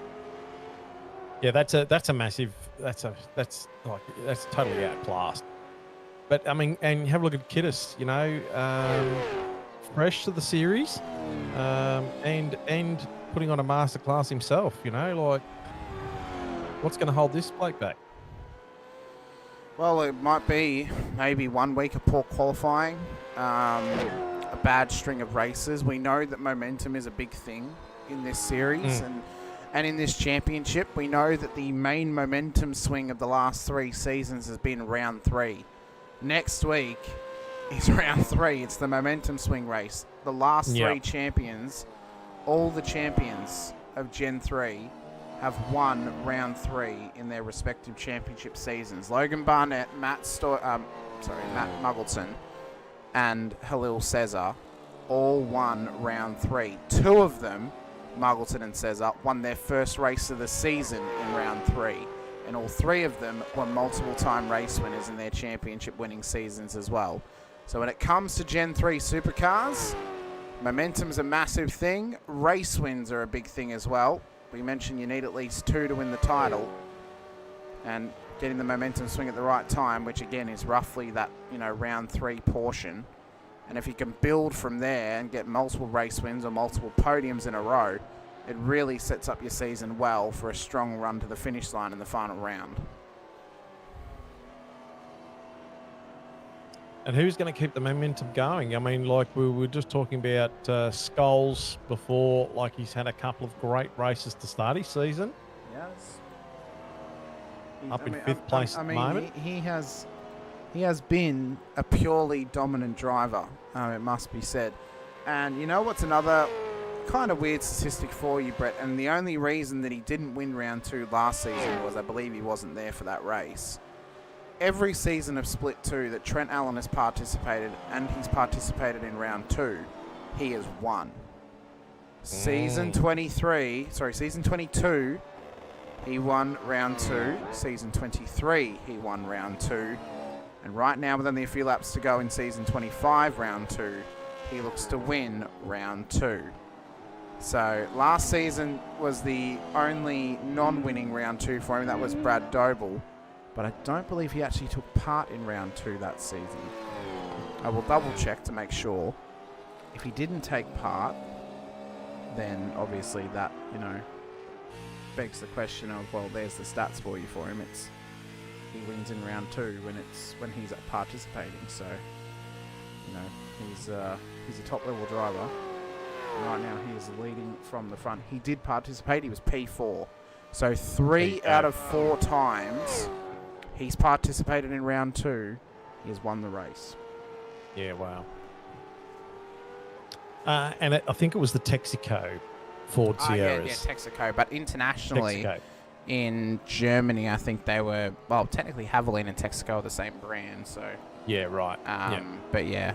Yeah, that's a massive. That's totally outclassed. But I mean, and have a look at Kiddis. You know, fresh to the series, and putting on a masterclass himself. You know, like what's going to hold this bloke back? Well, it might be maybe 1 week of poor qualifying, a bad string of races. We know that momentum is a big thing in this series and in this championship. We know that the main momentum swing of the last 3 seasons has been round 3. Next week is round 3. It's the momentum swing race. The last 3 champions, all the champions of Gen 3, have won round 3 in their respective championship seasons. Logan Barnett, Matt Muggleton, and Halil Cesar all won round 3. 2 of them, Muggleton and Cesar, won their first race of the season in round 3. And all 3 of them were multiple-time race winners in their championship-winning seasons as well. So when it comes to Gen 3 supercars, momentum's a massive thing. Race wins are a big thing as well. We mentioned you need at least 2 to win the title, and getting the momentum swing at the right time, which again is roughly that, you know, round 3 portion. And if you can build from there and get multiple race wins or multiple podiums in a row, it really sets up your season well for a strong run to the finish line in the final round. And who's going to keep the momentum going? I mean, like we were just talking about Scholes before, like he's had a couple of great races to start his season. Yes. Up in 5th place at the moment. He has been a purely dominant driver, it must be said. And you know what's another kind of weird statistic for you, Brett? And the only reason that he didn't win round 2 last season was I believe he wasn't there for that race. Every season of Split 2 that Trent Allen has participated, and he's participated in round 2, he has won. Season 22, he won round 2. Season 23, he won round 2. And right now, with only a few laps to go in season 25, round 2, he looks to win round 2. So last season was the only non-winning round 2 for him. That was Brad Doble. But I don't believe he actually took part in round 2 that season. I will double check to make sure. If he didn't take part, then obviously that, you know, begs the question of, well, there's the stats for you for him. It's he wins in round 2 when he's participating. So, you know, he's a top level driver. Right now he is leading from the front. He did participate. He was P4. So 3 out of 4 times he's participated in round 2. He has won the race. Yeah, wow. And I think it was the Texaco Ford Sierras. Yeah, Texaco. But internationally, Texaco. in Germany, I think they were, well, technically Haviland and Texaco are the same brand. So, Yeah, right. But yeah,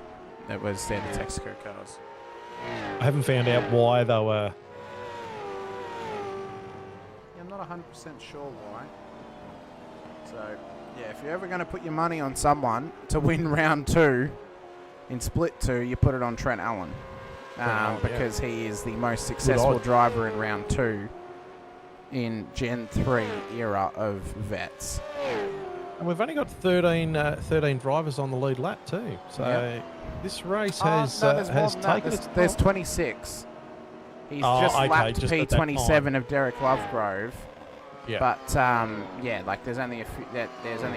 it was the Texaco cars. I haven't found out why they were. I'm not 100% sure why. So, yeah, if you're ever going to put your money on someone to win round 2 in split 2, you put it on Trent Allen. Because he is the most successful driver in round 2 in Gen 3 era of vets. And we've only got 13 drivers on the lead lap too. So this race has taken its There's 26. He's just lapped P27 of Derek Lovegrove. Yeah. But like there's only a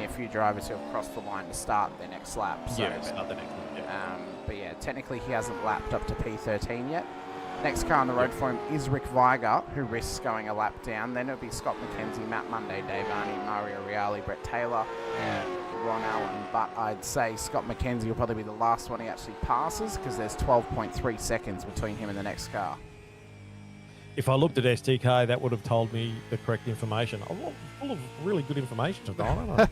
few drivers who have crossed the line to start their next lap. So, start the next one. Yeah. But yeah, technically he hasn't lapped up to P13 yet. Next car on the road for him is Rick Viger, who risks going a lap down. Then it'll be Scott McKenzie, Matt Monday, Dave Arney, Mario Reale, Brett Taylor, Ron Allen. But I'd say Scott McKenzie will probably be the last one he actually passes because there's 12.3 seconds between him and the next car. If I looked at STK, that would have told me the correct information. I'm full of really good information tonight, aren't I?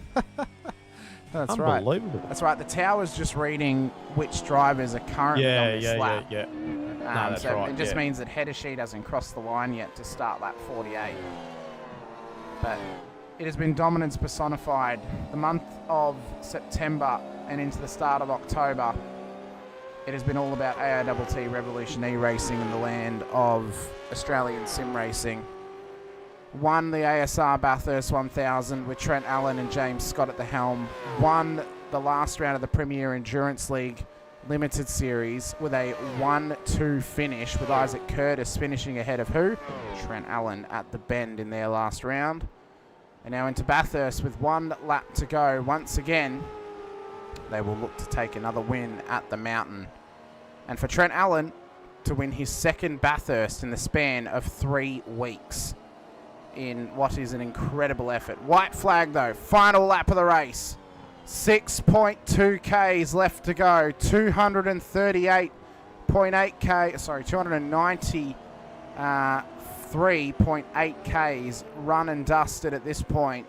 That's right. Unbelievable. That's right. The tower's just reading which drivers are currently on this lap. Yeah. No, that's so right. it just means that header sheet hasn't crossed the line yet to start lap 48. But it has been dominance personified. The month of September and into the start of October, it has been all about AITT Revolution E-Racing in the land of Australian sim racing. Won the ASR Bathurst 1000 with Trent Allen and James Scott at the helm. Won the last round of the Premier Endurance League Limited Series with a 1-2 finish, with Isaac Curtis finishing ahead of who? Trent Allen at the bend in their last round. And now into Bathurst with 1 lap to go. Once again, they will look to take another win at the mountain. And for Trent Allen to win his second Bathurst in the span of 3 weeks in what is an incredible effort. White flag though, final lap of the race. 6.2 Ks left to go. 293.8 Ks run and dusted at this point.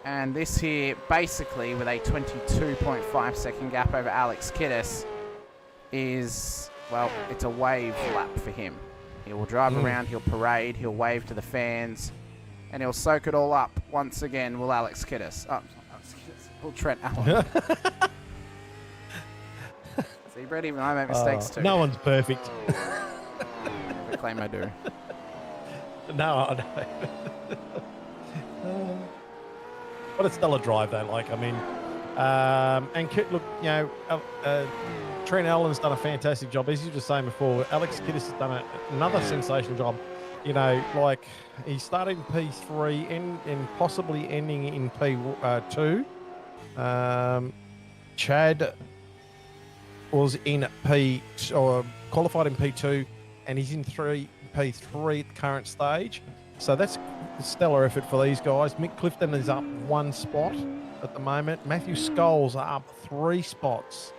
And this here, basically, with a 22.5 second gap over Alex Kiddis, is, well, it's a wave lap for him. He will drive around, he'll parade, he'll wave to the fans, and he'll soak it all up once again, will Alex Kiddis. Oh, Alex Kiddis. Will Trent Allen. See, Brett, even I make mistakes too. No one's perfect. I claim I do. No. What a stellar drive, though. Like, I mean, look, you know, Trent Allen's done a fantastic job. As you were just saying before, Alex Kiddis has done another sensational job. You know, like, he started in P3 and possibly ending in P2. Chad was in qualified in P2, and he's in P3 at the current stage. So that's a stellar effort for these guys. Mick Clifton is up 1 spot at the moment. Matthew Scholes are up 3 spots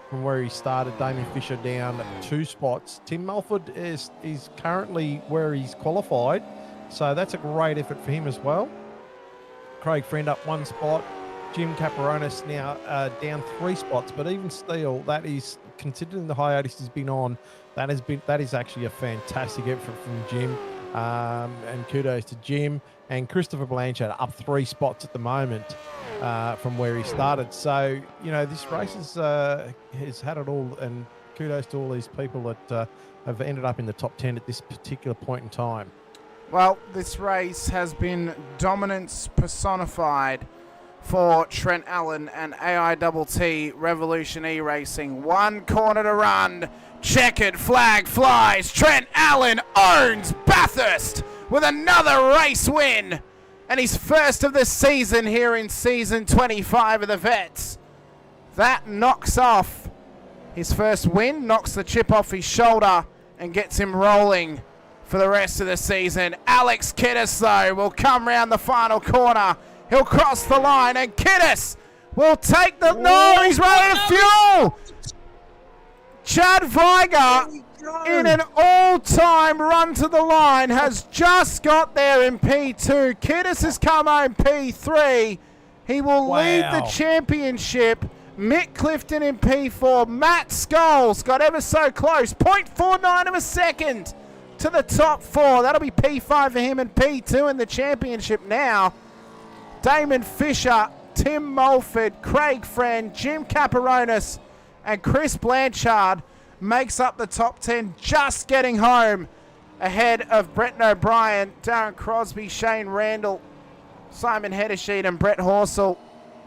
from where he started. Damien Fisher down 2 spots. Tim Mulford is currently where he's qualified. So that's a great effort for him as well. Craig Friend up 1 spot. Jim Caperonis now down 3 spots. But even still, that is, considering the hiatus he's been on, that is actually a fantastic effort from Jim. And kudos to Jim and Christopher Blanchard up 3 spots at the moment from where he started. So, you know, this race has had it all, and kudos to all these people that have ended up in the top 10 at this particular point in time. Well, this race has been dominance personified for Trent Allen and AITT Revolution E-Racing. 1 corner to run. Checkered flag flies. Trent Allen owns Bathurst with another race win. And his first of the season here in season 25 of the Vets. That knocks off his first win, knocks the chip off his shoulder and gets him rolling for the rest of the season. Alex Kiddis, though, will come round the final corner. He'll cross the line, and Kiddis will take the... No, he's running out of fuel! Chad Viger, in an all-time run to the line, has just got there in P2. Kiddis has come home P3. He will lead the championship. Mick Clifton in P4. Matt Scholes got ever so close. 0.49 of a second to the top 4. That'll be P5 for him and P2 in the championship now. Damon Fisher, Tim Mulford, Craig Friend, Jim Caparonis, and Chris Blanchard makes up the top 10, just getting home ahead of Brett O'Brien, Darren Crosby, Shane Randall, Simon Heddersheet, and Brett Horsell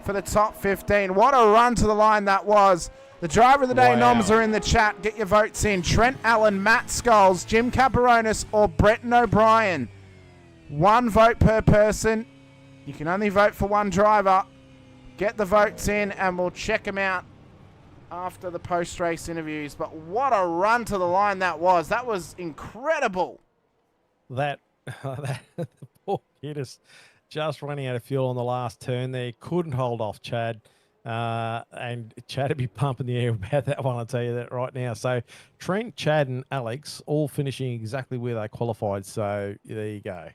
for the top 15. What a run to the line that was. The driver of the day noms are in the chat. Get your votes in. Trent Allen, Matt Scholes, Jim Caparonis, or Brett O'Brien. 1 vote per person. You can only vote for 1 driver. Get the votes in and we'll check them out after the post-race interviews. But what a run to the line that was. That was incredible. That poor kid is just running out of fuel on the last turn there. Couldn't hold off Chad. And Chad would be pumping the air about that one, I'll tell you that right now. So Trent, Chad, and Alex all finishing exactly where they qualified. So there you go.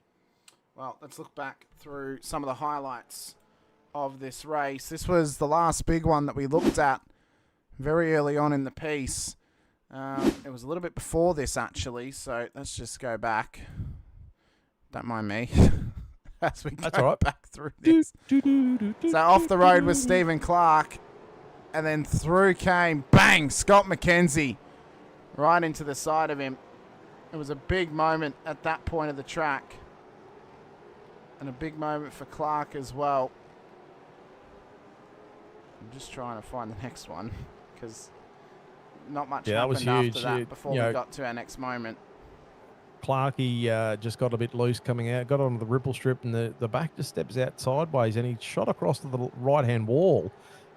Well, let's look back through some of the highlights of this race. This was the last big one that we looked at very early on in the piece. It was a little bit before this, actually, so let's just go back. Don't mind me as we go back through this. So off the road was Stephen Clark, and then through came, bang, Scott McKenzie right into the side of him. It was a big moment at that point of the track, and a big moment for Clark as well. I'm just trying to find the next one because not much happened after that before we got to our next moment. Clarkey just got a bit loose coming out, got onto the ripple strip, and the back just steps out sideways, and he shot across to the right-hand wall,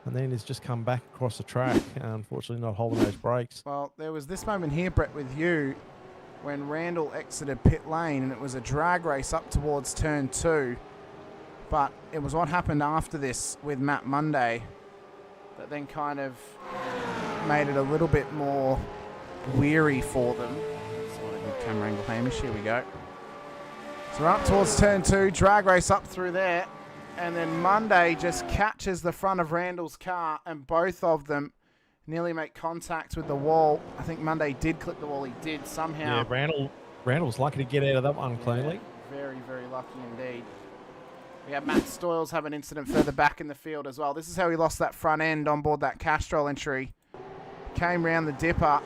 and then has just come back across the track, unfortunately not holding those brakes. Well, there was this moment here, Brett, with you, when Randall exited pit lane, and it was a drag race up towards turn 2, but it was what happened after this with Matt Monday that then kind of made it a little bit more weary for them. Camera angle, Hamish, here we go. So we're up towards turn 2, drag race up through there, and then Monday just catches the front of Randall's car, and both of them nearly make contact with the wall. I think Monday did clip the wall. He did somehow. Yeah, Randall's lucky to get out of that one cleanly. Very, very lucky indeed. We have Matt Stoyles have an incident further back in the field as well. This is how he lost that front end on board that Castrol entry. Came round the dipper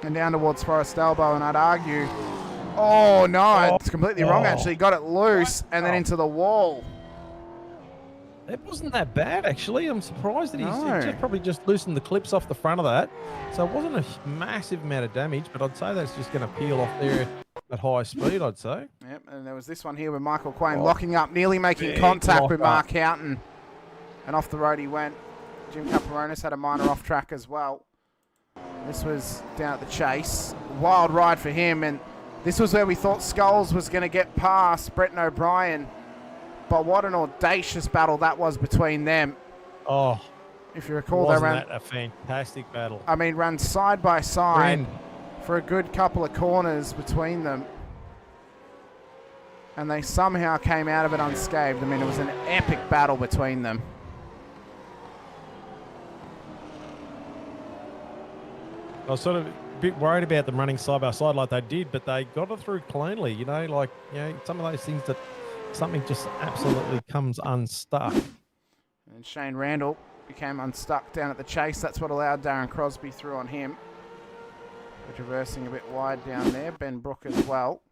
and down towards Forest Elbow, and I'd argue, oh no, it's completely wrong actually. Got it loose and then into the wall. It wasn't that bad actually. I'm surprised that he's probably just loosened the clips off the front of that. So it wasn't a massive amount of damage, but I'd say that's just going to peel off there at high speed, I'd say. Yep, and there was this one here with Michael Quain locking up, nearly making contact with Mark Houghton. And off the road he went. Jim Caparonis had a minor off track as well. This was down at the Chase. Wild ride for him, and this was where we thought Scholes was going to get past Brett O'Brien. But what an audacious battle that was between them. Oh, if you recall, wasn't that a fantastic battle? I mean, ran side by side for a good couple of corners between them. And they somehow came out of it unscathed. I mean, it was an epic battle between them. I was sort of a bit worried about them running side by side like they did, but they got it through cleanly. You know, like, you know, some of those things that something just absolutely comes unstuck. And Shane Randall became unstuck down at the Chase. That's what allowed Darren Crosby through on him. We're traversing a bit wide down there. Ben Brook as well.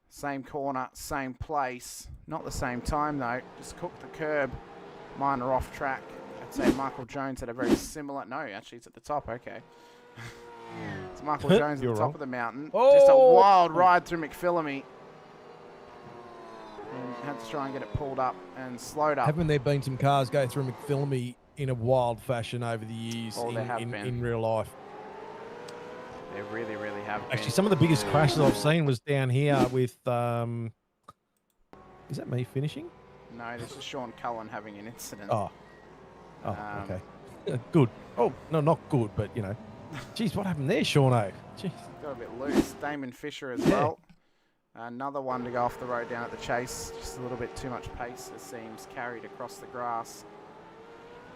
Same corner, same place. Not the same time though. Just cooked the curb. Minor off track. I'd say Michael Jones had a very similar... No, actually it's at the top. Okay. It's Michael Jones at the top of the mountain. Oh! Just a wild ride through McPhillamy. And had to try and get it pulled up and slowed up. Haven't there been some cars go through McPhillamy in a wild fashion over the years Oh, they have been. in real life. They really, really have been. Actually, some of the biggest crashes I've seen was down here with. Is that me finishing? No, this is Sean Cullen having an incident. Oh, okay. Good. Oh, no, not good, but, you know. Jeez, what happened there, Sean-O? Jeez. Got a bit loose. Damon Fisher as well. Another one to go off the road down at the chase. Just a little bit too much pace, it seems. Carried across the grass.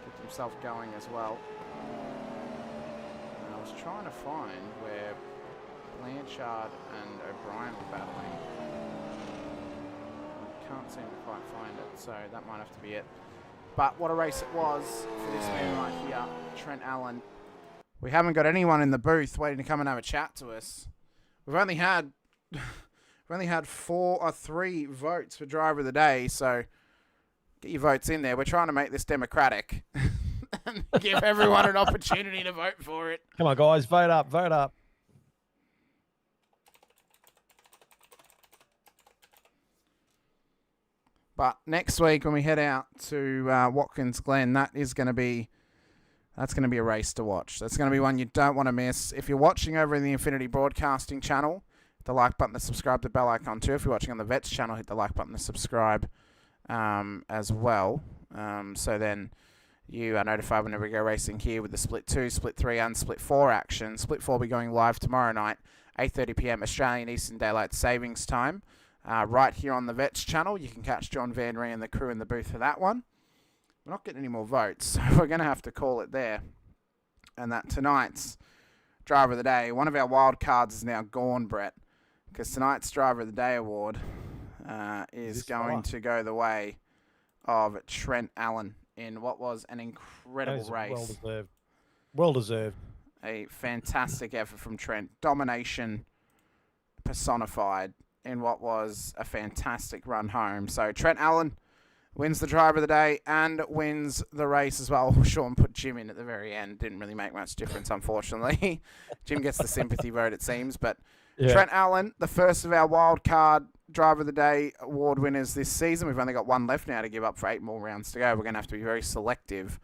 Kept himself going as well. And I was trying to find where Blanchard and O'Brien were battling. I can't seem to quite find it, so that might have to be it. But what a race it was for this man right here, Trent Allen. We haven't got anyone in the booth waiting to come and have a chat to us. We've only had 3 votes for driver of the day, so get your votes in there. We're trying to make this democratic and give everyone an opportunity to vote for it. Come on, guys, vote up, vote up. But next week when we head out to Watkins Glen, that's going to be a race to watch. That's going to be one you don't want to miss. If you're watching over in the Infinity Broadcasting channel, hit the like button, the subscribe, the bell icon too. If you're watching on the Vets channel, hit the like button, the subscribe as well. So then you are notified whenever we go racing here with the Split 2, Split 3 and Split 4 action. Split 4 will be going live tomorrow night, 8:30 p.m. Australian Eastern Daylight Savings Time. Right here on the Vets channel. You can catch John Van Ree and the crew in the booth for that one. We're not getting any more votes, so we're going to have to call it there. And that tonight's Driver of the Day, one of our wild cards is now gone, Brett, because tonight's Driver of the Day award is going to go the way of Trent Allen in what was an incredible race. Well deserved. Well deserved. A fantastic effort from Trent. Domination personified in what was a fantastic run home. So Trent Allen wins the Driver of the Day and wins the race as well. Sean put Jim in at the very end. Didn't really make much difference, unfortunately. Jim gets the sympathy vote, it seems. But yeah. Trent Allen, the first of our wild card Driver of the Day award winners this season. We've only got one left now to give up for 8 more rounds to go. We're going to have to be very selective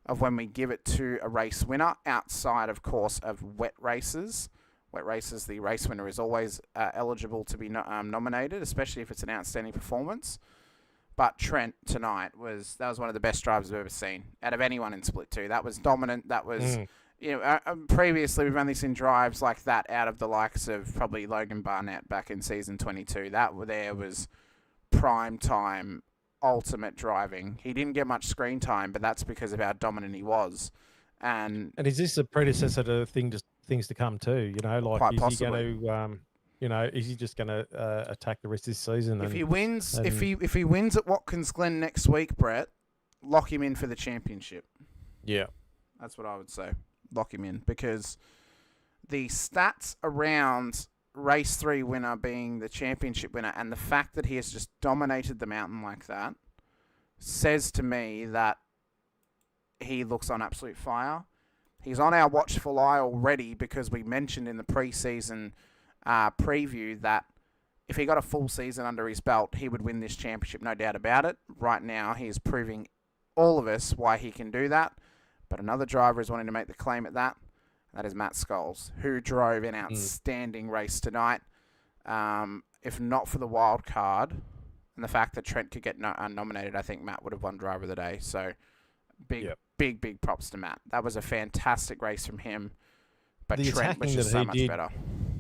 of when we give it to a race winner outside, of course, of wet races. Wet races, the race winner is always eligible to be nominated, especially if it's an outstanding performance. But Trent tonight was one of the best drivers I've ever seen out of anyone in Split 2. That was dominant. That was, previously we've only seen drives like that out of the likes of probably Logan Barnett back in season 22. That there was prime time, ultimate driving. He didn't get much screen time, but that's because of how dominant he was. And is this a predecessor to things to come too? You know, like is he going to, is he just going to attack the rest of this season? If he wins, if he wins at Watkins Glen next week, Brett, lock him in for the championship. Yeah, that's what I would say. Lock him in, because the stats around race 3 winner being the championship winner and the fact that he has just dominated the mountain like that says to me that he looks on absolute fire. He's on our watchful eye already because we mentioned in the pre-season preview that if he got a full season under his belt, he would win this championship, no doubt about it. Right now, he is proving all of us why he can do that. But another driver is wanting to make the claim at that. That is Matt Scholes, who drove an outstanding race tonight. If not for the wild card and the fact that Trent could get nominated, I think Matt would have won Driver of the Day. So big props to Matt. That was a fantastic race from him. But the Trent was just so much better.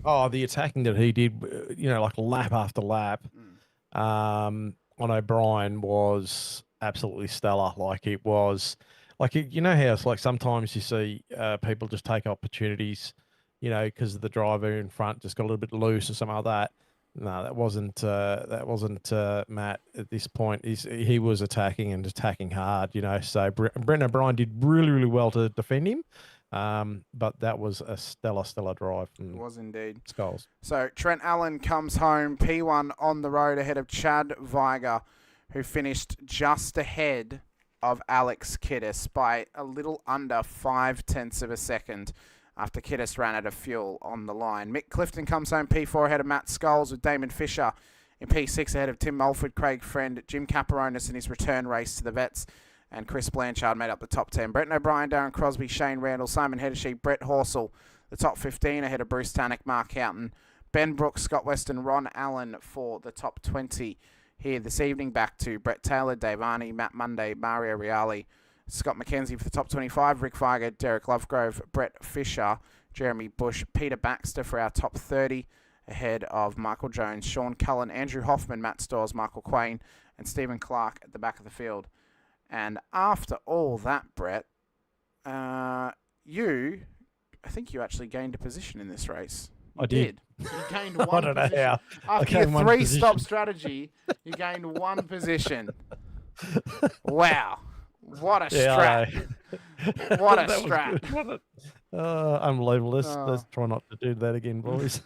Oh, the attacking that he did, like lap after lap on O'Brien was absolutely stellar. Like it was, like, how it's like sometimes you see people just take opportunities, because the driver in front just got a little bit loose or something like that. No, that wasn't Matt at this point. He was attacking hard, So Brendan O'Brien did really well to defend him. But that was a stellar drive. It was indeed. Scholes. So Trent Allen comes home P1 on the road ahead of Chad Viger, who finished just ahead of Alex Kiddis by a little under 0.5 of a second after Kiddis ran out of fuel on the line. Mick Clifton comes home P4 ahead of Matt Scholes, with Damon Fisher in P6 ahead of Tim Mulford, Craig Friend, Jim Caparonis in his return race to the Vets and Chris Blanchard made up the top 10. Brenton O'Brien, Darren Crosby, Shane Randall, Simon Hedersheep, Brett Horsell, the top 15 ahead of Bruce Tannock, Mark Houghton, Ben Brooks, Scott Weston, Ron Allen for the top 20 here this evening. Back to Brett Taylor, Dave Arney, Matt Monday, Mario Reale, Scott McKenzie for the top 25, Rick Viger, Derek Lovegrove, Brett Fisher, Jeremy Bush, Peter Baxter for our top 30 ahead of Michael Jones, Sean Cullen, Andrew Hoffman, Matt Stores, Michael Quain, and Stephen Clark at the back of the field. And after all that, Brett, I think you actually gained a position in this race. I did. You gained one I don't know position. how. After your three-stop strategy, you gained one position. Wow. What a strat. What a strat. Unbelievable. Let's try not to do that again, boys.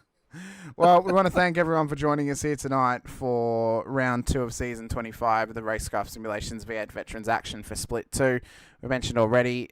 Well, we want to thank everyone for joining us here tonight for round 2 of season 25 of the Racecraft Simulations V8 Veterans action for Split 2. We mentioned already,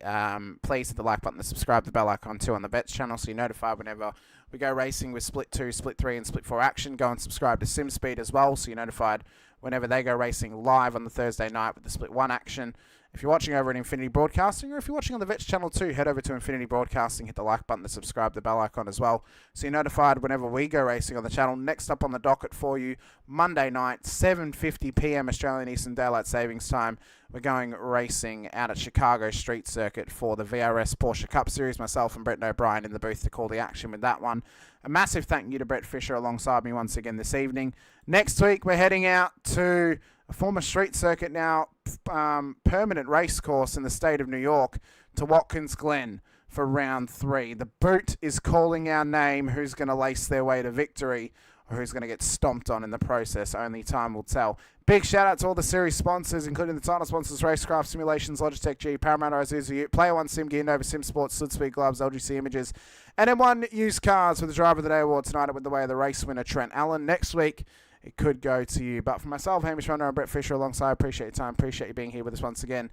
please hit the like button and subscribe, the bell icon too on the Vets channel so you're notified whenever we go racing with Split 2, Split 3 and Split 4 action. Go and subscribe to SimSpeed as well so you're notified whenever they go racing live on the Thursday night with the Split 1 action. If you're watching over at Infinity Broadcasting, or if you're watching on the Vets channel too, head over to Infinity Broadcasting, hit the like button, and subscribe, the bell icon as well, so you're notified whenever we go racing on the channel. Next up on the docket for you, Monday night, 7:50 p.m. Australian Eastern Daylight Savings Time. We're going racing out at Chicago Street Circuit for the VRS Porsche Cup Series. Myself and Brenton O'Brien in the booth to call the action with that one. A massive thank you to Brett Fisher alongside me once again this evening. Next week, we're heading out to a former street circuit now permanent race course in the state of New York to Watkins Glen for round 3. The boot is calling our name. Who's going to lace their way to victory or who's going to get stomped on in the process? Only time will tell. Big shout out to all the series sponsors, including the title sponsors Racecraft Simulations, Logitech G, Parramatta Isuzu Ute, Player One Sim Gear, Nova Sim Sports, Südspeed Gloves, LGC Images, and M1 Used Cars with the Driver of the Day award tonight. It went the way of the race winner Trent Allen. Next week, it could go to you. But for myself, Hamish Munro and Brett Fisher alongside, appreciate your time, appreciate you being here with us once again.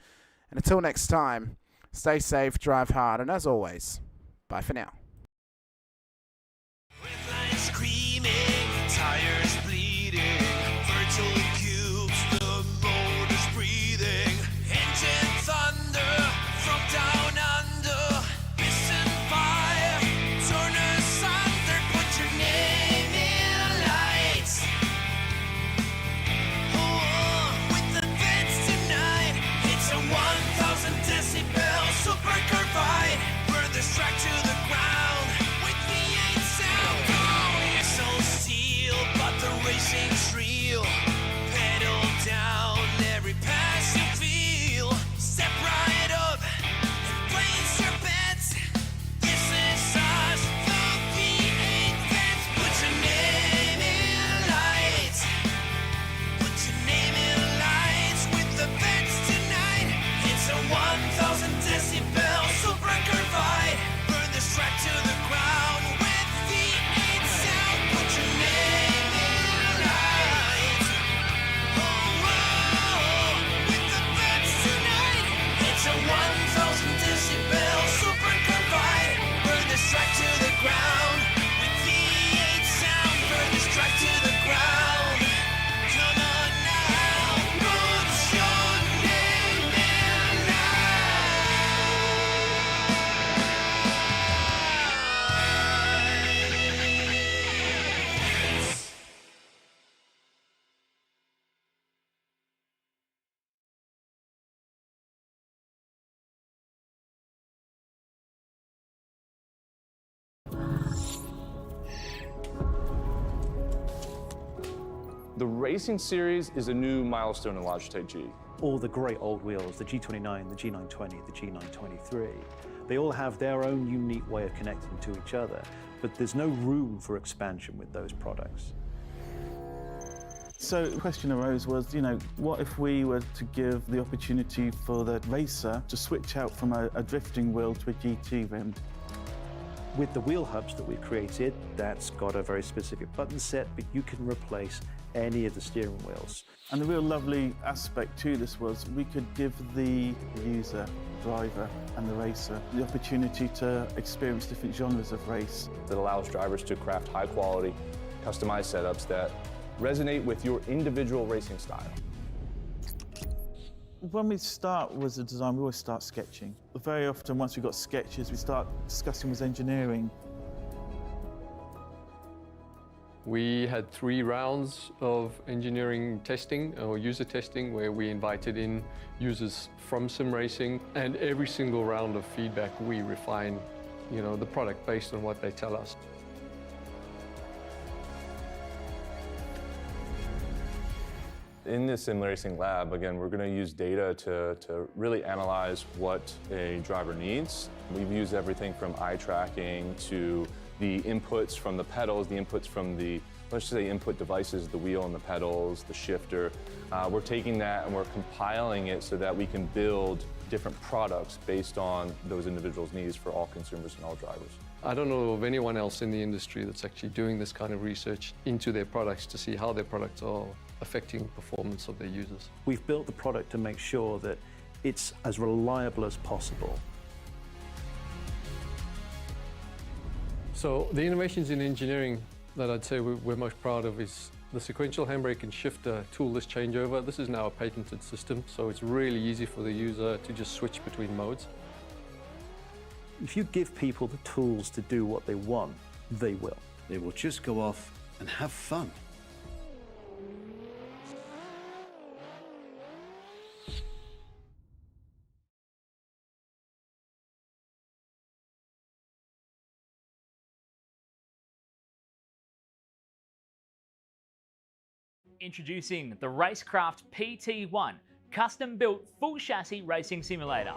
And until next time, stay safe, drive hard, and as always, bye for now. With lines screaming, tires bleeding, virtual cubes, the motor's breathing, engine thunder from down under, piston fire, turn asunder, put your name in lights. Oh, with the vets tonight, it's a 1,000 decibel super carbide, burn this track to the ground with V8 sound. Oh, it's so steel, but the racing's real. Pedal down, every pass you feel. Step right up and place your bets. This is us, the V8 vets. Put your name in lights. Put your name in lights with the vets tonight. It's a 1,000 decibel super carbide. Burn this track to the ground with V8 sound. Put your name in lights. Oh, with the vets tonight. It's a 1,000 decibel super carbide. Burn this track to the ground with V8 sound. Burn this track to the ground. Come on now, put your name in lights. The Racing Series is a new milestone in Logitech G. All the great old wheels, the G29, the G920, the G923, they all have their own unique way of connecting to each other, but there's no room for expansion with those products. So the question arose was, what if we were to give the opportunity for the racer to switch out from a drifting wheel to a GT rim? With the wheel hubs that we've created, that's got a very specific button set, but you can replace any of the steering wheels. And the real lovely aspect to this was we could give the user, driver and the racer the opportunity to experience different genres of race. That allows drivers to craft high quality, customized setups that resonate with your individual racing style. When we start with the design, we always start sketching. Very often, once we've got sketches, we start discussing with engineering. We had 3 rounds of engineering testing or user testing where we invited in users from sim racing, and every single round of feedback we refine, the product based on what they tell us. In the sim racing lab, again, we're going to use data to really analyze what a driver needs. We've used everything from eye tracking to the inputs from the pedals, the inputs from the, let's just say, input devices, the wheel and the pedals, the shifter. We're taking that and we're compiling it so that we can build different products based on those individuals' needs for all consumers and all drivers. I don't know of anyone else in the industry that's actually doing this kind of research into their products to see how their products are affecting performance of their users. We've built the product to make sure that it's as reliable as possible. So the innovations in engineering that I'd say we're most proud of is the sequential handbrake and shifter toolless changeover. This is now a patented system, so it's really easy for the user to just switch between modes. If you give people the tools to do what they want, they will. They will just go off and have fun. Introducing the Racekraft PT1, custom-built full chassis racing simulator.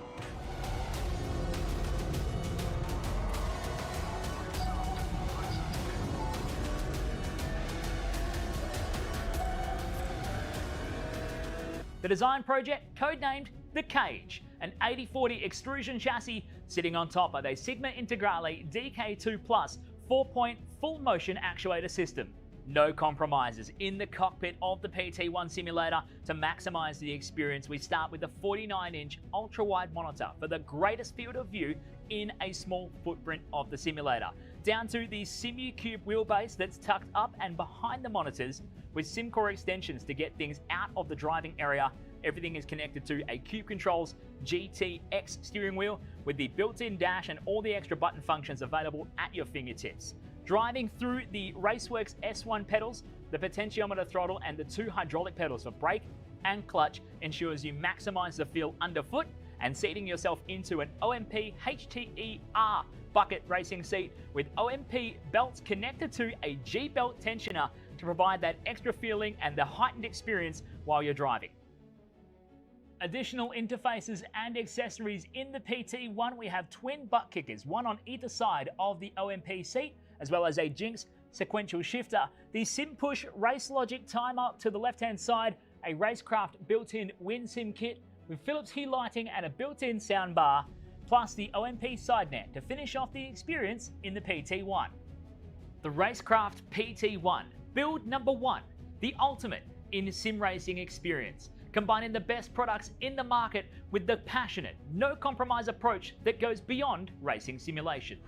The design project, codenamed The Cage, an 80/40 extrusion chassis sitting on top of a Sigma Integrale DK2 Plus 4-point full motion actuator system. No compromises in the cockpit of the PT1 simulator. To maximize the experience, we start with the 49-inch ultra-wide monitor for the greatest field of view in a small footprint of the simulator, down to the SimuCube wheelbase that's tucked up and behind the monitors with SimCore extensions to get things out of the driving area. Everything is connected to a Cube Controls GTX steering wheel with the built-in dash and all the extra button functions available at your fingertips. Driving through the Raceworks S1 pedals, the potentiometer throttle and the 2 hydraulic pedals for brake and clutch ensures you maximize the feel underfoot, and seating yourself into an OMP HTER bucket racing seat with OMP belts connected to a G-belt tensioner to provide that extra feeling and the heightened experience while you're driving. Additional interfaces and accessories in the PT1, we have twin butt kickers, one on either side of the OMP seat, as well as a Jinx sequential shifter, the SimPush Race Logic timer to the left-hand side, a Racekraft built-in WinSim kit with Philips Hue lighting and a built-in soundbar, plus the OMP side net to finish off the experience in the PT1. The Racekraft PT1, build number 1, the ultimate in sim racing experience, combining the best products in the market with the passionate, no-compromise approach that goes beyond racing simulation.